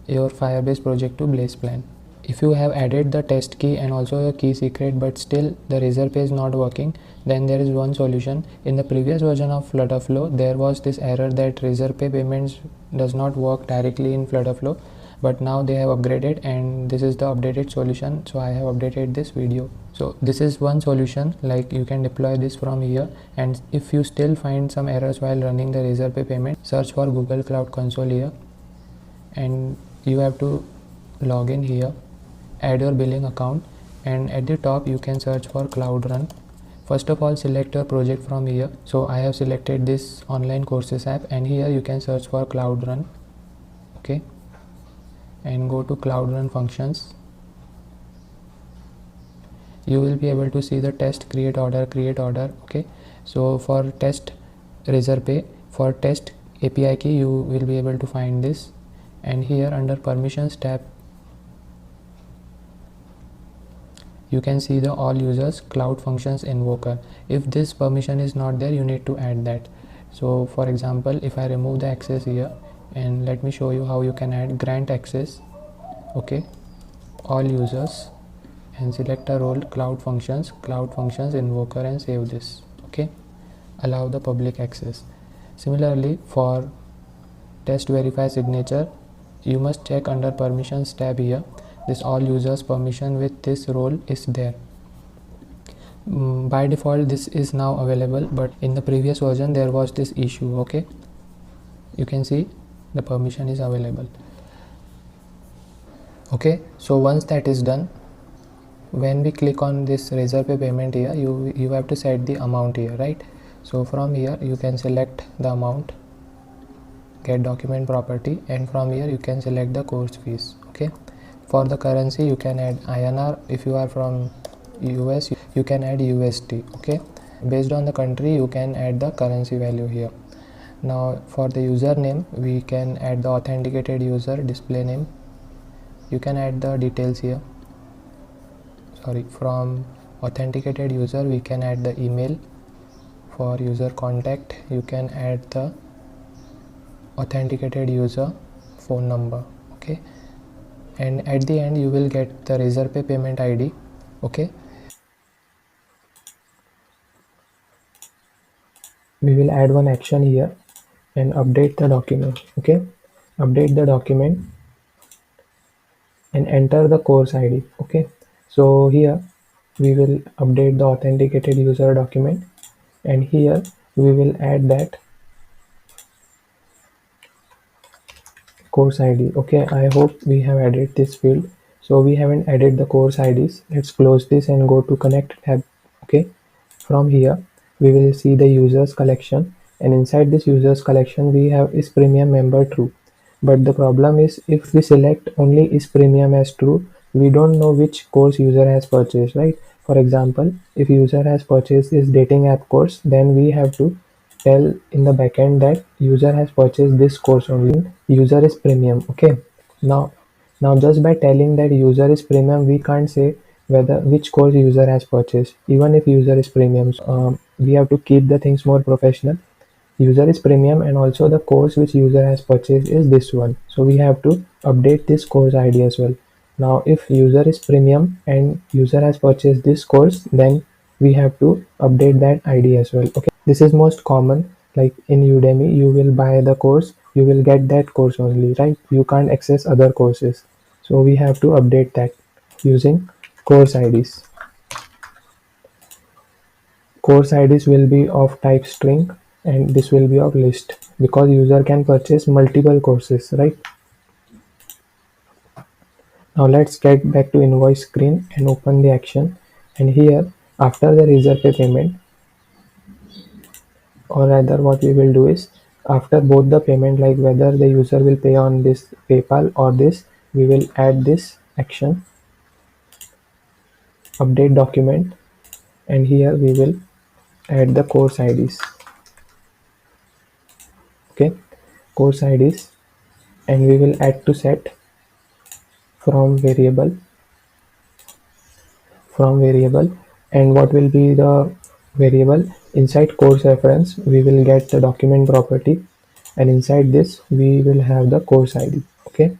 Speaker 1: your Firebase project to Blaze plan. If you have added the test key and also your key secret, but still the RazorPay is not working, then there is one solution. In the previous version of FlutterFlow, there was this error that RazorPay payments does not work directly in FlutterFlow, but now they have upgraded and this is the updated solution. So I have updated this video. So this is one solution, like you can deploy this from here. And if you still find some errors while running the RazorPay payment, search for Google Cloud Console here, and you have to log in here, add your billing account, and at the top you can search for Cloud Run. First of all, select your project from here. So I have selected this online courses app, and here you can search for Cloud Run. Okay, and go to Cloud Run functions. You will be able to see the test create order. Okay, so for test RazorPay, for test API key, you will be able to find this, and here under permissions tab you can see the all users cloud functions invoker. If this permission is not there, you need to add that. So for example, if I remove the access here, and let me show you how you can add grant access. Okay, all users, and select a role cloud functions invoker, and save this. Okay, allow the public access. Similarly, for test verify signature, you must check under permissions tab here. This all users permission with this role is there. By default this is now available, but in the previous version there was this issue. Okay, you can see the permission is available. Okay, so once that is done, when we click on this RazorPay payment here, you have to set the amount here, right? So from here you can select the amount, get document property, and from here you can select the course fees. Okay, for the currency you can add INR. If you are from US, you can add USD. Okay, based on the country you can add the currency value here. Now for the username, we can add the authenticated user display name. You can add the details here. From authenticated user we can add the email. For user contact you can add the authenticated user phone number. Okay, and at the end you will get the RazorPay payment ID. Okay, we will add one action here and update the document. Okay, update the document and enter the course ID. Okay, so here we will update the authenticated user document, and here we will add that course ID. Okay, I hope we have added this field. So we haven't added the course IDs. Let's close this and go to connect tab. Okay, from here we will see the users collection, and inside this users collection we have is premium member true. But the problem is, if we select only is premium as true, we don't know which course user has purchased, right? For example, if user has purchased this dating app course, then we have to tell in the backend that user has purchased this course only, user is premium. Okay, now just by telling that user is premium, we can't say whether which course user has purchased, even if user is premium. So, we have to keep the things more professional. User is premium, and also the course which user has purchased is this one, so we have to update this course ID as well. Now if user is premium and user has purchased this course, then we have to update that ID as well. Okay, this is most common. Like in Udemy, you will buy the course, you will get that course only, right? You can't access other courses, so we have to update that using course IDs. Course IDs will be of type string, and this will be of list, because user can purchase multiple courses, right? Now let's get back to invoice screen and open the action. And here, after the RazorPay payment, or rather what we will do is, after both the payment, like whether the user will pay on this PayPal or this, we will add this action, update document, and here we will add the course IDs. Okay, course IDs, and we will add to set from variable, and what will be the variable? Inside course reference we will get the document property, and inside this we will have the course ID. Okay,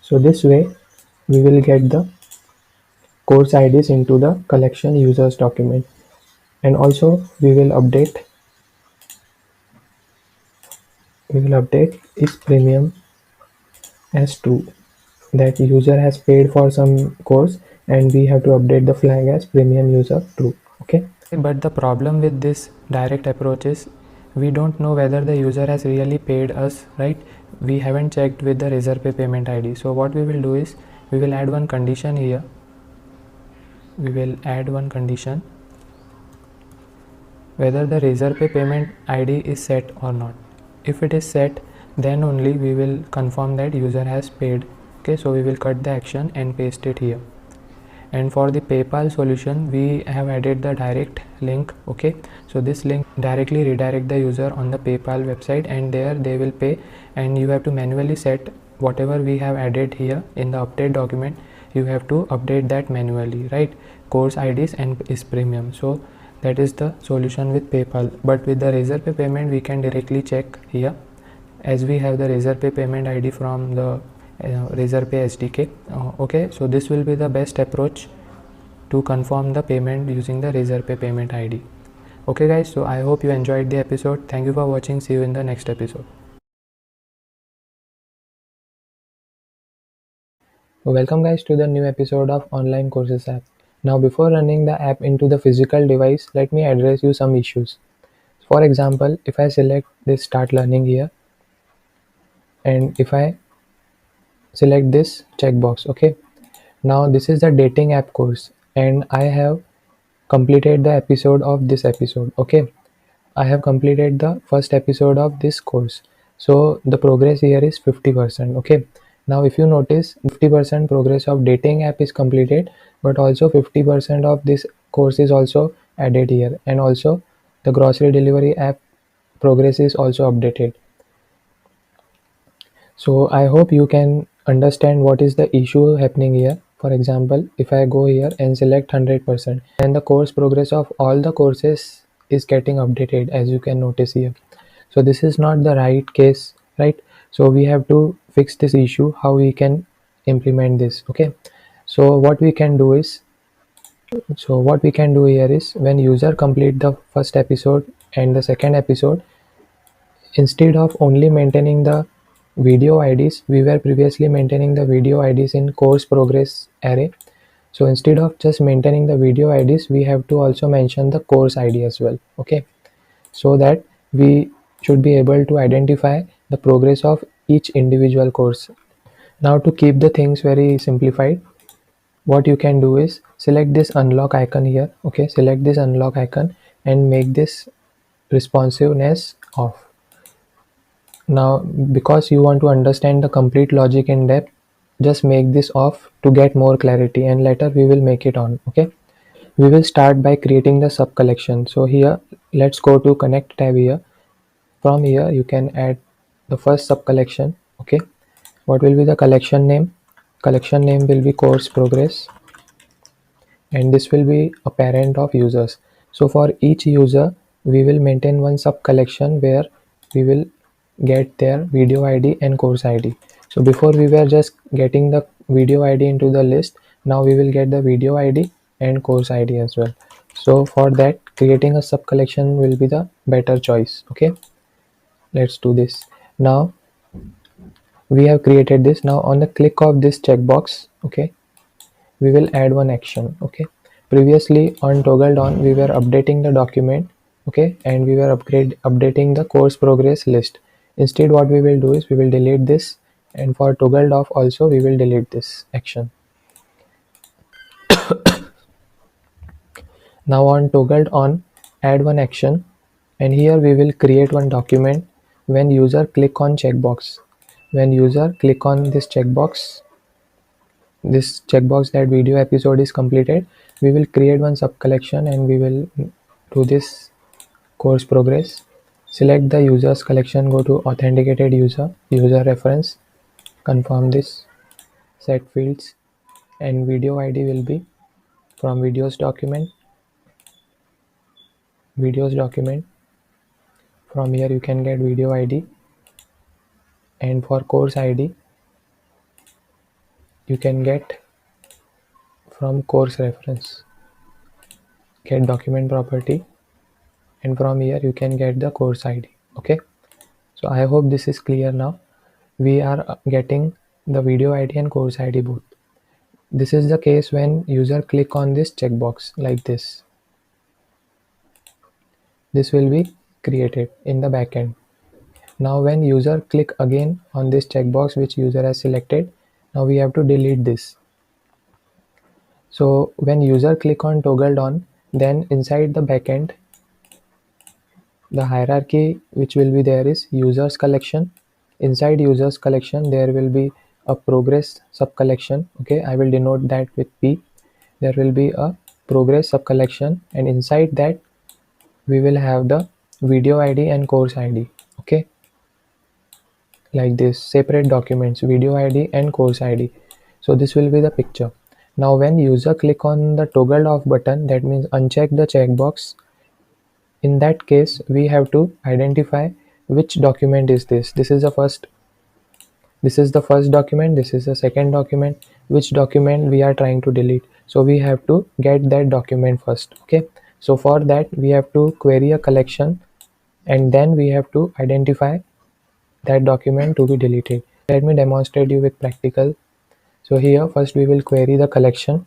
Speaker 1: so this way we will get the course IDs into the collection users document. And also we will update is premium as true, that user has paid for some course, and we have to update the flag as premium user true. Okay, but the problem with this direct approach is we don't know whether the user has really paid us, right? We haven't checked with the RazorPay payment ID. So what we will do is, we will add one condition here. We will add one condition whether the RazorPay payment ID is set or not. If it is set, then only we will confirm that user has paid. Okay, so we will cut the action and paste it here. And for the PayPal solution, we have added the direct link. Okay, so this link directly redirect the user on the PayPal website, and there they will pay, and you have to manually set whatever we have added here in the update document. You have to update that manually, right? Course IDs and is premium. So that is the solution with PayPal. But with the RazorPay payment, we can directly check here, as we have the RazorPay payment ID from the RazorPay SDK. Okay, so this will be the best approach to confirm the payment using the RazorPay payment ID. Okay guys, so I hope you enjoyed the episode. Thank you for watching. See you in the next episode. Welcome guys to the new episode of Online Courses app. Now before running the app into the physical device, let me address you some issues. For example, if I select this start learning here, and if I select this checkbox, okay, now this is the dating app course and I have completed the episode of this episode. Okay, I have completed the first episode of this course, so the progress here is 50%. Okay, now if you notice, 50% progress of dating app is completed, but also 50% of this course is also added here, and also the grocery delivery app progress is also updated. So I hope you can understand what is the issue happening here. For example, if I go here and select 100%, then the course progress of all the courses is getting updated, as you can notice here. So this is not the right case, right? So we have to fix this issue, how we can implement this. Okay, so what we can do here is, when user complete the first episode and the second episode, instead of only maintaining the video IDs, we were previously maintaining the video IDs in course progress array. So instead of just maintaining the video IDs, we have to also mention the course ID as well. Okay, so that we should be able to identify the progress of each individual course. Now, to keep the things very simplified, what you can do is select this unlock icon here. Okay, select this unlock icon and make this responsiveness off. Now, because you want to understand the complete logic in depth, just make this off to get more clarity, and later we will make it on. Okay, we will start by creating the sub collection. So here, let's go to connect tab here. From here you can add the first sub collection. Okay, what will be the collection name? Collection name will be course progress, and this will be a parent of users. So for each user we will maintain one sub collection where we will get their video ID and course ID. So before we were just getting the video ID into the list, now we will get the video ID and course ID as well. So for that, creating a sub collection will be the better choice. Okay, let's do this. Now we have created this. Now on the click of this checkbox, okay, we will add one action. Okay, previously on toggled on we were updating the document, okay, and we were updating the course progress list. Instead, what we will do is we will delete this, and for toggled off also we will delete this action. Now on toggled on, add one action, and here we will create one document. When user click on checkbox, when user click on this checkbox that video episode is completed, we will create one sub collection and we will do this course progress. Select the users collection, go to authenticated user reference, confirm this, set fields, and video ID will be from videos document. From here you can get video ID, and for course ID you can get from course reference, get document property, and from here you can get the course ID. Okay, so I hope this is clear now. We are getting the video ID and course ID both. This is the case when user click on this checkbox like this. This will be created in the backend. Now when user click again on this checkbox which user has selected, now we have to delete this. So when user click on toggled on, then inside the backend, the hierarchy which will be there is users collection. Inside users collection there will be a progress sub collection. Okay, I will denote that with P. There will be a progress sub collection, and inside that we will have the video ID and course ID. Okay, like this, separate documents, video ID and course ID. So this will be the picture. Now when user click on the toggle off button, that means uncheck the checkbox. In that case we have to identify which document is this. This is the first document, this is the second document, which document we are trying to delete. So we have to get that document first. Okay, so for that we have to query a collection, and then we have to identify that document to be deleted. Let me demonstrate you with practical. So here first we will query the collection.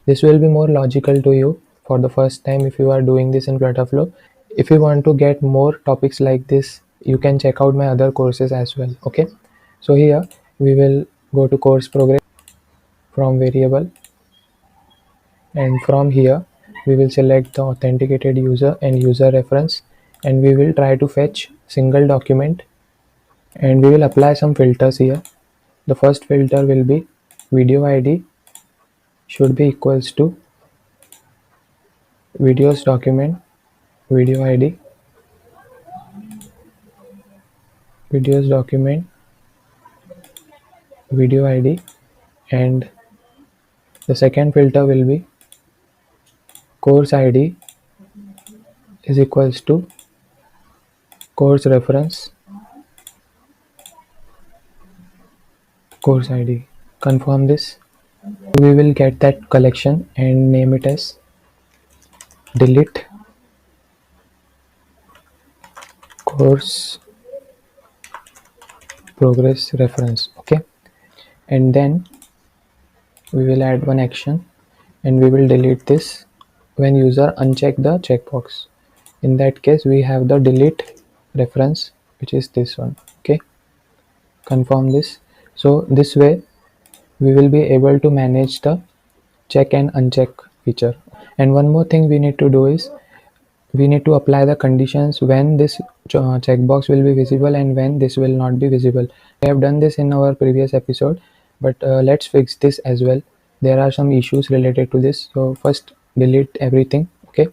Speaker 1: This will be more logical to you for the first time if you are doing this in FlutterFlow. If you want to get more topics like this, you can check out my other courses as well. Okay, so here we will go to course progress from variable, and from here we will select the authenticated user and user reference, and we will try to fetch single document, and we will apply some filters here. The first filter will be video id should be equals to videos document video id, videos document video id, and the second filter will be course id is equals to course reference course id. Confirm this. We will get that collection and name it as delete course progress reference. Okay, and then we will add one action, and we will delete this when user uncheck the checkbox. In that case we have the delete reference, which is this one. Okay, confirm this. So this way we will be able to manage the check and uncheck feature. And one more thing we need to do is we need to apply the conditions when this checkbox will be visible and when this will not be visible. We have done this in our previous episode, but let's fix this as well. There are some issues related to this. So first delete everything. Okay,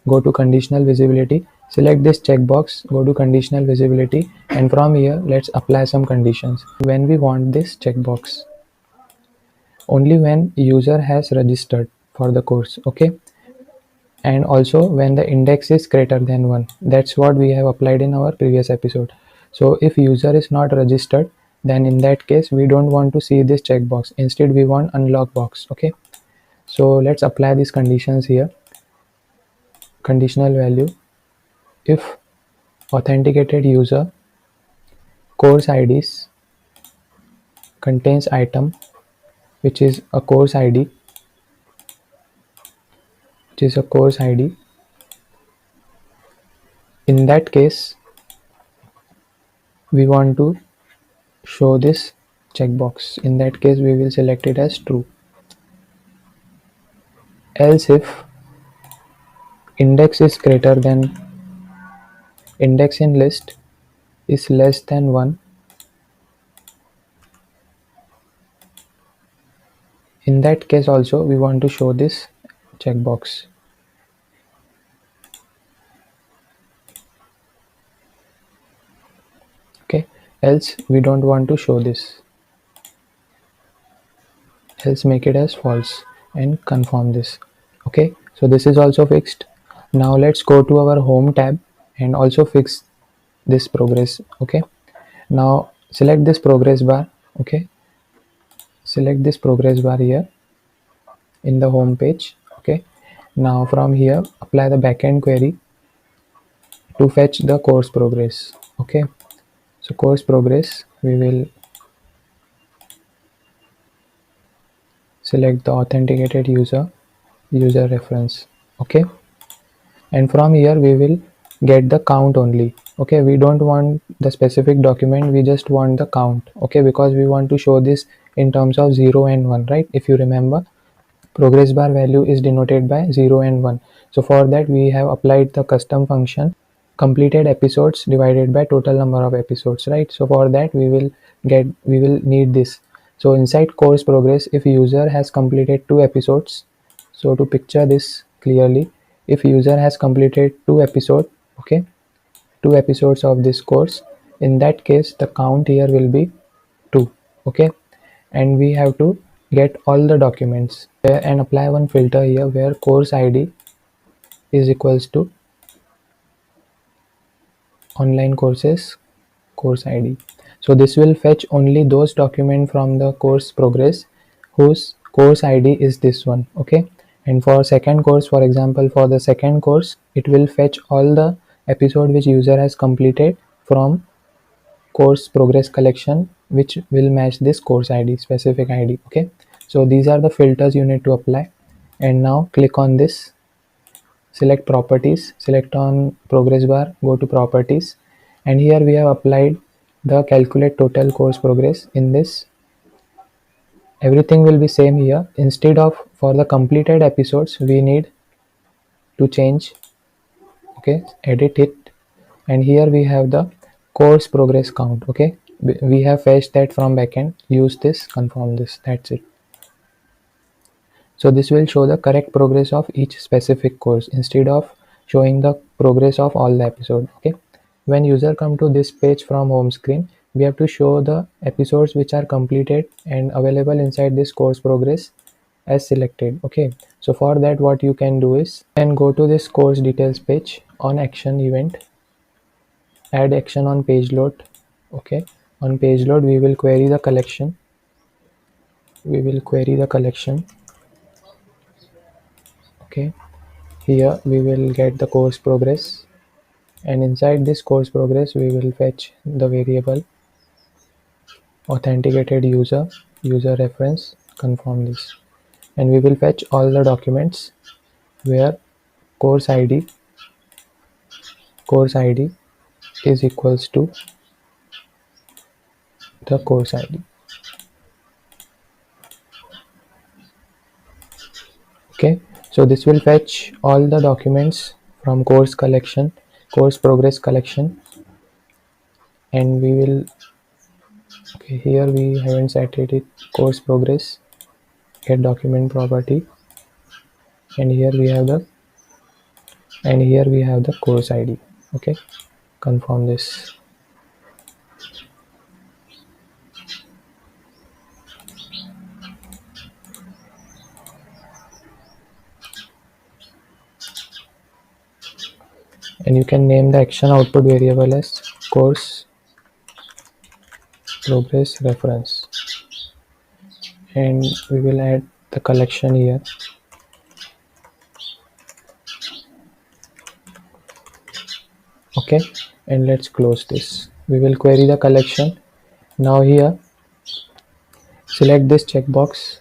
Speaker 1: go to conditional visibility, select this checkbox, go to conditional visibility, and from here let's apply some conditions. When we want this checkbox, only when user has registered for the course. Okay, and also when the index is greater than 1. That's what we have applied in our previous episode. So if user is not registered, then in that case we don't want to see this checkbox. Instead we want unlock box. Okay, so let's apply these conditions here. Conditional value: if authenticated user course IDs contains item which is a course ID, in that case we want to show this checkbox. In that case we will select it as true. Else if index is greater than index in list is less than 1, in that case also we want to show this checkbox. Okay, else we don't want to show this, else make it as false and confirm this. Okay, so this is also fixed. Now let's go to our home tab and also fix this progress. Okay, now select this progress bar. Okay, select this progress bar here in the home page. Okay, now from here apply the backend query to fetch the course progress. Okay, so course progress, we will select the authenticated user reference. Okay, and from here we will get the count only. Okay, we don't want the specific document, we just want the count. Okay, because we want to show this in terms of 0 and 1, right? If you remember, progress bar value is denoted by 0 and 1. So for that we have applied the custom function completed episodes divided by total number of episodes, right? So for that we will need this. So inside course progress, if user has completed 2 episodes, so to picture this clearly, if user has completed 2 episodes, okay, 2 episodes of this course, in that case the count here will be 2. Okay, and we have to get all the documents and apply one filter here where course ID is equals to online courses course ID. So this will fetch only those documents from the course progress whose course ID is this one. Okay, and for second course, for example, for the second course, it will fetch all the episode which user has completed from course progress collection, which will match this course ID, specific ID. Okay, so these are the filters you need to apply. And now click on this select properties, select on progress bar, go to properties, and here we have applied the calculate total course progress. In this, everything will be same here. Instead of for the completed episodes, we need to change, okay, edit it, and here we have the course progress count. Okay, we have fetched that from backend, use this, confirm this, that's it. So this will show the correct progress of each specific course instead of showing the progress of all the episode. Okay, when user come to this page from home screen, we have to show the episodes which are completed and available inside this course progress as selected. Okay, so for that what you can do is, you can go to this course details page, on action event, add action on page load. Okay, on page load we will query the collection, okay. Here we will get the course progress, and inside this course progress we will fetch the variable authenticated user reference, confirm this, and we will fetch all the documents where course id is equals to the course id. Okay, so this will fetch all the documents from course progress collection, and we will, okay, here we haven't set it course progress, get document property, and here we have the course id. Okay, confirm this, and you can name the action output variable as course progress reference, and we will add the collection here. Okay, and let's close this. We will query the collection. Now here select this checkbox,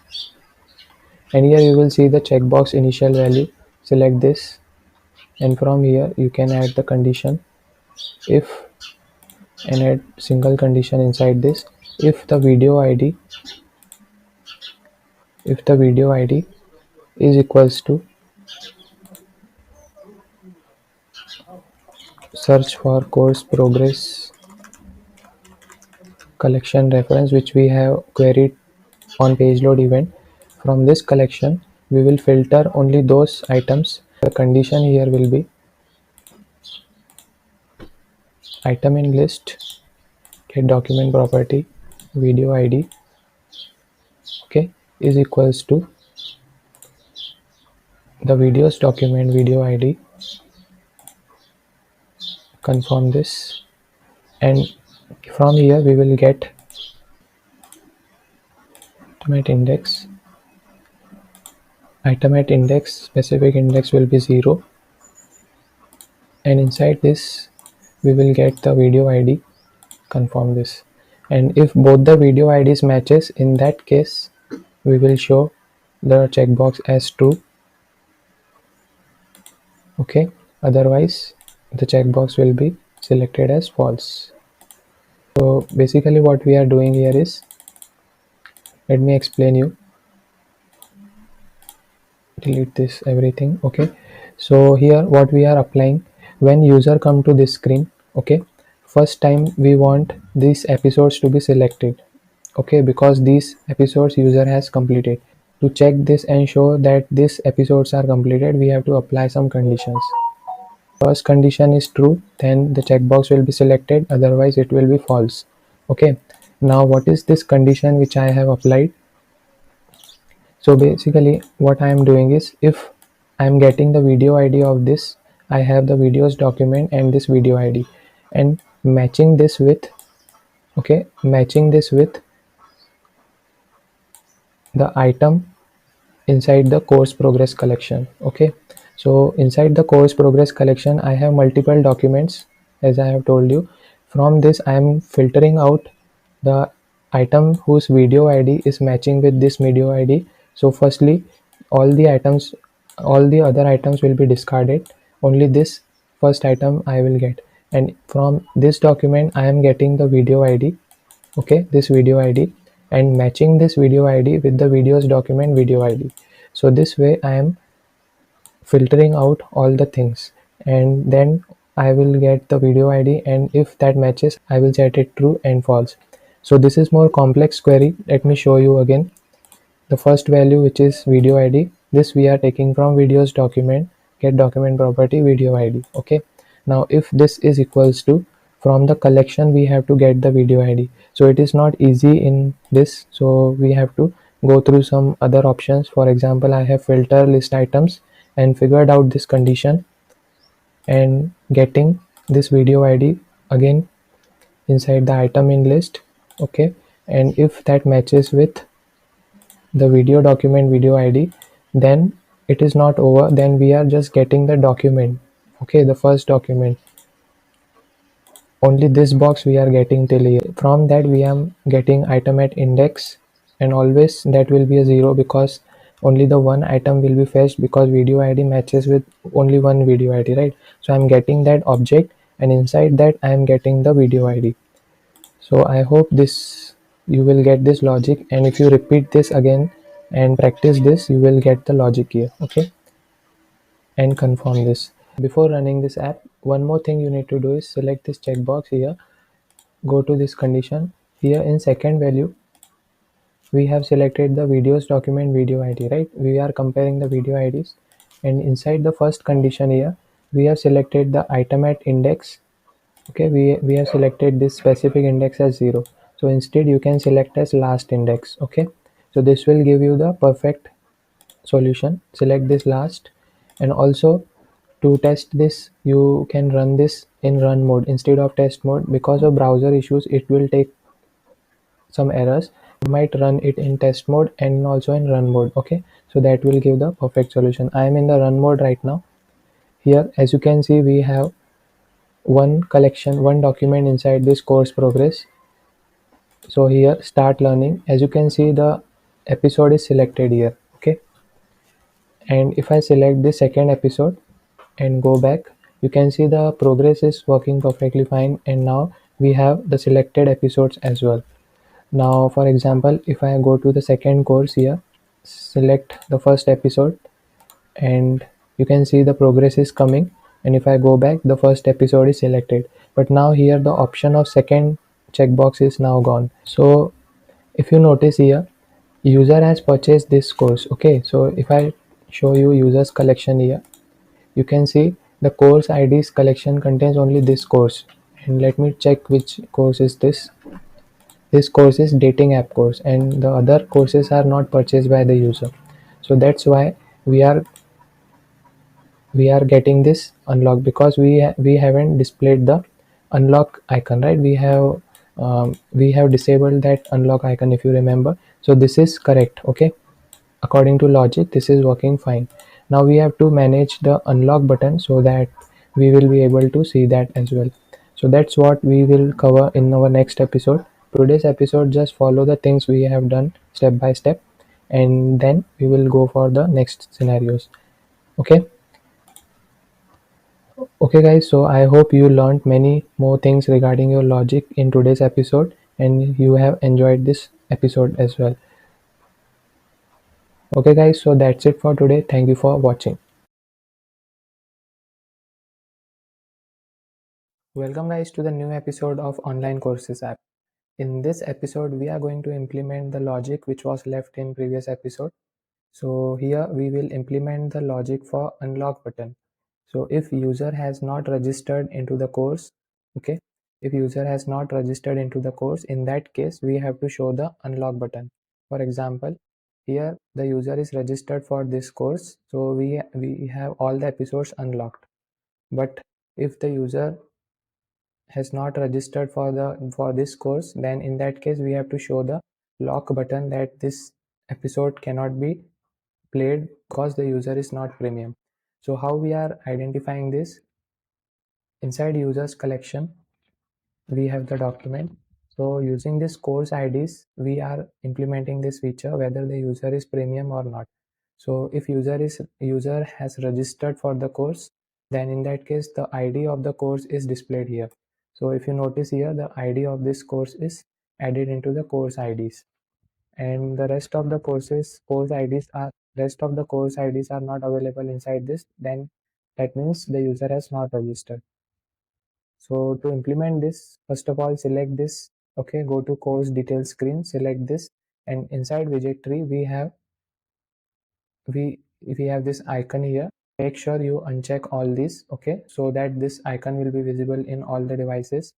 Speaker 1: and here you will see the checkbox initial value, select this, and from here you can add the condition if, and add single condition inside this, if the video id is equals to search for course progress collection reference which we have queried on page load event. From this collection we will filter only those items. The condition here will be item in list, get document property video id, okay, is equals to the videos document video id, confirm this, and from here we will get item at index specific index will be 0, and inside this we will get the video id, confirm this, and if both the video ids matches, in that case we will show the checkbox as true. Okay, otherwise the checkbox will be selected as false. So basically what we are doing here is, let me explain you, delete this everything. Okay, so here what we are applying, when user come to this screen, okay, first time we want these episodes to be selected, okay, because these episodes user has completed. To check this and show that these episodes are completed, we have to apply some conditions. First condition is true, then the checkbox will be selected, otherwise it will be false. Okay, now what is this condition which I have applied? So basically what I am doing is, if I am getting the video id of this, I have the videos document and this video id, and matching this with, okay, matching this with the item inside the course progress collection. Okay, so inside the course progress collection I have multiple documents, as I have told you. From this I am filtering out the item whose video id is matching with this video id. So firstly all the items all the other items will be discarded. Only this first item I will get, and from this document I am getting the video id. Okay, this video id, and matching this video id with the videos document video id. So this way I am filtering out all the things, and then I will get the video id, and if that matches I will set it true and false. So this is more complex query. Let me show you again. The first value, which is video id, this we are taking from videos document, get document property video id. Okay, now if this is equals to, from the collection we have to get the video id. So it is not easy in this, so we have to go through some other options. For example, I have filter list items and figured out this condition and getting this video id again inside the item in list. Okay, and if that matches with the video document video id, then it is not over, then we are just getting the document. Okay, the first document, only this box we are getting till here. From that we are getting item at index, and always that will be a 0 because only the one item will be fetched, because video id matches with only one video id, right? So I'm getting that object, and inside that I am getting the video id. So I hope this you will get this logic, and if you repeat this again and practice this, you will get the logic here. Okay, and confirm this. Before running this app, one more thing you need to do is select this checkbox here, go to this condition here. In second value we have selected the videos document video id, right? We are comparing the video ids, and inside the first condition here we have selected the item at index. Okay, we have selected this specific index as 0, so instead you can select as last index. Okay, so this will give you the perfect solution. Select this last, and also to test this you can run this in run mode instead of test mode. Because of browser issues it will take some errors. You might run it in test mode and also in run mode. Okay, so that will give the perfect solution. I am in the run mode right now. Here as you can see we have one collection, one document inside this course progress. So here start learning, as you can see the episode is selected here. Okay, and if I select the second episode and go back, you can see the progress is working perfectly fine, and now we have the selected episodes as well. Now for example, if I go to the second course here, select the first episode, and you can see the progress is coming, and if I go back the first episode is selected, but now here the option of second checkbox is now gone. So if you notice here, user has purchased this course. Okay, so if I show you users collection here, you can see the course IDs collection contains only this course, and let me check which course is this. This course is dating app course, and the other courses are not purchased by the user. So that's why we are getting this unlock, because we haven't displayed the unlock icon, right? We have disabled that unlock icon, if you remember. So this is correct. Okay, according to logic this is working fine. Now we have to manage the unlock button so that we will be able to see that as well. So that's what we will cover in our next episode. Today's episode just follow the things we have done step by step, and then we will go for the next scenarios. Okay. Okay guys, so I hope you learned many more things regarding your logic in today's episode, and you have enjoyed this episode as well. Okay guys, so that's it for today. Thank you for watching. Welcome guys to the new episode of Online Courses app. In this episode we are going to implement the logic which was left in previous episode. So here we will implement the logic for unlock button. So if user has not registered into the course, okay, if user has not registered into the course, in that case we have to show the unlock button. For example, here the user is registered for this course, so we have all the episodes unlocked. But if the user has not registered for this course, then in that case we have to show the lock button that this episode cannot be played because the user is not premium. So how we are identifying this? Inside users collection we have the document. So using this course IDs we are implementing this feature whether the user is premium or not. So if user has registered for the course, then in that case the ID of the course is displayed here. So if you notice here, the ID of this course is added into the course IDs, and the rest of the course IDs are not available inside this. Then that means the user has not registered. So to implement this, first of all, select this. Okay, go to course details screen, select this, and inside widget tree we have this icon here. Make sure you uncheck all these, okay, so that this icon will be visible in all the devices.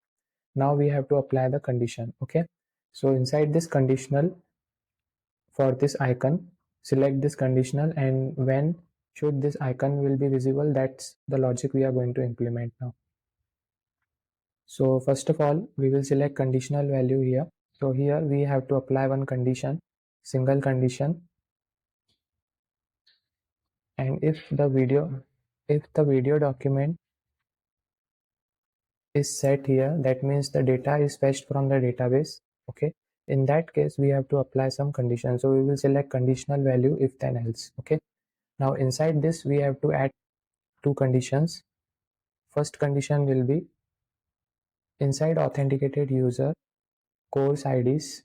Speaker 1: Now we have to apply the condition. Okay, so inside this conditional, for this icon, select this conditional, and when should this icon will be visible, that's the logic we are going to implement now. So first of all, we will select conditional value here. So here we have to apply one condition, single condition, and if the video document is set here, that means the data is fetched from the database. Okay, in that case we have to apply some condition. So we will select conditional value if then else. Okay, now inside this we have to add two conditions. First condition will be inside authenticated user course IDs.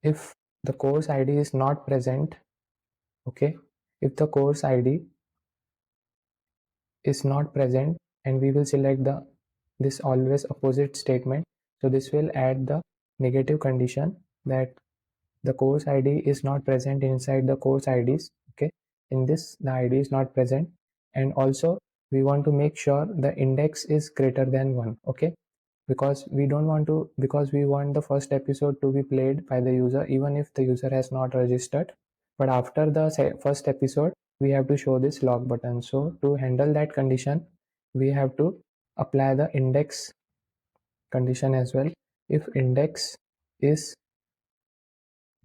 Speaker 1: If the course ID is not present, okay, if the course ID is not present, and we will select this always opposite statement. So this will add the negative condition that the course ID is not present inside the course IDs. Okay, in this the ID is not present, and also we want to make sure the index is greater than 1. Okay, because we want the first episode to be played by the user even if the user has not registered, but after the first episode we have to show this log button. So to handle that condition, we have to apply the index condition as well. If index is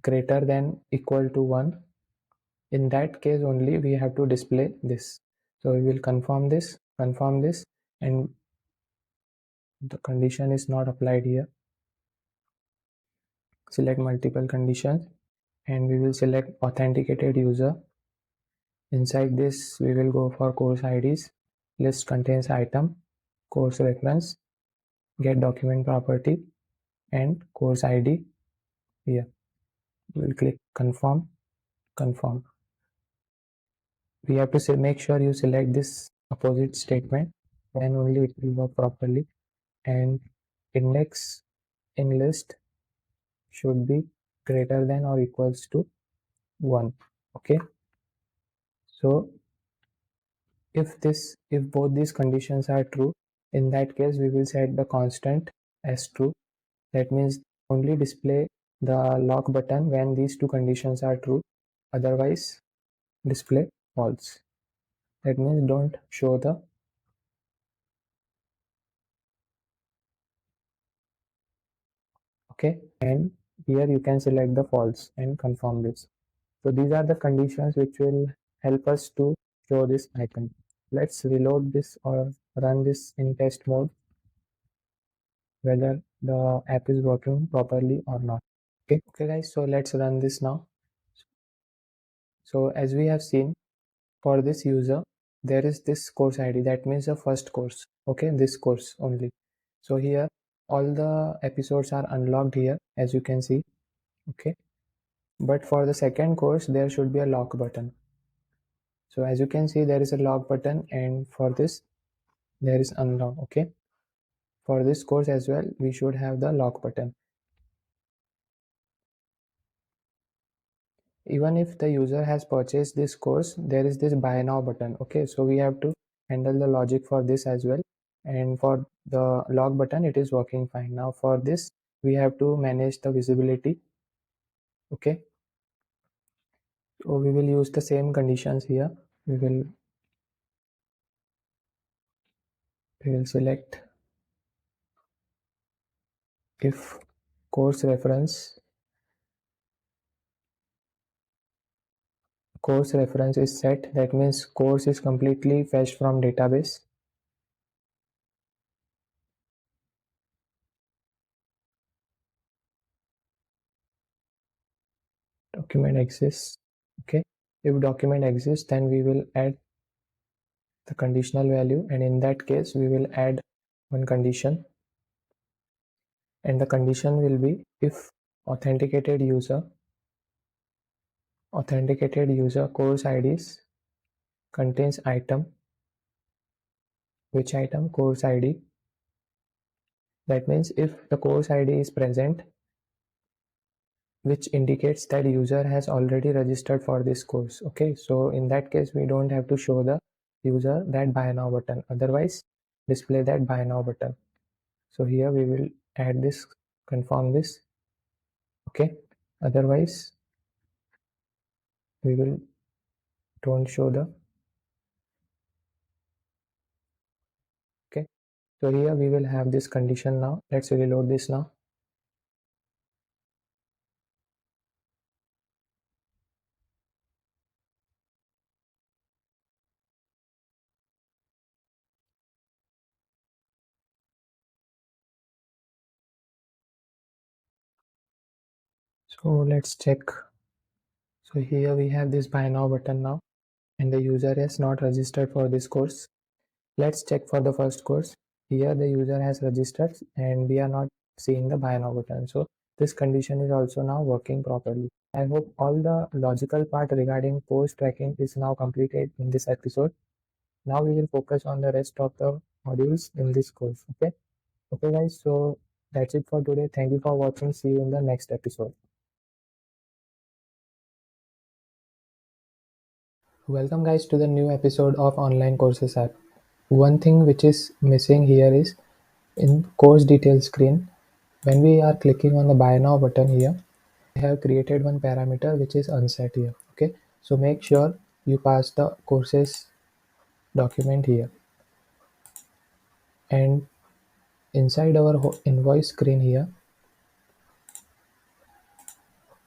Speaker 1: greater than equal to 1, in that case only we have to display this. So we will confirm this, and the condition is not applied here. Select multiple conditions, and we will select authenticated user. Inside this we will go for course IDs. List contains item, course reference, get document property, and course ID. Here we will click confirm. We have to make sure you select this opposite statement, then only it will work properly. And index in list should be greater than or equals to 1. Okay, so if both these conditions are true, in that case we will set the constant as true. That means only display the lock button when these two conditions are true, otherwise display false. That means don't show the. Okay, and here you can select the false and confirm this. So these are the conditions which will help us to show this icon. Let's reload this or run this in test mode, whether the app is working properly or not. Okay guys, so let's run this now. So as we have seen, for this user there is this course ID, that means the first course. Okay, this course only. So here all the episodes are unlocked here, as you can see. Okay, but for the second course there should be a lock button. So as you can see, there is a lock button, and for this there is unlock. Okay, for this course as well we should have the lock button. Even if the user has purchased this course, there is this buy now button. Okay, so we have to handle the logic for this as well, and for the lock button it is working fine. Now for this we have to manage the visibility. Okay, so we will use the same conditions here. We will select if course reference is set, that means course is completely fetched from database. document exists. Okay, if document exists, then we will add the conditional value, and in that case we will add one condition, and the condition will be if authenticated user course IDs contains item, which item? Course ID. That means if the course ID is present, which indicates that user has already registered for this course. Okay, so in that case we don't have to show the user that buy now button, otherwise display that buy now button. So here we will add this, confirm this. Okay, otherwise we will don't show the. Okay, so here we will have this condition. Now let's reload this now. So let's check. So here we have this buy now button now, and the user has not registered for this course. Let's check for the first course. Here the user has registered and we are not seeing the buy now button. So this condition is also now working properly. I hope all the logical part regarding post tracking is now completed in this episode. Now we will focus on the rest of the modules in this course. Okay. Okay guys, so that's it for today. Thank you for watching. See you in the next episode. Welcome guys to the new episode of Online Courses app. One thing which is missing here is in course details screen. When we are clicking on the buy now button here, I have created one parameter which is unset here. Okay, so make sure you pass the courses document here, and inside our invoice screen here,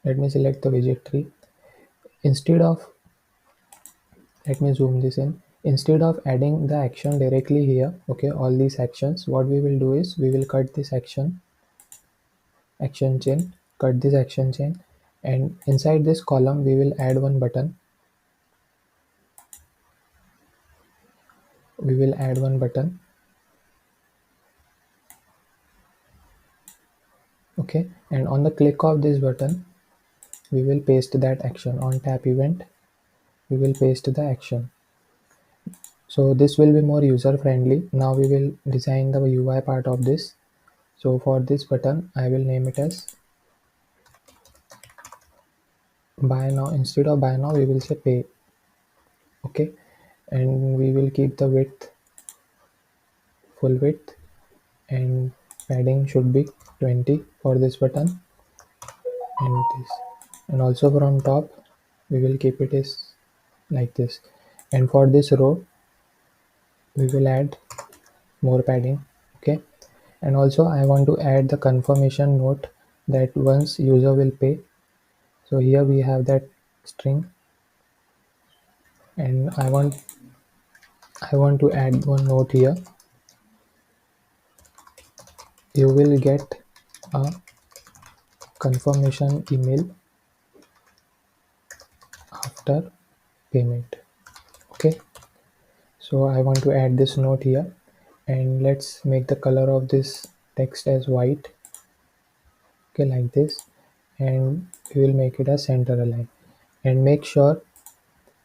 Speaker 1: let me select the widget tree. Instead of, let me zoom this in. Instead of adding the action directly here, okay, all these actions, what we will do is we will cut this action chain, cut this action chain, and inside this column we will add one button. We will add one button. Okay, and on the click of this button we will paste that action. On tap event we will paste the action, so this will be more user friendly. Now we will design the UI part of this. So for this button I will name it as buy now. Instead of buy now we will say pay. Okay, and we will keep the width full width, and padding should be 20 for this button, and this, and also from top we will keep it is like this. And for this row we will add more padding. Okay, and also I want to add the confirmation note that once user will pay. So here we have that string, and I want to add one note here. You will get a confirmation email after payment. Okay, so I want to add this note here, and let's make the color of this text as white. Okay, like this, and we will make it a center align, and make sure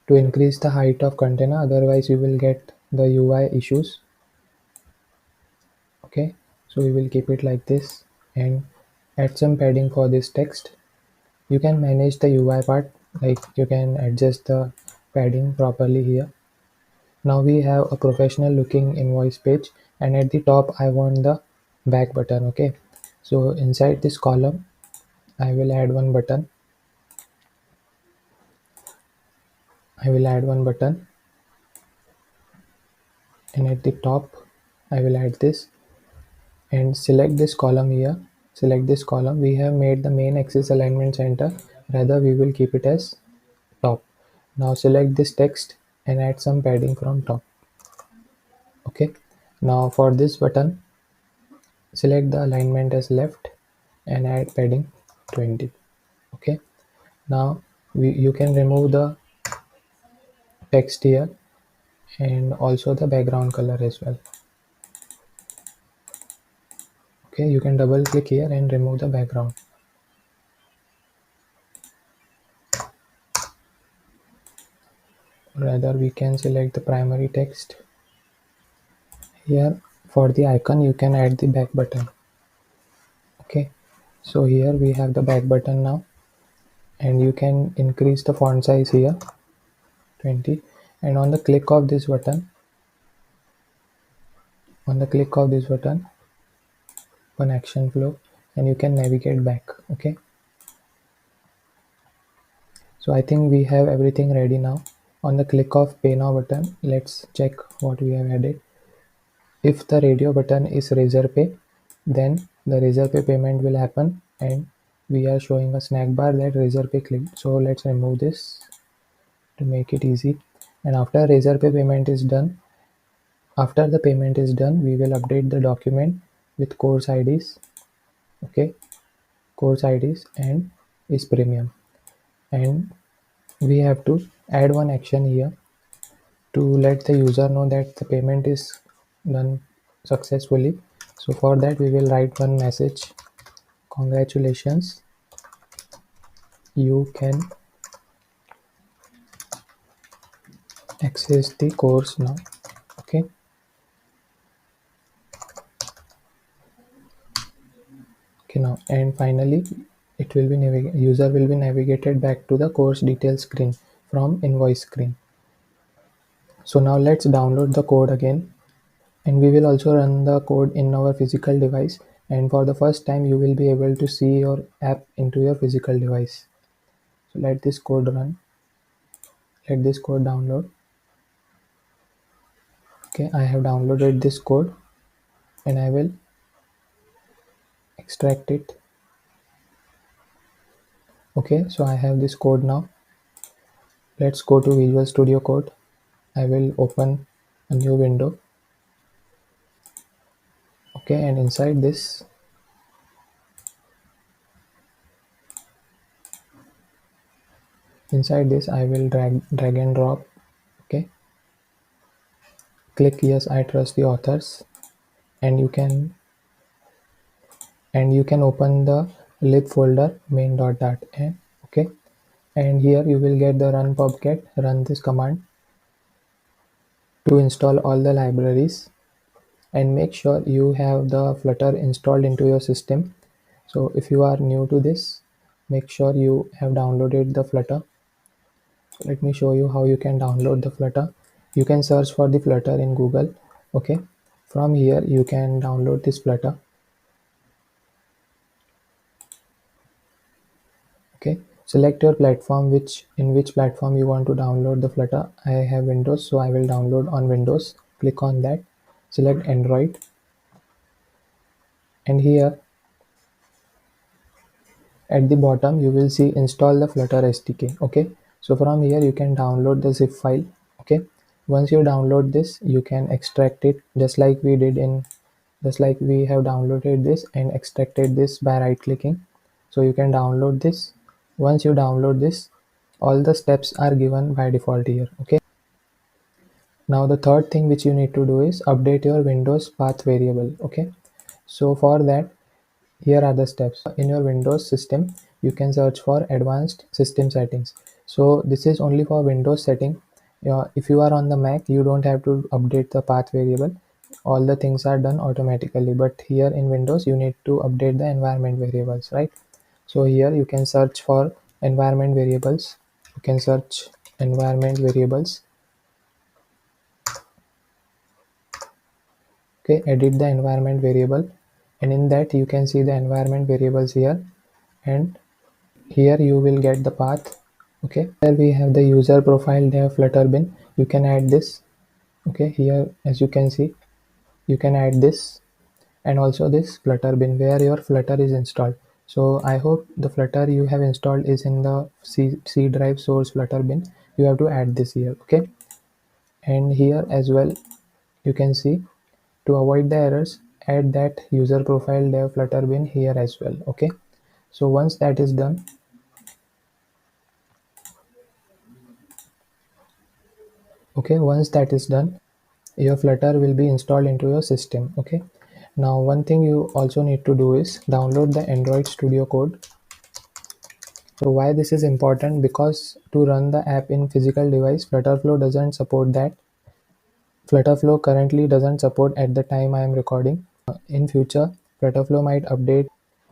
Speaker 1: to increase the height of container, otherwise you will get the UI issues. Okay, so we will keep it like this and add some padding for this text. You can manage the UI part, like you can adjust the padding properly here. Now we have a professional looking invoice page, and at the top I want the back button. Okay, so inside this column I will add one button. And at the top I will add this, and select this column here. Select this column. We have made the main axis alignment center, rather we will keep it as top. Now select this text and add some padding from top. Okay, now for this button select the alignment as left and add padding 20. Okay, Now you can remove the text here and also the background color as well. Okay, you can double click here and remove the background. Rather, we can select the primary text. Here for the icon you can add the back button. Okay, so here we have the back button now, and you can increase the font size here 20, and on the click of this button, one action flow, and you can navigate back. Okay, so I think we have everything ready now. On the click of pay now button, let's check what we have added. If the radio button is RazorPay, then the RazorPay payment will happen, and we are showing a snack bar that RazorPay clicked. So let's remove this to make it easy. And after RazorPay payment is done, we will update the document with course IDs. Okay, course IDs and is premium. And we have to add one action here to let the user know that the payment is done successfully. So for that we will write one message: congratulations, you can access the course now. Okay, now and finally it will be user will be navigated back to the course details screen from invoice screen. So now let's download the code again, and we will also run the code in our physical device, and for the first time you will be able to see your app into your physical device. So let this code run, let this code download. Okay, I have downloaded this code and I will extract it. Okay, so I have this code now. Let's go to Visual Studio Code. I will open a new window. Okay, and inside this I will drag and drop. Okay, click yes, I trust the authors, and you can open the lib folder main.dat. Okay, and here you will get the run pubget. Run this command to install all the libraries, and make sure you have the Flutter installed into your system. So if you are new to this, make sure you have downloaded the Flutter. So let me show you how you can download the Flutter. You can search for the Flutter in Google. Okay, from here you can download this Flutter. Okay, select your platform, in which platform you want to download the Flutter. I have Windows, so I will download on Windows. Click on that, select Android, and here at the bottom you will see install the Flutter SDK. Okay, so from here you can download the zip file. Okay, once you download this, you can extract it just like we have downloaded this and extracted this by right clicking. So you can download this. Once you download this, all the steps are given by default here. Okay, now the third thing which you need to do is update your Windows path variable. Okay, so for that, here are the steps. In your Windows system, you can search for advanced system settings. So this is only for Windows setting. If you are on the Mac, you don't have to update the path variable. All the things are done automatically. But here in Windows, you need to update the environment variables, right? So here you can search for environment variables. You can search environment variables. Okay, edit the environment variable, and in that you can see the environment variables here, and here you will get the path. Okay, here we have the user profile dev flutter bin. You can add this. Okay, here as you can see, you can add this, and also this flutter bin where your Flutter is installed. So I hope the Flutter you have installed is in the C drive source Flutter bin. You have to add this here. Okay, and here as well you can see, to avoid the errors, add that user profile dev flutter bin here as well. Okay, so once that is done, Okay, once that is done, your Flutter will be installed into your system. Okay, now one thing you also need to do is download the Android Studio code. So why this is important? Because to run the app in physical device, FlutterFlow doesn't support that. FlutterFlow currently doesn't support at the time I am recording. In future, FlutterFlow might update.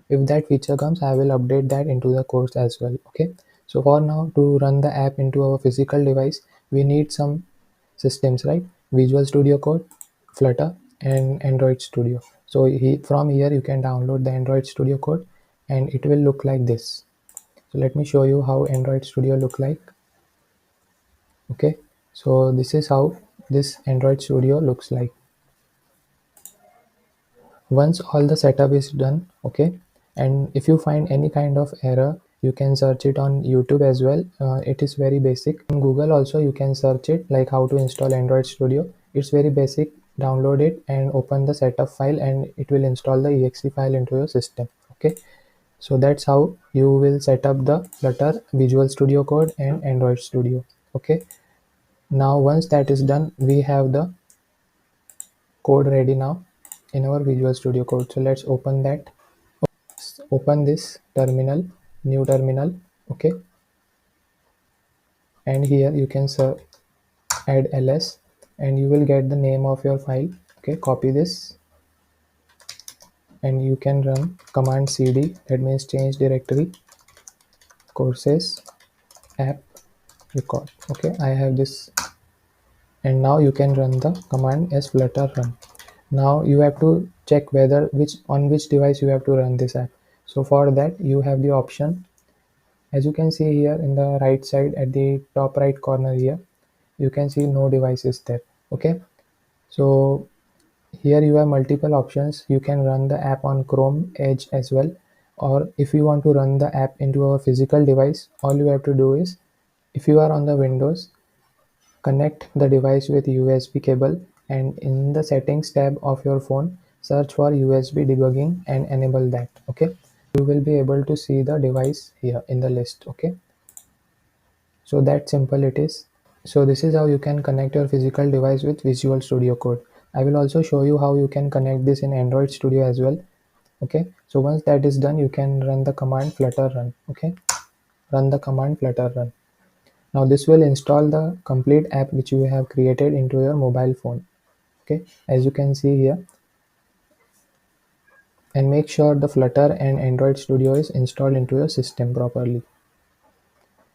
Speaker 1: If that feature comes, I will update that into the course as well. Okay, so for now, to run the app into our physical device, we need some systems, right? Visual Studio Code, Flutter, and Android Studio. So from here you can download the Android Studio Code, and it will look like this. So let me show you how Android Studio look like. Okay, so this is how this Android Studio looks like. Once all the setup is done, okay, and if you find any kind of error, you can search it on YouTube as well. It is very basic. On Google also you can search it, like how to install Android Studio. It's very basic. Download it and open the setup file, and it will install the exe file into your system. Okay, so that's how you will set up the Flutter, Visual Studio Code, and Android Studio. Okay, now once that is done, we have the code ready now in our Visual Studio Code. So let's open that. Open this terminal, new terminal. Okay, and here you can add ls, and you will get the name of your file. Okay, copy this, and you can run command cd, that means change directory, courses app record. Okay, I have this, and now you can run the command as flutter run. Now you have to check whether which device you have to run this app. So for that you have the option, as you can see here in the right side at the top right corner here, you can see no devices there. Okay, so here you have multiple options. You can run the app on Chrome, Edge as well, or if you want to run the app into a physical device, all you have to do is, if you are on the Windows, connect the device with USB cable, and in the settings tab of your phone, search for USB debugging and enable that. Okay, you will be able to see the device here in the list. Okay, so that simple it is. So this is how you can connect your physical device with Visual Studio Code. I will also show you how you can connect this in Android Studio as well. Okay, so once that is done, you can run the command flutter run. Okay, run the command flutter run. Now this will install the complete app which you have created into your mobile phone. Okay, as you can see here, and make sure the Flutter and Android Studio is installed into your system properly.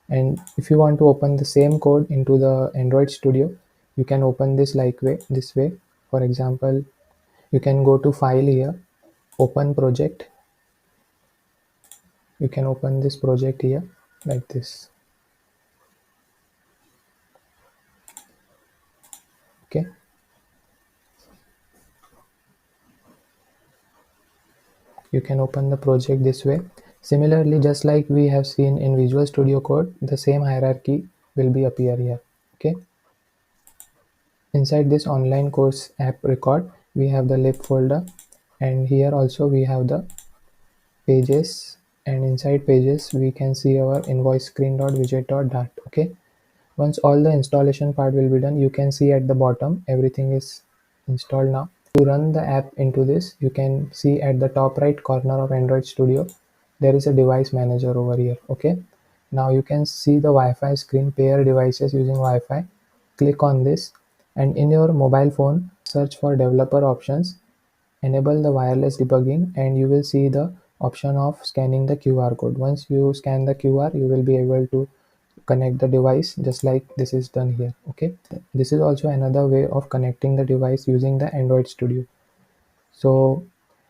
Speaker 1: And if you want to open the same code into the Android Studio, you can open this this way. For example, you can go to file here, open project. You can open this project here like this. Okay, you can open the project this way. Similarly, just like we have seen in Visual Studio Code, the same hierarchy will be appear here. Okay, inside this online course app record, we have the lib folder, and here also we have the pages, and inside pages we can see our invoice screen.widget.dart. Okay, once all the installation part will be done, you can see at the bottom everything is installed now. To run the app into this, you can see at the top right corner of Android Studio, there is a device manager over here. Okay, now you can see the Wi-Fi screen, pair devices using Wi-Fi. Click on this, and in your mobile phone, search for developer options, enable the wireless debugging, and you will see the option of scanning the QR code. Once you scan the QR, you will be able to connect the device just like this is done here. Okay, this is also another way of connecting the device using the Android Studio. So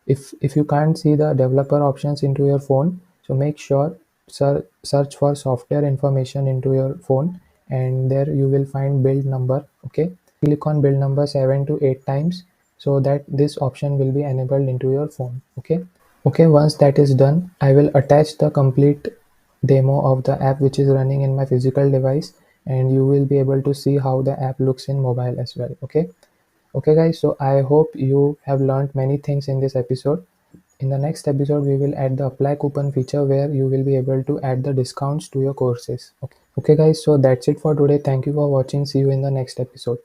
Speaker 1: if you can't see the developer options into your phone, so make sure search for software information into your phone, and there you will find build number. Okay, click on build number 7 to 8 times so that this option will be enabled into your phone. Okay, okay, once that is done, I will attach the complete demo of the app which is running in my physical device, and you will be able to see how the app looks in mobile as well. Okay, okay guys, so I hope you have learned many things in this episode. In the next episode, we will add the apply coupon feature where you will be able to add the discounts to your courses. Okay, Okay guys, so that's it for today. Thank you for watching. See you in the next episode.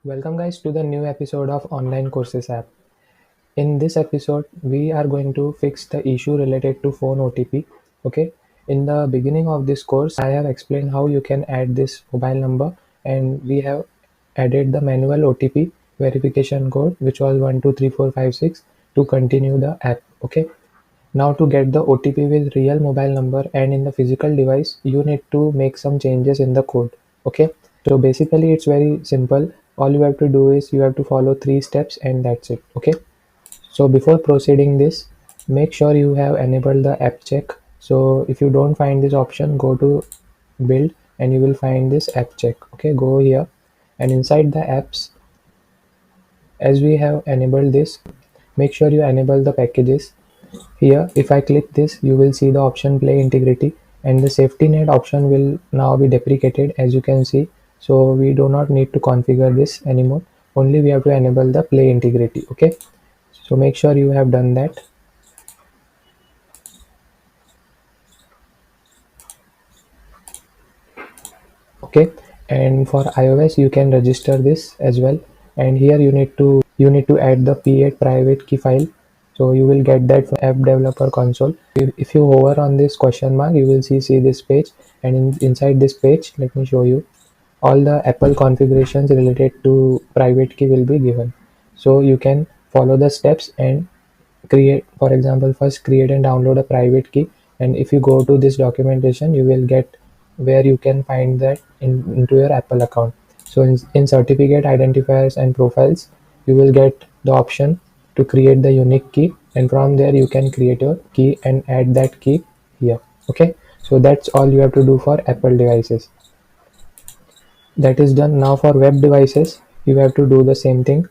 Speaker 1: Welcome guys to the new episode of Online Courses app. In this episode, we are going to fix the issue related to phone OTP. Okay. In the beginning of this course, I have explained how you can add this mobile number, and we have added the manual OTP verification code, which was 123456 to continue the app. Okay. Now to get the OTP with real mobile number and in the physical device, you need to make some changes in the code. Okay. So basically it's very simple. All you have to do is you have to follow 3 steps and that's it. Okay. So before proceeding this, make sure you have enabled the app check. So if you don't find this option, go to build and you will find this app check. Okay, go here and inside the apps, as we have enabled this, make sure you enable the packages. Here, if I click this, you will see the option play integrity and the safety net option will now be deprecated, as you can see. So we do not need to configure this anymore. Only we have to enable the play integrity. Okay. So make sure you have done that. Okay, and for iOS you can register this as well, and here you need to add the p8 private key file. So you will get that from app developer console. If you hover on this question mark, you will see this page, and inside this page, let me show you, all the Apple configurations related to private key will be given. So you can follow the steps and create, for example, first create and download a private key, and if you go to this documentation, you will get where you can find that into your Apple account. So in certificate identifiers and profiles, you will get the option to create the unique key, and from there you can create your key and add that key here. Okay, so that's all you have to do for Apple devices. That is done. Now for web devices, you have to do the same thing.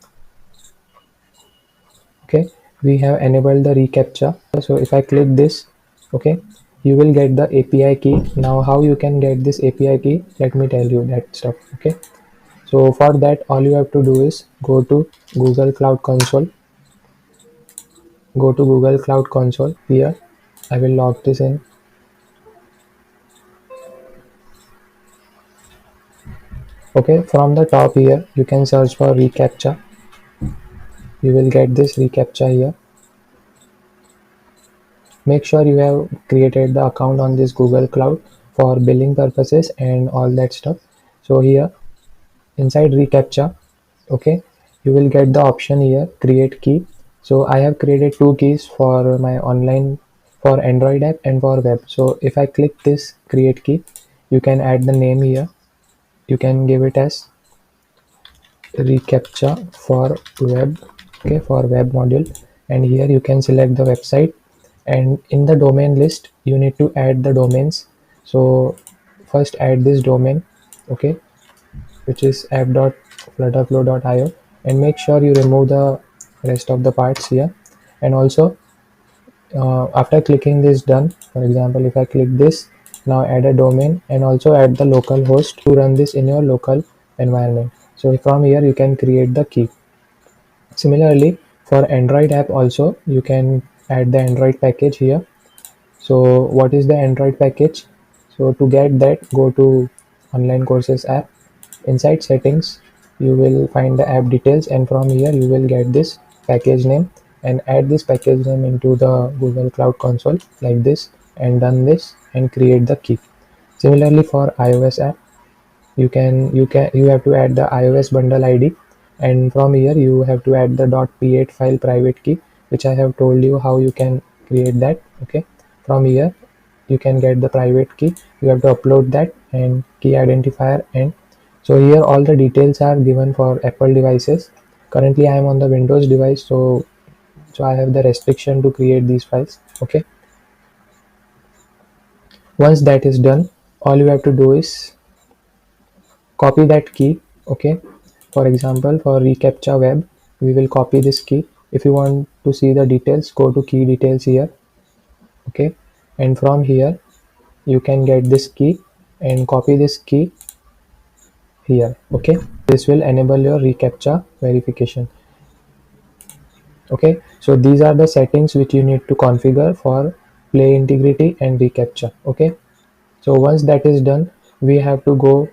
Speaker 1: Okay, we have enabled the reCAPTCHA. So if I click this, okay, you will get the API key. Now how you can get this API key, let me tell you that stuff. Okay, so for that, all you have to do is go to Google Cloud Console. Go to Google Cloud Console. Here I will log this in. Okay, from the top here you can search for reCAPTCHA. You will get this reCAPTCHA here. Make sure you have created the account on this Google Cloud for billing purposes and all that stuff. So here inside reCAPTCHA, okay, you will get the option here, create key. So I have created 2 keys for my online, for Android app and for web. So if I click this create key, you can add the name here. You can give it as reCAPTCHA for web. Okay, for web module, and here you can select the website, and in the domain list you need to add the domains. So first add this domain, okay, which is app.flutterflow.io, and make sure you remove the rest of the parts here. And also after clicking this done, for example, if I click this, now add a domain and also add the local host to run this in your local environment. So from here you can create the key. Similarly, for Android app also, you can add the Android package here. So what is the Android package? So to get that, go to online courses app. Inside settings, you will find the app details, and from here you will get this package name, and add this package name into the Google Cloud Console like this, and done this and create the key. Similarly for iOS app, you have to add the iOS bundle ID, and from here you have to add the .p8 file private key, which I have told you how you can create that. Okay, from here you can get the private key. You have to upload that and key identifier, and so here all the details are given for Apple devices. Currently I am on the Windows device, so I have the restriction to create these files. Okay, once that is done, all you have to do is copy that key. Okay, for example, for reCAPTCHA web, we will copy this key. If you want to see the details, go to key details here. Okay, and from here you can get this key and copy this key here. Okay, this will enable your reCAPTCHA verification. Okay, so these are the settings which you need to configure for play integrity and reCAPTCHA. Okay, so once that is done, we have to go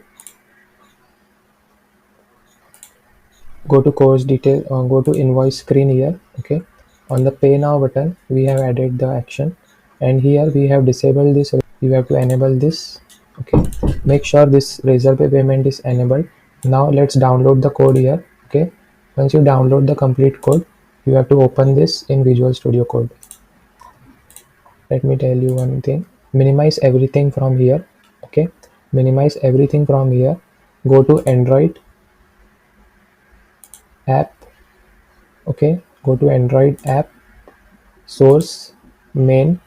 Speaker 1: to course detail, go to invoice screen here. Okay, on the pay now button we have added the action, and here we have disabled this. You have to enable this. Okay, make sure this RazorPay payment is enabled. Now let's download the code here. Okay, once you download the complete code, you have to open this in Visual Studio Code. Let me tell you one thing, minimize everything from here. Okay, minimize everything from here, go to Android app. Okay, go to Android app, source, main,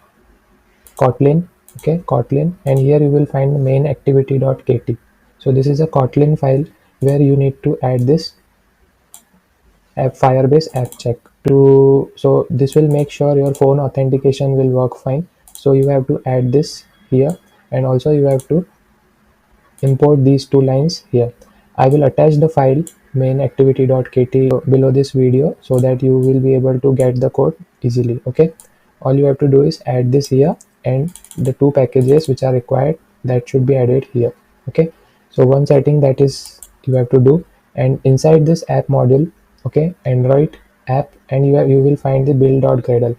Speaker 1: Kotlin. Okay, Kotlin, and here you will find the main activity.kt. So this is a Kotlin file where you need to add this app Firebase app check to, so this will make sure your phone authentication will work fine. So you have to add this here, and also you have to import these two lines here. I will attach the file main activity.kt below this video so that you will be able to get the code easily. Okay, all you have to do is add this here, and the two packages which are required, that should be added here. Okay, so one setting that is you have to do, and inside this app module, okay, Android app, and you will find the build.gradle.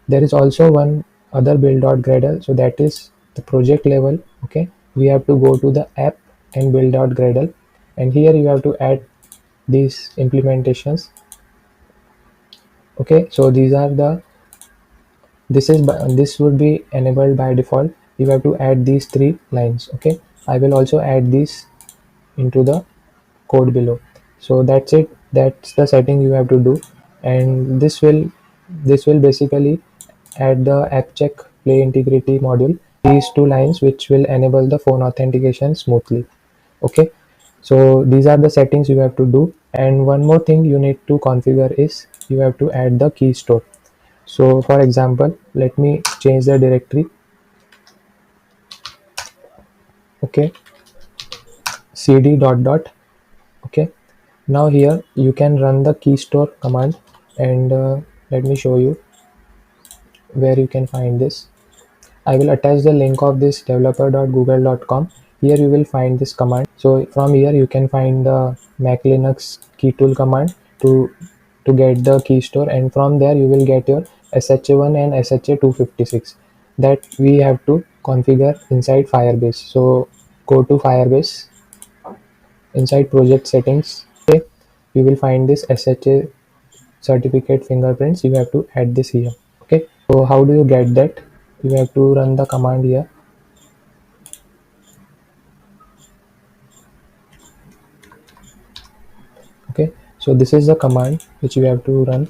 Speaker 1: There is also one other build.gradle, so that is the project level. Okay, we have to go to the app and build.gradle, and here you have to add these implementations. Okay, so these are the, this would be enabled by default. You have to add these three lines. Okay, I will also add these into the code below. So that's it, that's the setting you have to do, and this will basically add the app check play integrity module, these two lines which will enable the phone authentication smoothly. Okay, so these are the settings you have to do, and one more thing you need to configure is you have to add the key store. So for example, let me change the directory. Okay, cd dot dot. Okay, now here you can run the key store command, and let me show you where you can find this. I will attach the link of this developer.google.com. Here you will find this command. So from here you can find the Mac Linux key tool command to get the key store, and from there you will get your SHA1 and SHA256 that we have to configure inside Firebase. So go to Firebase, inside project settings. Okay, you will find this SHA certificate fingerprints. You have to add this here. Okay, so how do you get that? You have to run the command here. Okay, so this is the command which you have to run.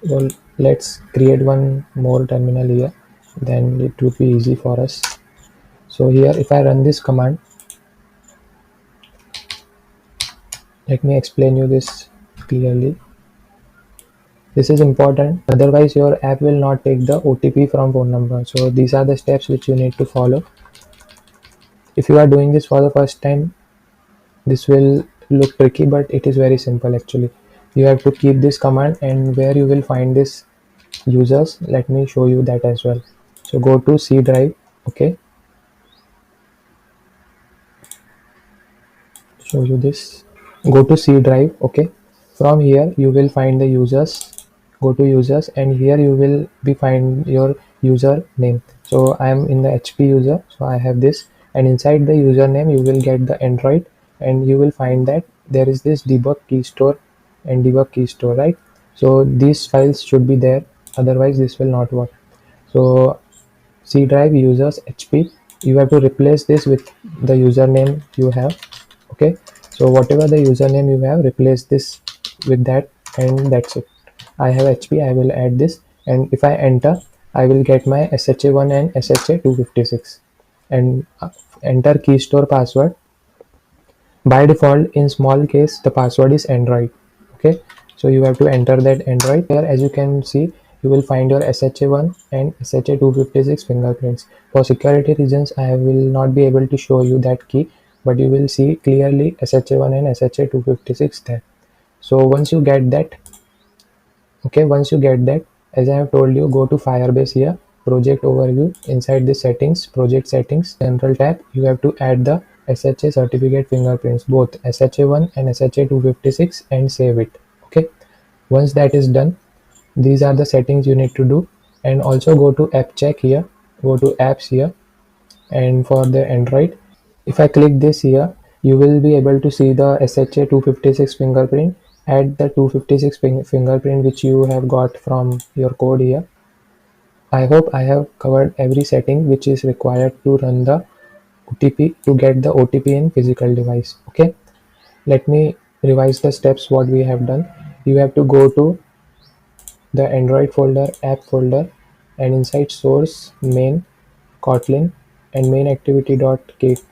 Speaker 1: Well, let's create one more terminal here, then it would be easy for us. So here if I run this command, let me explain you this clearly. This is important, otherwise your app will not take the OTP from phone number. So these are the steps which you need to follow. If you are doing this for the first time, this will look tricky, but it is very simple actually. you have to keep this command, and where you will find this users, let me show you that as well. So go to C drive. Okay, show you this. Go to C drive. Okay, from here you will find the users. Go to users, and here you will be find your user name. So I am in the HP user, so I have this, and inside the username you will get the Android, and you will find that there is this debug key store and debug key store, right? So these files should be there, otherwise this will not work. So C drive users HP, you have to replace this with the username you have. Okay, so whatever the username you have, replace this with that, and that's it. I have HP, I will add this, and if I enter, I will get my SHA1 and SHA256, and enter key store password. By default, in small case, the password is Android. Okay, so you have to enter that Android. Here, as you can see, you will find your SHA1 and SHA256 fingerprints. For security reasons, I will not be able to show you that key, but you will see clearly SHA1 and SHA256 there. So once you get that, okay, once you get that, as I have told you, go to Firebase here, project overview. Inside the settings, project settings, general tab, you have to add the SHA certificate fingerprints, both SHA1 and SHA256, and save it. Okay, once that is done, these are the settings you need to do. And also go to app check here, go to apps here, and for the Android, if I click this here, you will be able to see the SHA256 fingerprint. Add the 256 fingerprint which you have got from your code here. I hope I have covered every setting which is required to run the OTP, to get the OTP in physical device. Okay, let me revise the steps what we have done. You have to go to the Android folder, app folder, and inside source, main, Kotlin, and main activity.kt.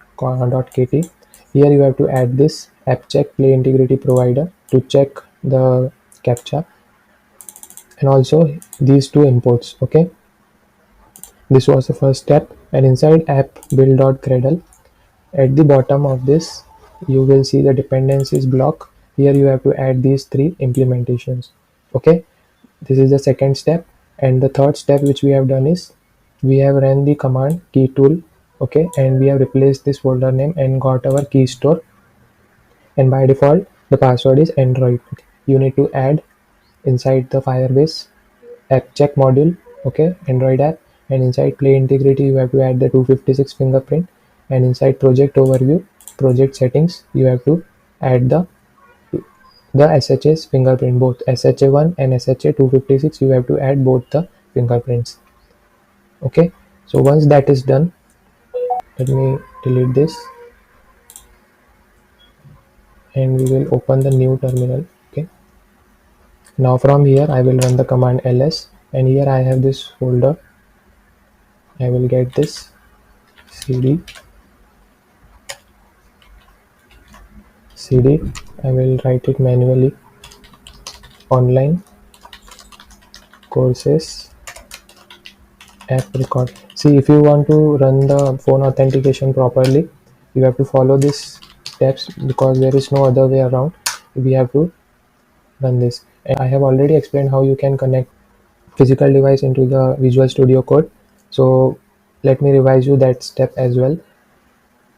Speaker 1: Here you have to add this app check play integrity provider to check the captcha, and also these two imports. Okay, this was the first step. And inside app build.gradle, at the bottom of this, you will see the dependencies block. Here you have to add these three implementations. Okay, this is the second step. And the third step which we have done is, we have run the command key tool. Okay, and we have replaced this folder name and got our key store, and by default the password is Android. You need to add inside the Firebase app check module, okay, Android app, and inside play integrity you have to add the 256 fingerprint, and inside project overview, project settings, you have to add the SHA's fingerprint, both SHA1 and SHA256. You have to add both the fingerprints. Okay, so once that is done, let me delete this, and we will open the new terminal. Okay, now from here I will run the command ls, and here I have this folder. I will get this cd, I will write it manually, online courses app record. See, if you want to run the phone authentication properly, you have to follow these steps, because there is no other way around. We have to run this, and I have already explained how you can connect physical device into the Visual Studio Code. So let me revise you that step as well.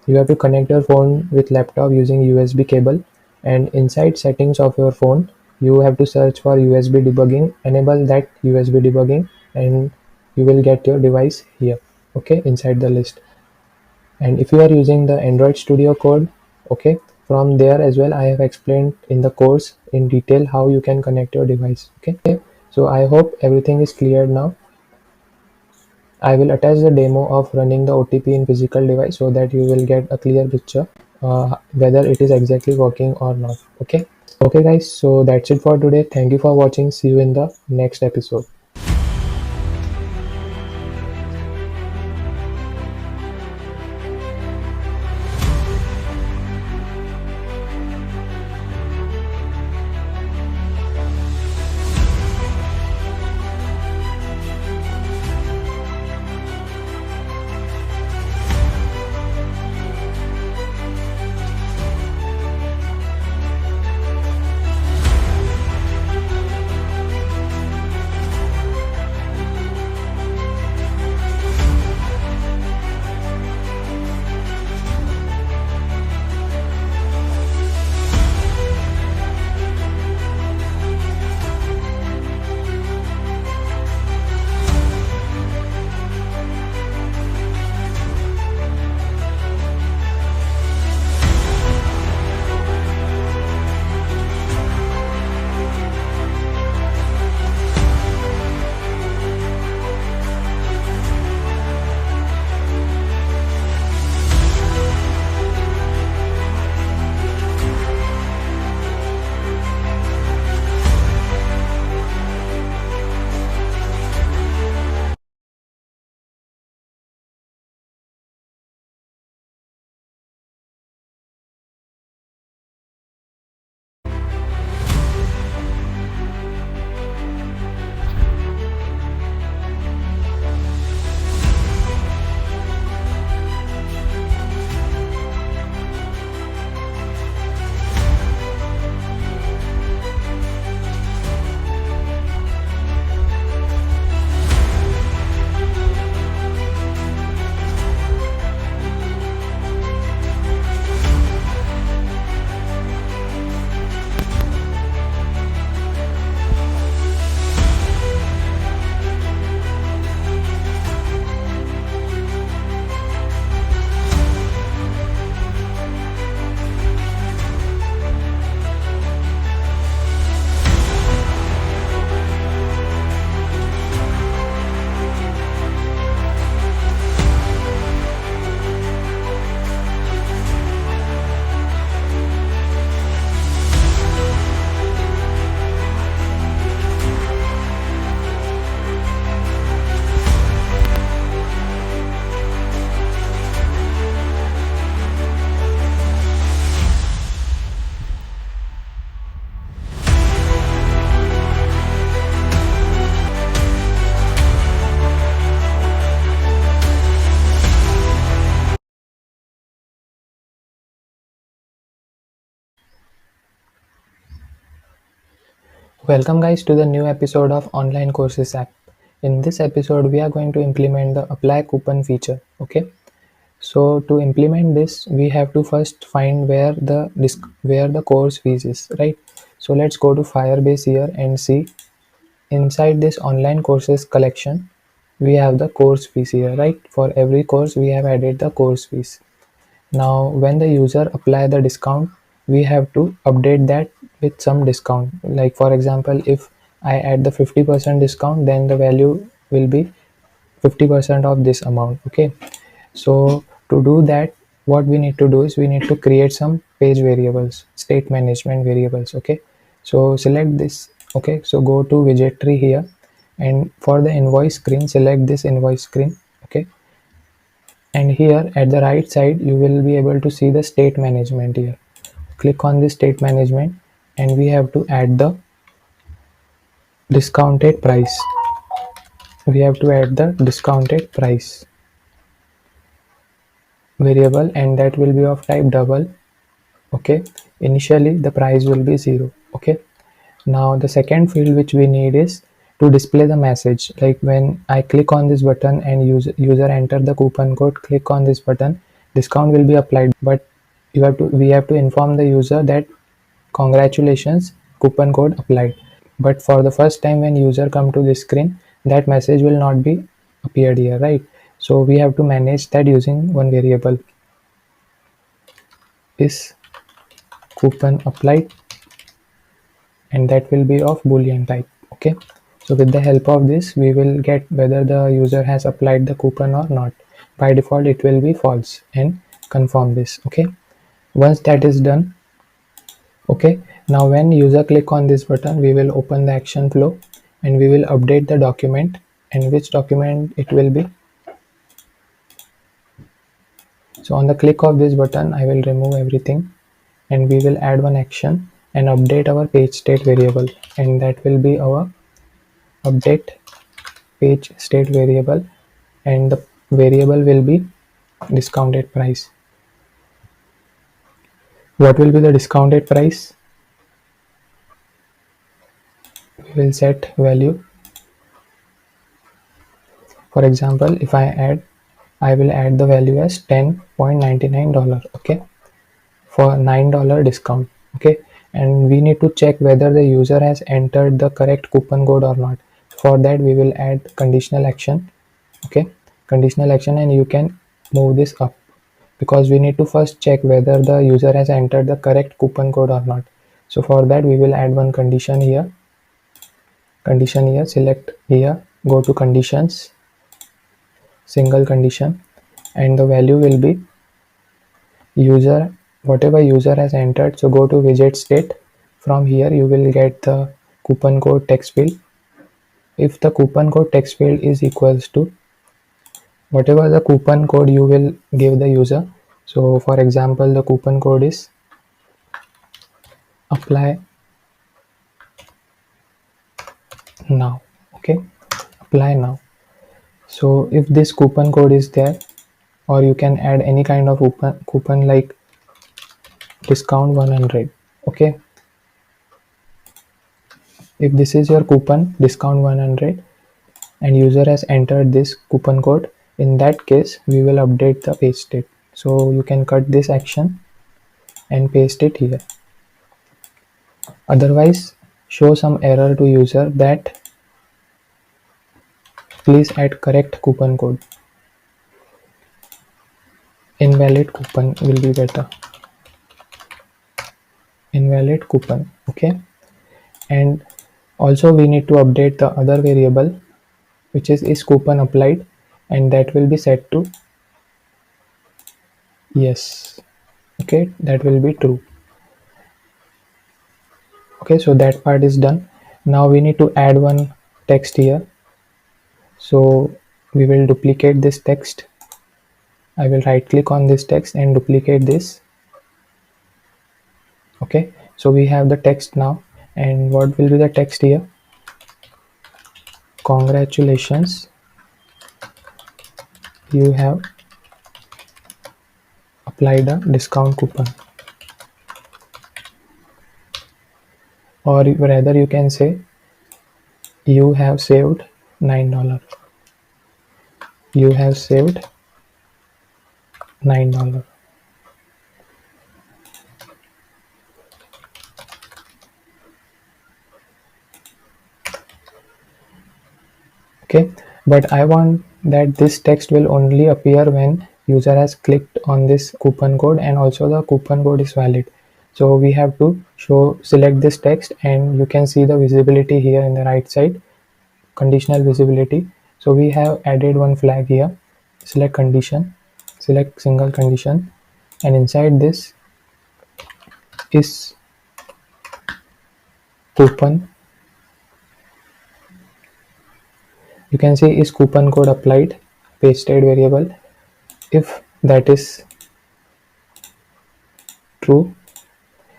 Speaker 1: You have to connect your phone with laptop using USB cable, and inside settings of your phone you have to search for USB debugging, enable that USB debugging, and you will get your device here, okay, inside the list. And if you are using the Android Studio Code, okay, from there as well I have explained in the course in detail how you can connect your device. Okay, so I hope everything is clear now. I will attach the demo of running the OTP in physical device so that you will get a clear picture whether it is exactly working or not. Okay guys, so that's it for today. Thank you for watching. See you in the next episode. Welcome guys to the new episode of Online Courses app. In this episode we are going to implement the apply coupon feature. Okay, so to implement this we have to first find where the course fees is, right? So let's go to Firebase here and see inside this online courses collection we have the course fees here, right? For every course we have added the course fees. Now when the user apply the discount, we have to update that with some discount. Like for example, if I add the 50% discount, then the value will be 50% of this amount. Okay, so to do that, what we need to do is we need to create some page variables, state management variables. Okay, so select this. Okay, so go to widget tree here, and for the invoice screen, select this invoice screen. Okay, and here at the right side you will be able to see the state management here. Click on the state management and we have to add the discounted price. We have to add the discounted price variable, and that will be of type double. Okay, initially the price will be 0. Okay, now the second field which we need is to display the message. Like when I click on this button and user enter the coupon code, click on this button, discount will be applied, but we have to inform the user that congratulations, coupon code applied. But for the first time when user come to this screen, that message will not be appeared here, right? So we have to manage that using one variable, is coupon applied, and that will be of boolean type. Okay, so with the help of this we will get whether the user has applied the coupon or not. By default it will be false, and confirm this. Okay, once that is done, okay, now when user click on this button we will open the action flow and we will update the document. And which document it will be? So on the click of this button I will remove everything, and we will add one action and update our page state variable, and that will be our update page state variable, and the variable will be discounted price. What will be the discounted price? We will set value. For example, if I will add the value as $10.99. Okay, for $9 discount. Okay, and we need to check whether the user has entered the correct coupon code or not. For that we will add conditional action. Okay, conditional action, and you can move this up because we need to first check whether the user has entered the correct coupon code or not. So for that we will add one condition here. Select here, go to conditions, single condition, and the value will be user, whatever user has entered. So go to widget state. From here you will get the coupon code text field. If the coupon code text field is equals to whatever the coupon code you will give the user. So for example the coupon code is apply now. Okay, apply now. So if this coupon code is there, or you can add any kind of coupon like discount 100. Okay, if this is your coupon discount 100 and user has entered this coupon code, in that case we will update the page state. So you can cut this action and paste it here. Otherwise show some error to user that please add correct coupon code. Invalid coupon will be better. Invalid coupon. Okay, and also we need to update the other variable which is coupon applied, and that will be set to yes. Okay, that will be true. Okay, so that part is done. Now we need to add one text here. So we will duplicate this text. I will right click on this text and duplicate this. Okay, so we have the text now, and what will be the text here? Congratulations, you have applied a discount coupon. or rather you can say you have saved $9. You have saved $9. Okay, but I want that this text will only appear when user has clicked on this coupon code and also the coupon code is valid. So we have to select this text, and you can see the visibility here in the right side, conditional visibility. So we have added one flag here. Select condition, select single condition, and inside this is coupon. You can see is coupon code applied, pasted variable. If that is true,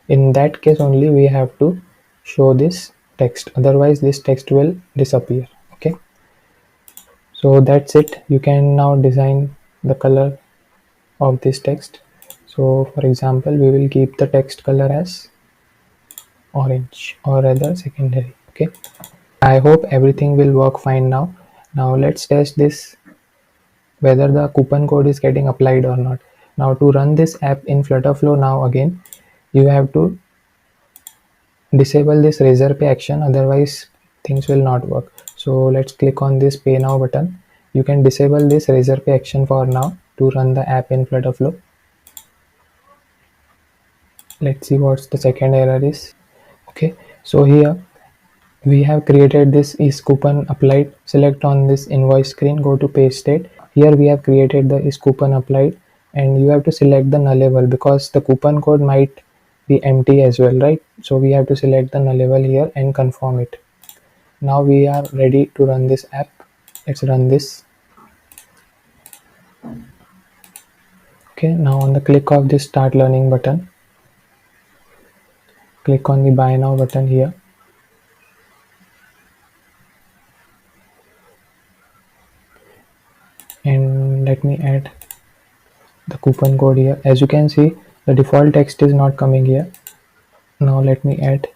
Speaker 1: in that case only we have to show this text, otherwise this text will disappear. Okay, so that's it. You can now design the color of this text. So for example, we will keep the text color as orange, or rather secondary. Okay, I hope everything will work fine now. Now let's test this, whether the coupon code is getting applied or not. Now to run this app in FlutterFlow, now again you have to disable this RazorPay action, otherwise things will not work. So let's click on this pay now button. You can disable this RazorPay action for now to run the app in FlutterFlow. Let's see what's the second error is. Okay, so here we have created this is coupon applied. Select on this invoice screen, go to page state. Here we have created the is coupon applied, and you have to select the nullable because the coupon code might be empty as well, right? So we have to select the nullable here and confirm it. Now we are ready to run this app. Let's run this. Okay, now on the click of this start learning button, click on the buy now button here. And let me add the coupon code here. As you can see, the default text is not coming here. Now let me add.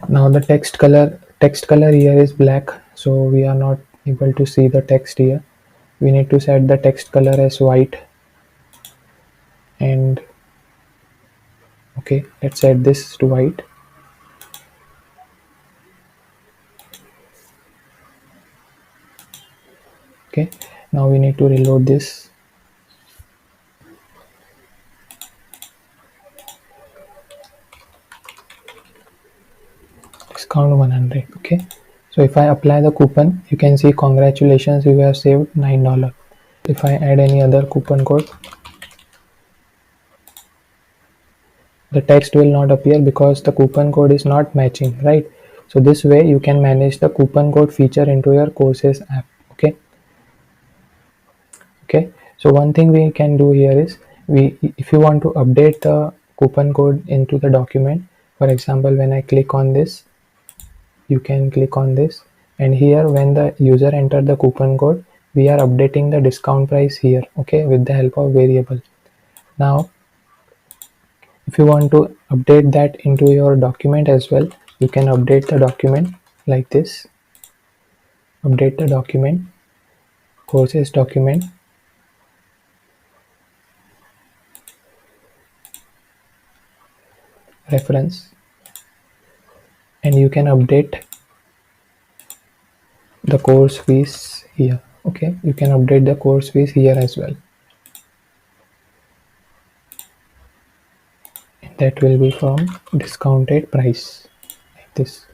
Speaker 1: Now the text color here is black, so we are not able to see the text here. We need to set the text color as white. And okay, let's set this to white. Okay, now we need to reload this. Discount 100. Okay, so if I apply the coupon, you can see congratulations, you have saved $9. If I add any other coupon code, the text will not appear because the coupon code is not matching, right? So this way you can manage the coupon code feature into your courses app. Okay, okay, so one thing we can do here is, if you want to update the coupon code into the document, for example, when I click on this, you can click on this, and here when the user enter the coupon code, we are updating the discount price here, okay, with the help of variable. Now if you want to update that into your document as well, you can update the document like this. Update the document, courses document, reference, and you can update the course fees here. Okay, you can update the course fees here as well. And that will be from discounted price like this.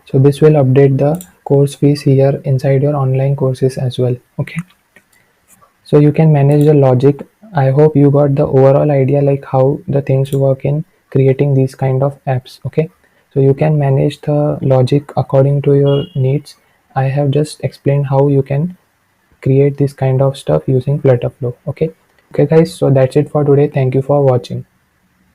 Speaker 1: So this will update the course fees here inside your online courses as well. Okay, so you can manage the logic. I hope you got the overall idea, like how the things work in creating these kind of apps. Okay, so you can manage the logic according to your needs. I have just explained how you can create this kind of stuff using FlutterFlow. Okay, okay guys, so that's it for today. Thank you for watching.